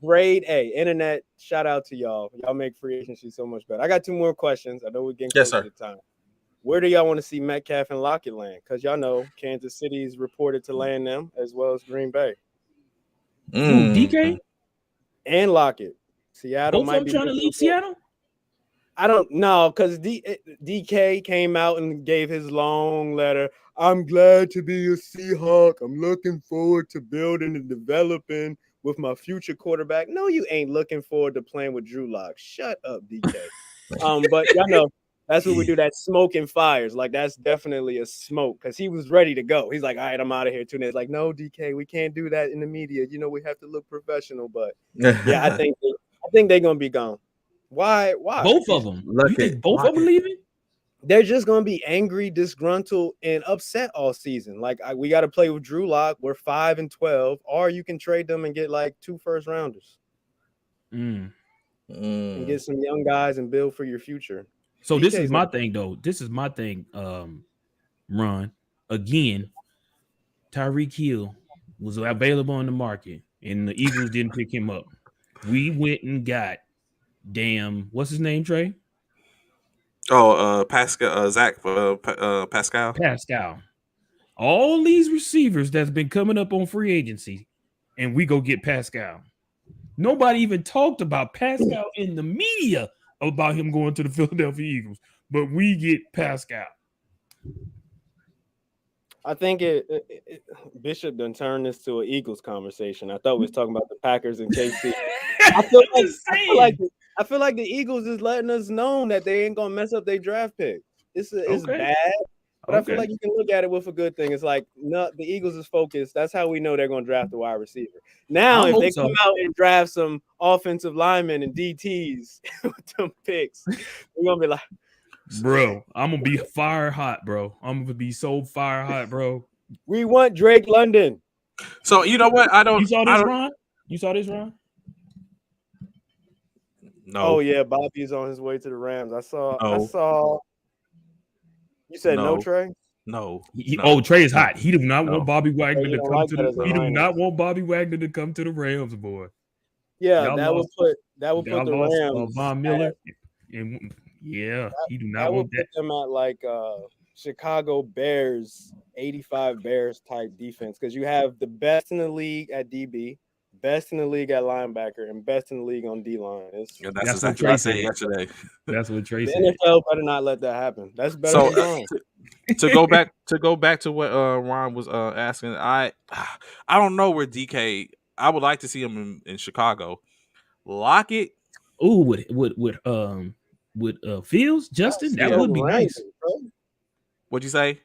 Grade A. Internet, shout out to y'all. Y'all make free agency so much better. I got 2 more questions. I know we're getting close to the time. Where do y'all want to see Metcalf and Lockett land? Because y'all know Kansas City's reported to land them, as well as Green Bay. DK? And Lockett. Seattle both might be trying to leave Seattle. I don't know, because DK came out and gave his long letter. I'm glad to be a Seahawk. I'm looking forward to building and developing with my future quarterback. No, you ain't looking forward to playing with Drew Lock. Shut up, DK. But y'all know that's what we do. That smoke and fires. Like, that's definitely a smoke, because he was ready to go. He's like, all right, I'm out of here too. And it's like, no, DK, we can't do that in the media. You know, we have to look professional. But yeah, I think they're gonna be gone. Why? Both of them. You think both of them leaving? They're just gonna be angry, disgruntled, and upset all season. Like, we got to play with Drew Lock. We're 5-12, or you can trade them and get like 2 first-rounders, and get some young guys and build for your future. So this is my thing, though. This is my thing, Ron. Again, Tyreek Hill was available on the market, and the Eagles didn't pick him up. We went and got what's his name, Trey? Pascal, Pascal. Pascal. All these receivers that's been coming up on free agency, and we go get Pascal. Nobody even talked about Pascal in the media about him going to the Philadelphia Eagles, but we get Pascal. I think Bishop done turned this to an Eagles conversation. I thought we was talking about the Packers and KC. I feel like the Eagles is letting us know that they ain't gonna mess up their draft pick. It's bad, but I feel like you can look at it with a good thing. It's like, no, the Eagles is focused. That's how we know they're gonna draft a wide receiver. Now, if they come out and draft some offensive linemen and DTs with them picks, we're gonna be like, bro, I'm gonna be fire hot, bro. I'm gonna be so fire hot, bro. We want Drake London. So you know what? You saw this, Ron? You saw this, Ron? No. Oh yeah, Bobby's on his way to the Rams. I saw. You said no, Trey? No. Oh, Trey is hot. He do not want Bobby Wagner to come to the. He do not want Bobby Wagner to come to the Rams, boy. Yeah, that would put the Rams. Von Miller. Yeah, he do not want that. Put them at like Chicago Bears, 85 Bears type defense, because you have the best in the league at DB, best in the league at linebacker, and best in the league on D line. Yeah, that's exactly what I said yesterday. That's what Trey said. The NFL better not let that happen. That's better than Ron. to go back to what Ron was asking, I don't know where DK. I would like to see him in Chicago. Lockett. Ooh, with Fields, Justin, that would be nice. Bro. What'd you say?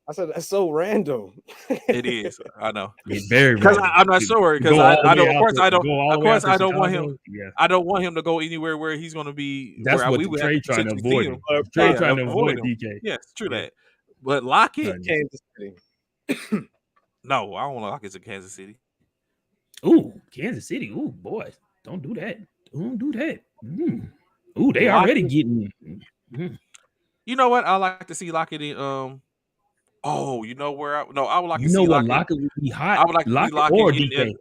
I said that's so random. It is. I know. It's very because I'm not sure because I don't. Of course, I don't. Of course, I don't want him. Yeah. I don't want him to go anywhere where he's going to be. That's what Trey trying to avoid him. Trey trying to avoid DK. Yes, true that. But Lockett, Kansas City. No, I don't want Lockett to Kansas City. Ooh, Kansas City. Ooh, boy, don't do that. Don't do that. Ooh, they already getting. You know what? I like to see Lockett in. Oh, you know where? I would like to see Lockett would be hot. I would like to see Lockett or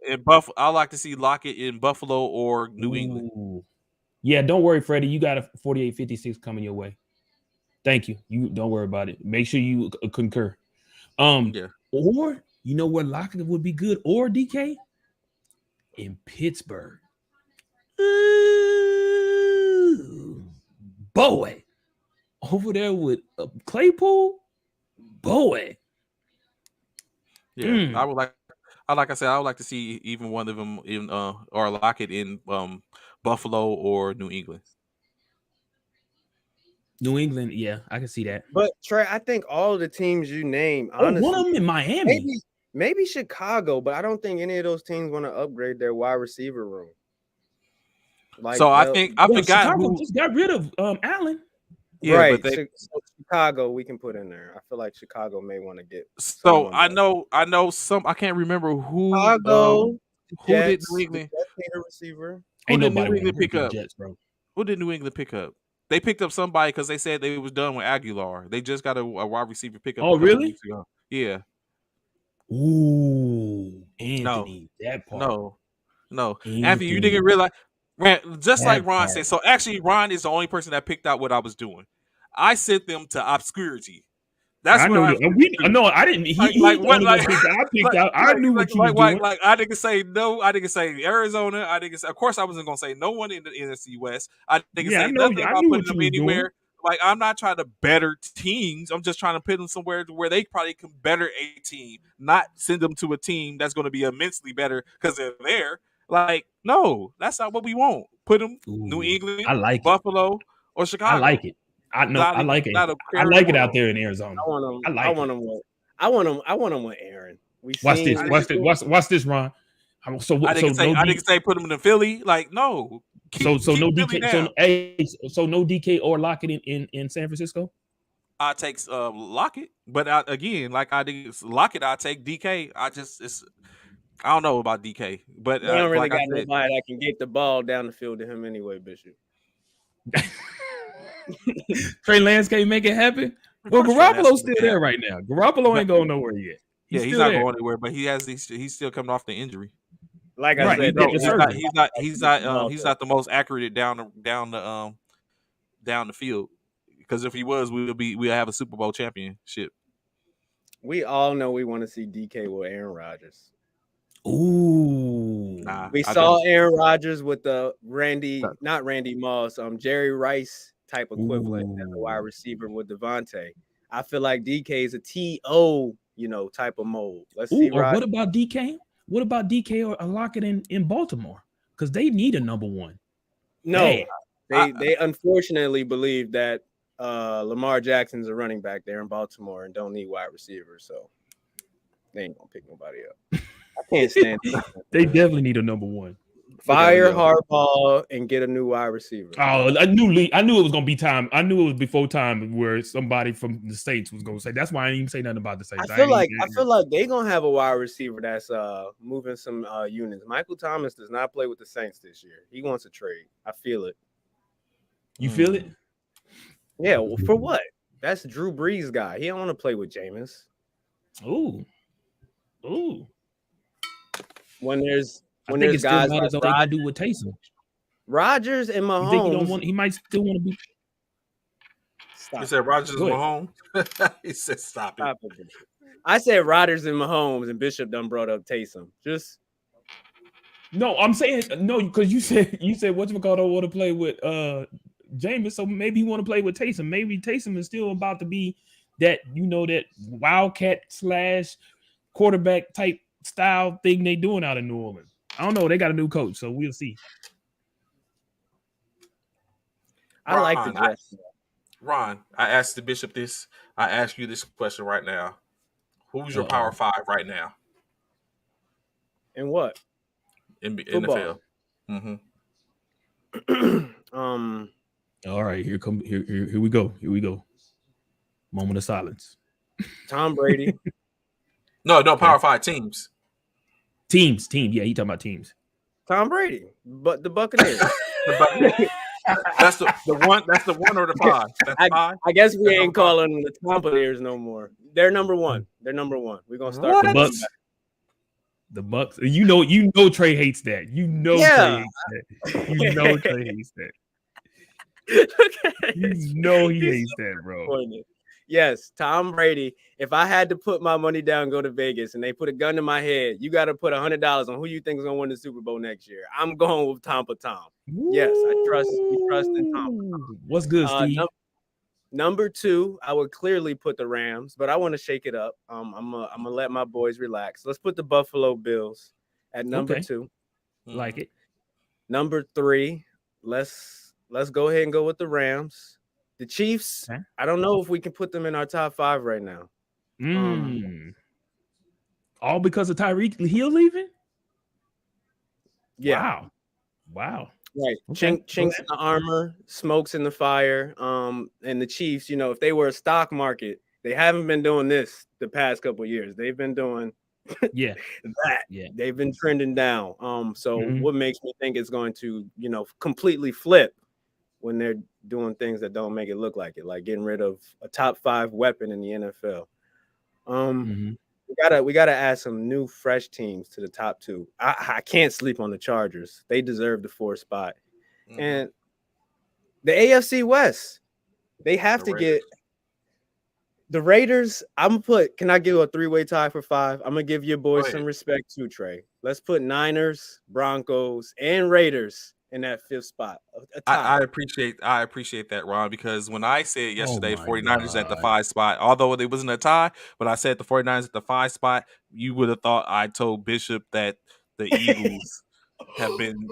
in Buffalo. I like to see Lockett in Buffalo or New England. Yeah, don't worry, Freddie. You got a 48-56 coming your way. Thank you. You don't worry about it. Make sure you concur. Yeah. Or you know where Lockett would be good, or DK in Pittsburgh. Ooh, boy, over there with Claypool, boy. Yeah, I would like. Like I said, I would like to see even one of them in or Lockett in Buffalo or New England. New England, yeah, I can see that. But Trey, I think all the teams you name, honestly, one of them in Miami, maybe Chicago, but I don't think any of those teams want to upgrade their wide receiver room. Like, so I forgot Chicago who just got rid of Allen. Yeah, right. But Chicago, we can put in there. I feel like Chicago may want to get. So I know some. I can't remember who. Chicago, who did New England? Receiver. Who did New England pick up? Jets, bro. Who did New England pick up? They picked up somebody because they said they was done with Aguilar. They just got a wide receiver pickup. Oh, really? Yeah. Ooh, Anthony. No. That part. No. Anthony, you didn't realize. Just like Ron said. So actually, Ron is the only person that picked out what I was doing. I sent them to obscurity. That's what I didn't. I picked out. I knew what you were doing. Like I didn't say no. I didn't say Arizona. I didn't say. Of course, I wasn't going to say no one in the NFC West. I didn't say nothing about putting them anywhere. Like I'm not trying to better teams. I'm just trying to put them somewhere where they probably can better a team, not send them to a team that's going to be immensely better because they're there. Like no, that's not what we want. Put them New England, I like Buffalo, or Chicago. I like it. I like it. I like it out there in Arizona. I want them with Aaron. Watch this, Ron. I didn't say put them in Philly. Like no. No DK. So no DK or Lockett in San Francisco. I take Lockett, but again, like I did Lockett, I take DK. I don't know about DK, but they don't really got nobody that can get the ball down the field to him anyway, Bishop. Trey Lance can't make it happen. Well, Garoppolo's still there right now. Garoppolo ain't going nowhere yet. He's not going anywhere, but he's still coming off the injury. Like I said, he's not the most accurate down the field. Because if he was, we'll have a Super Bowl championship. We all know we want to see DK with Aaron Rodgers. Ooh, Nah, We I saw don't. Aaron Rodgers with the not Randy Moss, Jerry Rice type equivalent as a wide receiver with Devontae. I feel like DK is a TO, type of mold. Let's see, Or what Rodgers. about DK? What about DK or Lockett in Baltimore? Because they need a number one. No, I, they unfortunately believe that Lamar Jackson's a running back there in Baltimore and don't need wide receivers, so they ain't gonna pick nobody up. I can't stand it. They definitely need a number one. Fire Harbaugh and get a new wide receiver. Oh, I knew it was gonna be time. I knew it was before time where somebody from the Saints was gonna say. That's why I didn't even say nothing about the Saints. I feel like they gonna have a wide receiver that's moving some units. Michael Thomas does not play with the Saints this year. He wants a trade. I feel it. You feel it? Yeah. Well, for what? That's Drew Brees' guy. He don't want to play with Jameis. Ooh. When there's I think it guys still matters like what they gonna do with Taysom. Rodgers and Mahomes. You think he might still want to be? Stop. You said Rodgers and Mahomes. He said stop it. I said Rodgers and Mahomes, and Bishop done brought up Taysom. Just no, I'm saying no because you said whatchamacallit want to play with Jameis, so maybe he want to play with Taysom. Maybe Taysom is still about to be that that wildcat / quarterback type style thing they doing out in New Orleans. I don't know. They got a new coach, so we'll see. I like the dress. Ron, I asked the Bishop this. I ask you this question right now. Who's your Power 5 right now? In what? In NFL. All right, here we go. Moment of silence. Tom Brady. No, Power 5 teams. Teams. Yeah, he talking about teams. Tom Brady, but the Buccaneers. That's the one. That's the 1 or the 5. That's 5. I guess we ain't calling them the Buccaneers no more. They're number one. We're gonna start the Bucks. The Bucks. You know Trey hates that. Trey hates that. You know Trey hates that. You know he hates that, bro. Yes, Tom Brady. If I had to put my money down and go to Vegas and they put a gun to my head, you got to put $100 on who you think is going to win the Super Bowl next year. I'm going with Tampa Tom. Yes, we trust in Tampa. What's good, Steve? Number 2, I would clearly put the Rams, but I want to shake it up. I'm gonna let my boys relax. Let's put the Buffalo Bills at number 2. Like it. Number 3, let's go ahead and go with the Rams. The Chiefs, okay. I don't know if we can put them in our top 5 right now. All because of Tyreek Hill leaving? Yeah. Wow. Right. Okay. Chinks in the armor, smokes in the fire. And the Chiefs, if they were a stock market, they haven't been doing this the past couple of years. They've been doing that. Yeah. They've been trending down. What makes me think it's going to, completely flip when they're doing things that don't make it look like it, like getting rid of a top 5 weapon in the NFL. We gotta add some new fresh teams to the top 2. I can't sleep on the Chargers. They deserve the 4th spot. And the AFC West, they have to get the Raiders. Can I give a 3-way tie for 5? I'm gonna give your boys some respect too, Trey. Let's put Niners, Broncos, and Raiders in that 5th spot. I appreciate that, Ron, because when I said yesterday 49ers at the 5 spot, although it wasn't a tie, but I said the 49ers at the 5 spot, you would have thought I told Bishop that the Eagles have been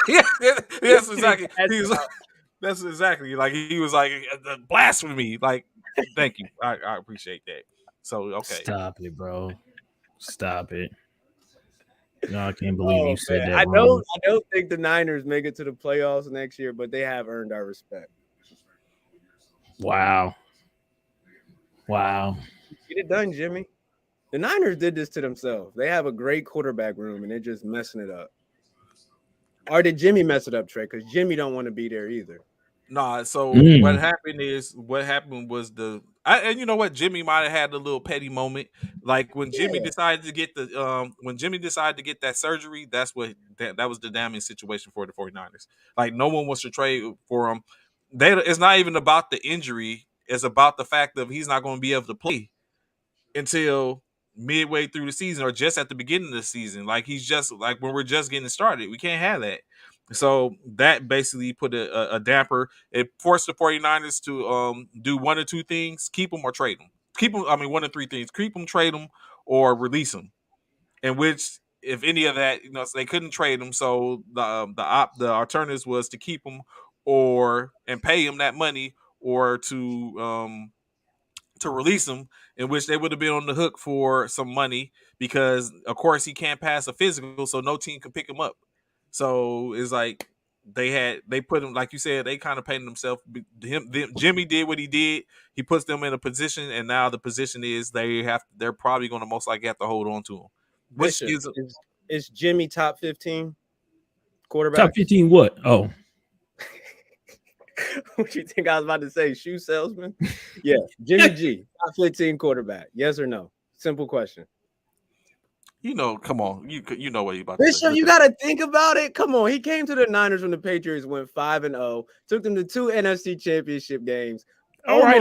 yes, exactly. That's exactly like he was like blasphemy. Like, thank you. I appreciate that. So okay. Stop it, bro. Stop it. No, I can't believe you said that. I don't think the Niners make it to the playoffs next year, but they have earned our respect. Wow. Get it done, Jimmy. The Niners did this to themselves. They have a great quarterback room, and they're just messing it up. Or did Jimmy mess it up, Trey? Because Jimmy don't want to be there either. Nah, so what happened was and you know what, Jimmy might have had a little petty moment, like when Jimmy decided to get that surgery. That was the damning situation for the 49ers. Like, no one wants to trade for him. It's not even about the injury; it's about the fact that he's not going to be able to play until midway through the season or just at the beginning of the season. Like he's just like when we're just getting started. We can't have that. So that basically put a damper. It forced the 49ers to do one or two things: keep them or trade them. Keep them. I mean, one of three things: keep them, trade them, or release them. In which, if any of that, so they couldn't trade them. So the alternatives was to keep them and pay him that money, or to release him, in which they would have been on the hook for some money because, of course, he can't pass a physical, so no team can pick him up. So it's like they put him, like you said, they kind of painted themselves. Jimmy did what he did. He puts them in a position, and now the position is they're probably going to most likely have to hold on to him. Which Bishop, is Jimmy top 15 quarterback? Top 15 what? Oh. What you think I was about to say? Shoe salesman? Yeah, Jimmy G, top 15 quarterback. Yes or no? Simple question. Come on. You know what you about to say. Bishop, you got to think about it. Come on. He came to the Niners when the Patriots went 5-0, took them to 2 NFC championship games. All right.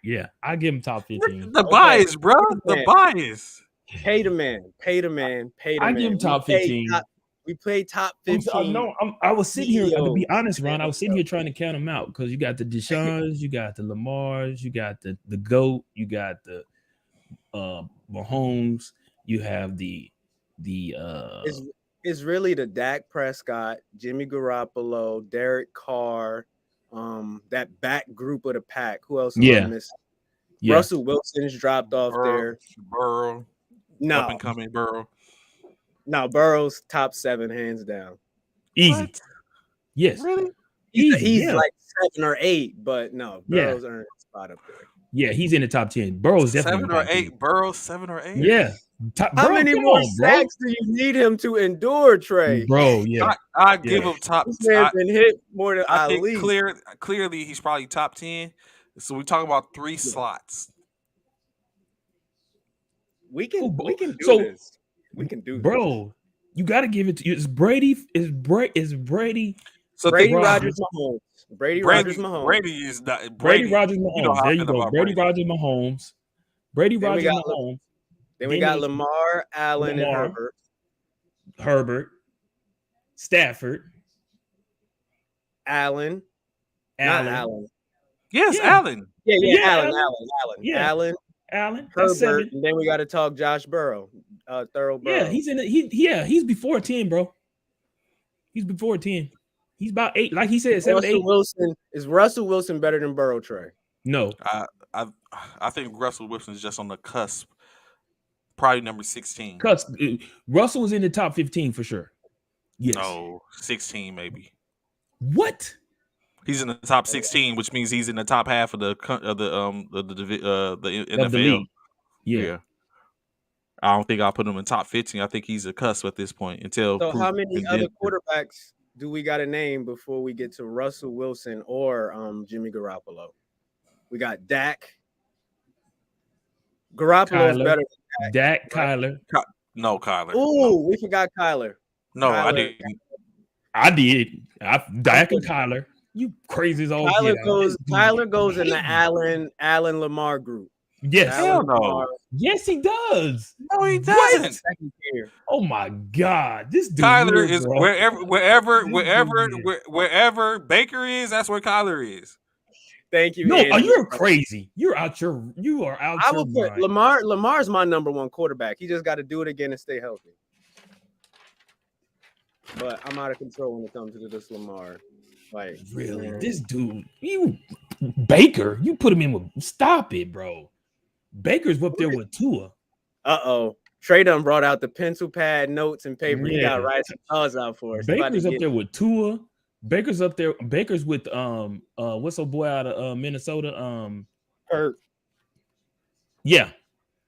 Yeah, I give him top 15. The bias, bro. The bias. Pay the man. I give him top 15. We played top 15. I was sitting here, to be honest, Ron, I was sitting here trying to count them out because you got the Deshaun's, you got the Lamar's, you got the GOAT, you got the Mahomes, you have the It's really the Dak Prescott, Jimmy Garoppolo, Derek Carr, that back group of the pack. Who else is on this? Yeah. Russell Wilson's dropped off there. Burrow. No. Up and coming Burrow. No, Burrow's top 7 hands down. Easy. What? Yes. Really? He's like 7 or 8, but no, Burrow's earned a spot up there. Yeah, he's in the top 10. Burrow's definitely 7 or 8. Burrow's 7 or 8. Yeah. How many more sacks do you need him to endure, Trey? Bro, yeah. I give him top. This man's been hit more than I think clearly he's probably top 10. So we talk about 3 slots. We can do this. We can do this. Bro, you got to give it to you. It's Brady. Is Brady. So Brady Rogers Mahomes. Brady Rogers Mahomes. Brady Rogers Mahomes. There you go. Brady Rogers Mahomes. Brady Rogers Mahomes. Then we got Lamar, Allen, and Herbert. Stafford. Allen. Not Allen. Yes, Allen. Yeah, Allen. Allen. Herbert. And then we got to talk Josh Burrow. Burrow. Yeah, he's in it. He's before 10, bro. He's before 10. He's about 8. Like he said, 7 8. Is Russell Wilson better than Burrow, Trey? No. I think Russell Wilson is just on the cusp. Probably number 16. Russell was in the top 15 for sure. Yes. No, 16 maybe. What? He's in the top 16, which means he's in the top half of the NFL. Of the league. Yeah. I don't think I'll put him in top 15. I think he's a cusp at this point. So how many other quarterbacks do we got to name before we get to Russell Wilson or Jimmy Garoppolo? We got Dak. Garoppolo's better than Dak. Kyler. No, Kyler. Ooh, we forgot Kyler. No, I didn't. I did. Dak and Kyler. You crazy as all Kyler goes in the Allen Lamar group. Yes. Hell no. Yes, he does. No, he doesn't. Oh my God. This dude Kyler is wherever Baker is, that's where Kyler is. Thank you. No, you're crazy. You are out your I will put Lamar. Lamar's my number 1 quarterback. He just got to do it again and stay healthy. But I'm out of control when it comes to this Lamar. Like, really, this dude, Baker, you put him in with. Stop it, bro. Baker's up there with Tua. Trey done brought out the pencil pad, notes, and paper. Yeah. He got write some calls out for us. Baker's up there with Tua. Baker's up there. Baker's with what's the boy out of Minnesota? Hurt. Yeah.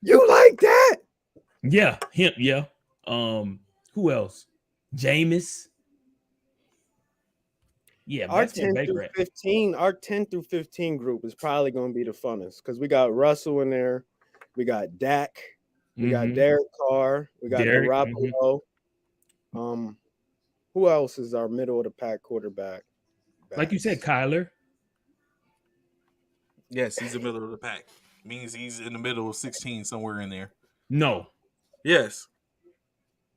You like that? Yeah, him. Yeah. Who else? Jameis. Yeah, our 10 through 15, our 10 through 15 group is probably going to be the funnest because we got Russell in there, we got Dak, we got Derek Carr, we got Garoppolo. Who else is our middle of the pack quarterback? Like you said, Kyler. Yes, he's the middle of the pack. Means he's in the middle of 16 somewhere in there. No, Yes.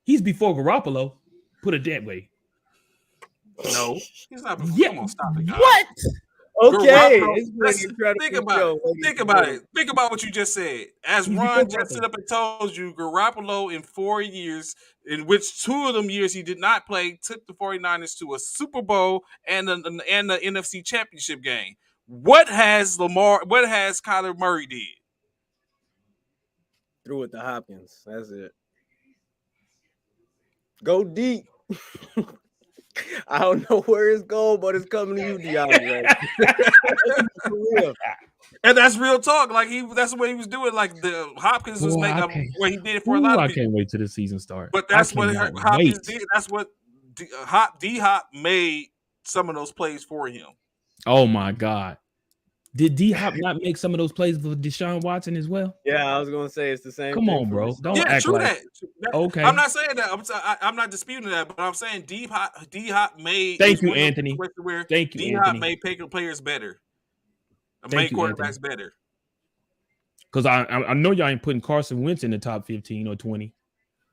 he's before Garoppolo. Put it that way. No, he's not before. Yeah. Come on, stop it, guys. What? Okay, Garoppolo. it's been an incredible Think about show. it. Think about it. Think about what you just said. As He's Ron before just Garoppolo. stood up and told you, Garoppolo in 4 years, in which 2 of them years he did not play, took the 49ers to a Super Bowl and the NFC Championship game. What has Kyler Murray did? Threw it to Hopkins. That's it. Go deep. I don't know where it's going, but it's coming to you, DeAndre. For real. And that's real talk. Like that's what he was doing. Like the Hopkins was making what he did for a lot of people. I can't wait till the season starts. But that's what Hopkins did. That's what D Hop made some of those plays for him. Oh my God. Did D Hop not make some of those plays for Deshaun Watson as well? Yeah, I was gonna say it's the same. Come on, bro. Don't act like that. Okay. I'm not saying that. I'm not disputing that, but I'm saying D Hop made. Thank you, Anthony. Thank you, D Hop made players better. Made quarterbacks better. Because I know y'all ain't putting Carson Wentz in the top 15 or 20.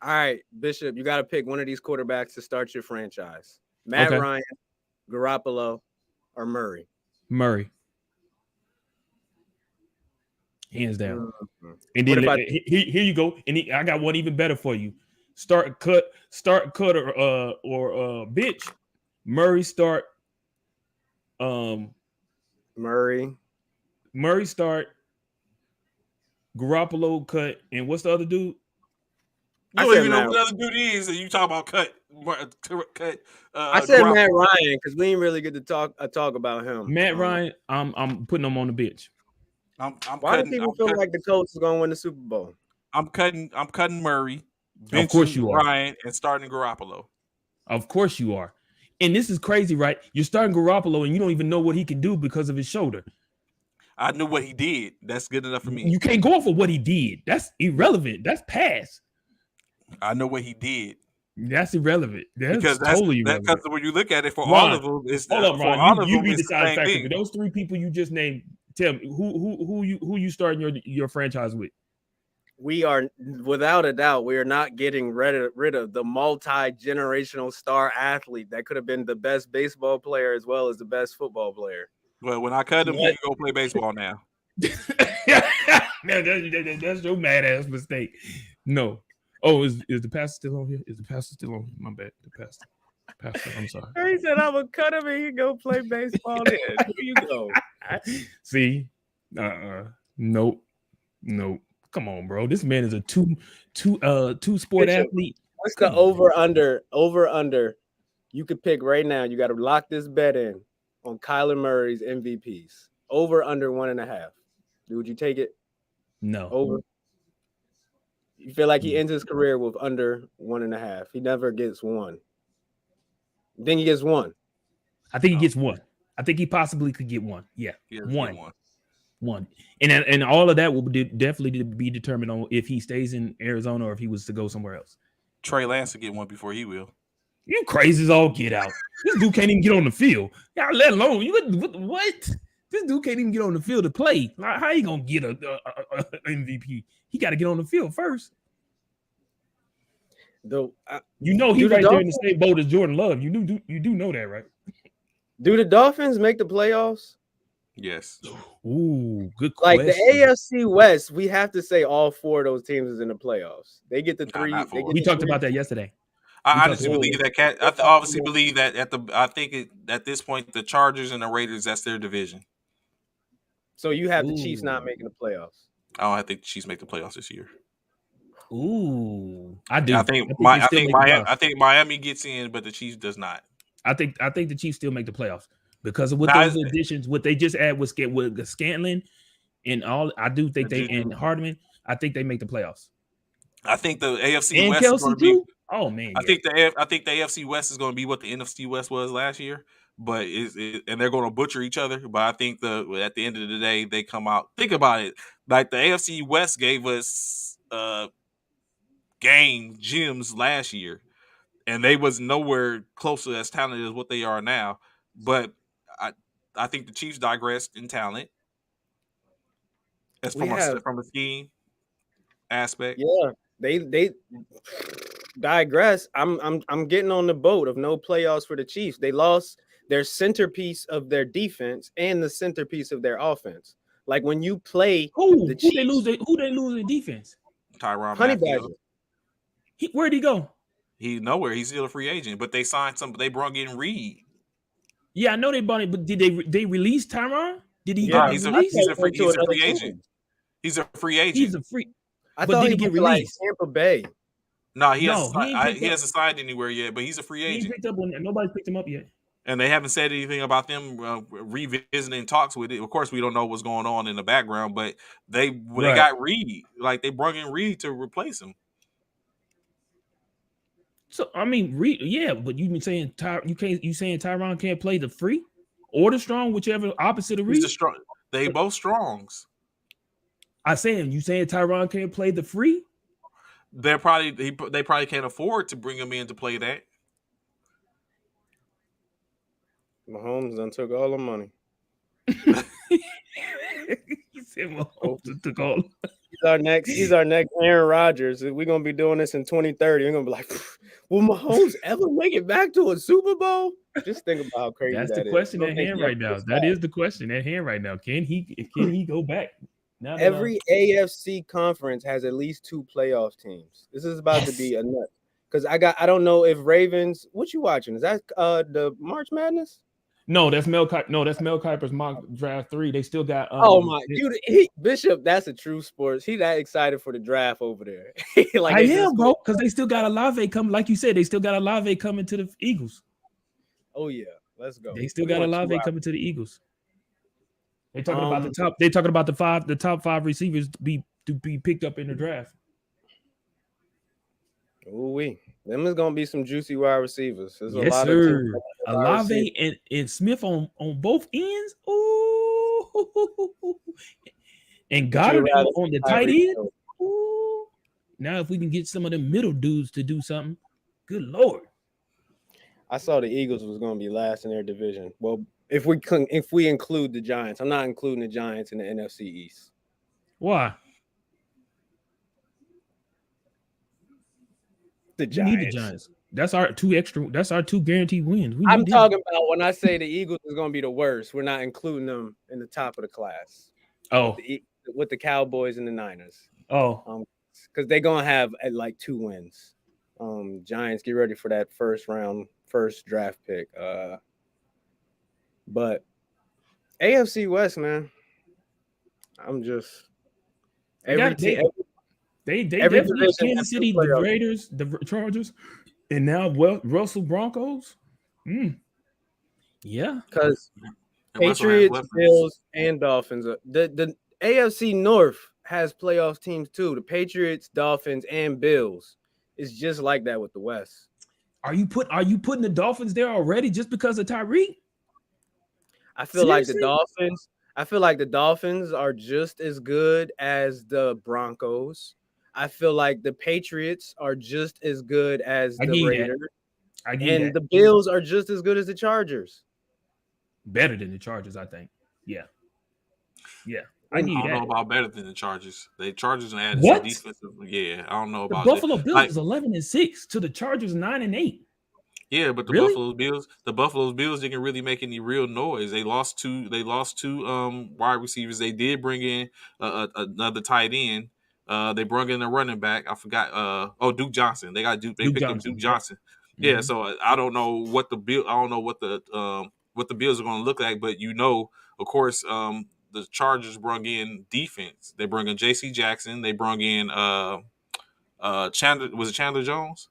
All right, Bishop, you got to pick one of these quarterbacks to start your franchise. Matt Ryan, Garoppolo, or Murray? Murray. Hands down. Mm-hmm. And then here you go. And I got one even better for you. Start cut or bench. Murray start. Murray start. Garoppolo cut. And what's the other dude? You don't even know who the other dude is, and you talk about cut. I said Garoppolo. Matt Ryan because we ain't really get to talk about him. Matt Ryan, I'm putting him on the bench. Why do people feel like the Colts is going to win the Super Bowl? I'm cutting Murray. Of course you are. Ryan and starting Garoppolo. Of course you are. And this is crazy, right? You're starting Garoppolo and you don't even know what he can do because of his shoulder. I knew what he did. That's good enough for me. You can't go for what he did. That's irrelevant. That's past. I know what he did. That's irrelevant. That's totally irrelevant. Because when you look at it, for Ron, all of them, it's hold up, Ron. You be the deciding factor. For those 3 people you just named, tell me who you starting your franchise with? We are, without a doubt, we are not getting rid of the multi-generational star athlete that could have been the best baseball player as well as the best football player. Well, when I cut him, he can go play baseball now. That's your mad ass mistake. No. Oh, is the pastor still on here? Is the pastor still on here? My bad. The pastor. I'm sorry. He said I would cut him and he go play baseball. Then here you go. See, nope. Come on, bro. This man is a two sport athlete. What's the over under? You could pick right now. You got to lock this bet in on Kyler Murray's MVPs. Over under 1.5. Would you take it? No. Over. You feel like he ends his career with under 1.5. He never gets one. Then he gets one. I think he gets one. I think he possibly could get one. Yeah, one. And all of that will definitely be determined on if he stays in Arizona or if he was to go somewhere else. Trey Lance will get one before he will. You crazy as all get out. This dude can't even get on the field. Yeah, let alone what? This dude can't even get on the field to play. How you gonna get a MVP? He got to get on the field first. Though he's right there in the same boat as Jordan Love. You do know that, right? Do the Dolphins make the playoffs? Yes. Ooh, good question. Like the AFC West, we have to say all 4 of those teams is in the playoffs. They get the 3. We talked about that yesterday. I honestly believe that. I obviously believe that at this point, the Chargers and the Raiders, that's their division. So you have the Chiefs not making the playoffs. I think the Chiefs make the playoffs this year. Ooh, I do. I think Miami gets in, but the Chiefs does not. I think the Chiefs still make the playoffs because of what those additions, what they just add with Scantlin and all. I do think and Hardman. I think they make the playoffs. I think the AFC West is going to be. Oh man, I think the AFC West is going to be what the NFC West was last year, but and they're going to butcher each other. But I think at the end of the day, they come out. Think about it, like the AFC West gave us gems last year, and they was nowhere close to as talented as what they are now. But I think the Chiefs digressed in talent. As We from have a scheme aspect. yeah. They digress. I'm getting on the boat of no playoffs for the Chiefs. They lost their centerpiece of their defense and the centerpiece of their offense. Like when you play the Who they lose? Chiefs, Who they lose in defense? Tyrann Honey Matthew. Badger. Where'd he go? He nowhere. He's still a free agent, but they signed some. They brought in Reed. Yeah, I know they bought it, but did they release Tyrann? Did he Yeah, get Nah, I released? thought he went to he's a another free agent. team. He's a free agent. He's a free, I but thought did he he get went to like released? Tampa Bay. No, No, he ain't picked he up. hasn't signed anywhere yet, but he's a free He ain't agent. picked up one. Nobody's picked him up yet. And they haven't said anything about them revisiting talks with it. Of course, we don't know what's going on in the background, but they got Reed. Like they brought in Reed to replace him. So I mean, yeah, but you been saying you saying Tyrann can't play the free or the strong, whichever opposite of He's Reed. the strong. They both strongs. I saying you saying Tyrann can't play the free. They probably can't afford to bring him in to play that. Mahomes done took all the money. He said Mahomes took all. He's our next Aaron Rodgers. We're gonna be doing this in 2030. We're gonna be like, will Mahomes ever make it back to a Super Bowl? Just think about how crazy That's that the is. question at hand right now. That is the question at hand right now. Can he go back? Now every AFC conference has at least 2 playoff teams. This is about to be a nut. Because I don't know if Ravens. What you watching? Is that the March Madness? No, that's Mel Kiper's mock draft 3. They still got. Oh my, dude, Bishop. That's a true sports. He that excited for the draft over there. Like I am, bro, because they still got Olave coming. Like you said, they still got Olave coming to the Eagles. Oh yeah, let's go. They still got Olave coming to the Eagles. They talking about the top. They talking about the top 5 receivers to be picked up in the draft. Ooh, them is gonna be some juicy wide receivers. There's yes, a lot sir. Of Olave and Smith on both ends. Ooh, and Goddard on the tight end. Ooh. Now, if we can get some of them middle dudes to do something, good lord. I saw the Eagles was gonna be last in their division. Well, if we include the Giants, I'm not including the Giants in the NFC East. Why? The Giants. We need the Giants. That's our 2 extra. That's our 2 guaranteed wins. I'm talking about when I say the Eagles is going to be the worst. We're not including them in the top of the class. Oh, with the Cowboys and the Niners. Oh, because they're going to have like 2 wins. Giants, get ready for that first draft pick. But AFC West, man. I'm just They definitely Kansas City, the Raiders, the Chargers, and now Russell Broncos. Yeah, because Patriots, Bills, and Dolphins. The AFC North has playoff teams too. The Patriots, Dolphins, and Bills. It's just like that with the West. Are you putting the Dolphins there already just because of Tyreek? I feel like the Dolphins. I feel like the Dolphins are just as good as the Broncos. I feel like the Patriots are just as good as the Raiders. And the Bills are just as good as the Chargers. Better than the Chargers, I think. Yeah. I don't know about better than the Chargers. The Chargers added some defensive. Yeah, I don't know about the Buffalo Bills is 11-6 to the Chargers 9-8. Yeah, but the Buffalo Bills didn't really make any real noise. They lost two wide receivers. They did bring in another tight end. They brought in a running back. I forgot. Duke Johnson. They picked up Duke Johnson. Mm-hmm. Yeah, so I don't know what the Bills are going to look like, but of course, the Chargers brought in defense. They brought in J.C. Jackson. They brought in Chandler. Was it Chandler Jones?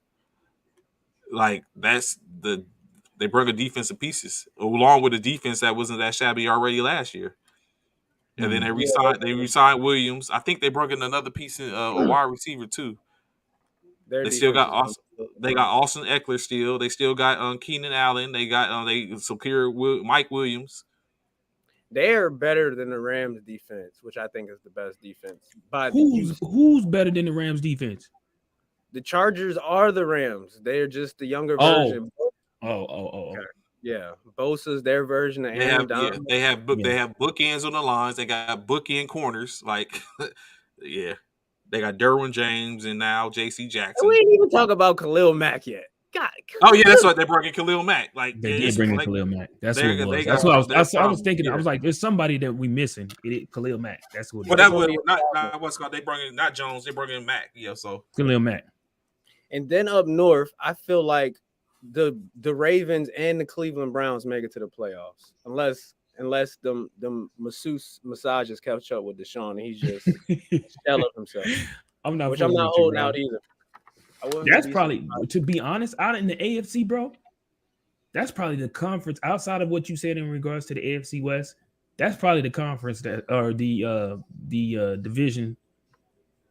Like they bring a defensive pieces along with a defense that wasn't that shabby already last year, and then they re-signed Williams. I think they brought in another piece, a wide receiver too. They still got Austin Eckler still. They still got Keenan Allen. They got Mike Williams. They are better than the Rams defense, which I think is the best defense. Who's better than the Rams defense? The Chargers are the Rams. They are just the younger version. Okay. Yeah, Bosa's their version of They Aaron have Donald. Yeah. they have bookends on the lines. They got bookend corners. Like yeah, they got Derwin James and now J.C. And we Jackson. ain't even talk about Khalil Mack yet. God, Oh yeah, that's what they brought in Khalil Mack. Like They yeah, did it's bring in like Khalil Mack. That's who it they was. That's got what their I was problem thinking. I here. was like, there's somebody that we missing. Khalil Mack. That's what it Well, they're is. that's gonna what be a problem. not what's called. They brought in not Jones. They brought in Mack. Yeah, so Khalil Mack. And then up north, I feel like the Ravens and the Cleveland Browns make it to the playoffs, unless them massages catch up with Deshaun and he's just a shell of himself. I'm not Which I'm fooling not with you, holding bro. out either. I wouldn't That's be probably, surprised. to be honest, out in the AFC, bro. That's probably the conference outside of what you said in regards to the AFC West. That's probably the conference that, or the division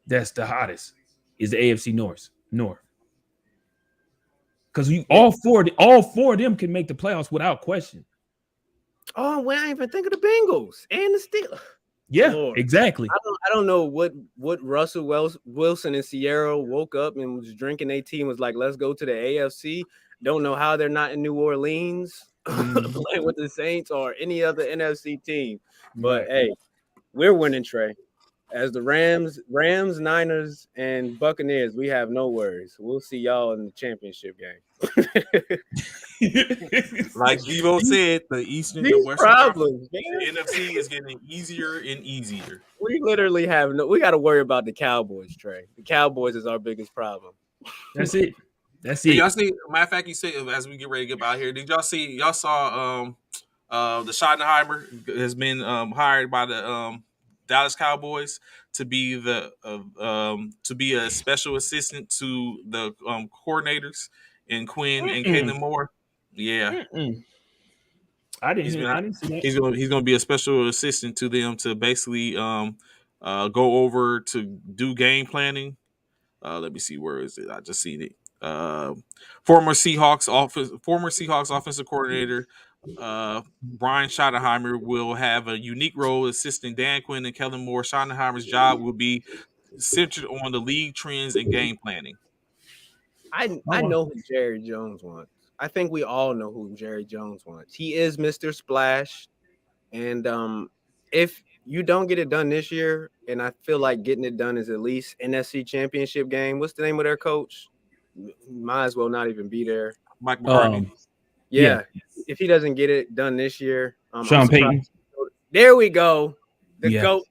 that's the hottest is the AFC North. Because you Yeah. all four of them can make the playoffs without question. Oh, well, I ain't even think of the Bengals and the Steelers. Yeah, Lord. exactly. I don't know what Russell Wilson and Sierra woke up and was drinking. Their team was like, let's go to the AFC. Don't know how they're not in New Orleans Mhm. playing with the Saints or any other NFC team. But Right. hey, we're winning, Trey. As the Rams, Niners, and Buccaneers, we have no worries. We'll see y'all in the championship game. like Devo said, the Eastern, the These Western Conference, problems, man. the NFC is getting easier and easier. We literally have no. We got to worry about the Cowboys, Trey. The Cowboys is our biggest problem. That's it. That's Did it. y'all see? Matter of fact, you say as we get ready to get out here. Did y'all see? Y'all saw the Schottenheimer has been hired by the Dallas Cowboys to be to be a special assistant to the coordinators and Quinn and Mm-mm. Kalen Moore. Yeah, Mm-mm. he's been I didn't see that. he's gonna be a special assistant to them to basically go over to do game planning. Let me see, where is it? I just seen it. Former Seahawks offensive coordinator Brian Schottenheimer will have a unique role assisting Dan Quinn and Kellen Moore. Schottenheimer's job will be centered on the league trends and game planning. Oh, I wow. know who Jerry Jones wants. I think we all know who Jerry Jones wants. He is Mr. Splash, and if you don't get it done this year, and I feel like getting it done is at least NFC Championship game. What's the name of their coach? Might as well not even be there. Mike McCarthy. Um, yeah, Yeah, if he doesn't get it done this year, I'm Sean Payton. surprised. There we go. The Yeah, goat,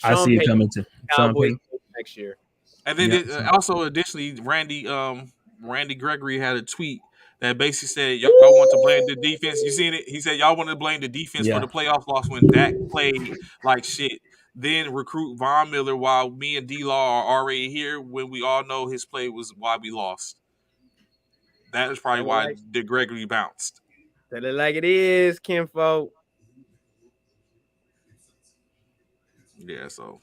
I Sean see it Payton, coming to Sean Cowboys Payton. next year. And then Yeah, also additionally, Randy Gregory had a tweet that basically said y'all want to blame the defense. You Ooh. seen it? He said y'all want to blame the defense for yeah. the playoff loss when Dak played like shit. Then recruit Von Miller while me and D Law are already here when we all know his play was why we lost. That is probably why the Gregory bounced. Tell it like it is, Kinfolk. Yeah, so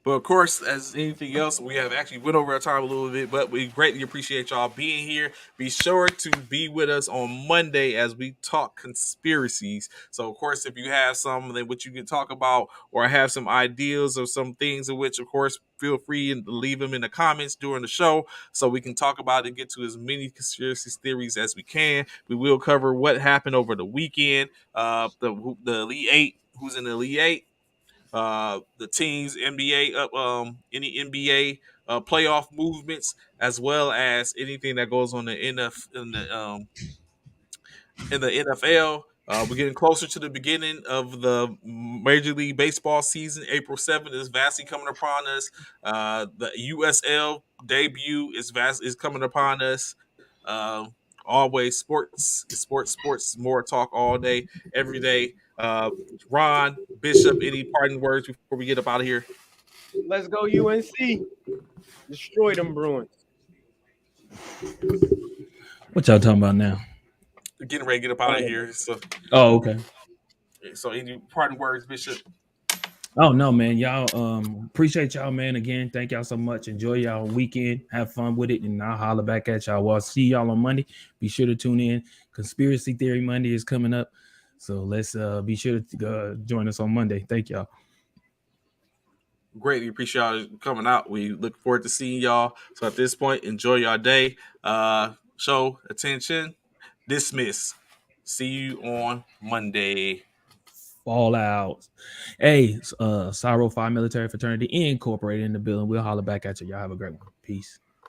but of course, as anything else, we have actually went over our time a little bit, but we greatly appreciate y'all being here. Be sure to be with us on Monday as we talk conspiracies. So, of course, if you have some that which you can talk about or have some ideas or some things in which, of course, feel free and leave them in the comments during the show so we can talk about it and get to as many conspiracy theories as we can. We will cover what happened over the weekend, the Elite Eight, who's in the Elite Eight, the teams, NBA, any NBA playoff movements, as well as anything that goes on the in the NFL. We're getting closer to the beginning of the Major League Baseball season. April 7th is vastly coming upon us. The USL debut is coming upon us. Always sports, more talk all day, every day. Ron, Bishop, any parting words before we get up out of here? Let's go UNC. Destroy them Bruins. What y'all talking about now? Getting ready to get up out of here. Oh, okay. So any parting words, Bishop? Oh no, man. Y'all appreciate y'all, man. Again, thank y'all so much. Enjoy y'all weekend. Have fun with it. And I'll holler back at y'all. Well, I'll see y'all on Monday. Be sure to tune in. Conspiracy Theory Monday is coming up. So let's be sure to join us on Monday. Thank y'all. Greatly appreciate y'all coming out. We look forward to seeing y'all. So at this point, enjoy your day. Show attention. Dismiss. See you on Monday. Fallout. Hey, Sorrow 5 Military Fraternity Incorporated in the building. We'll holler back at you. Y'all have a great one. Peace.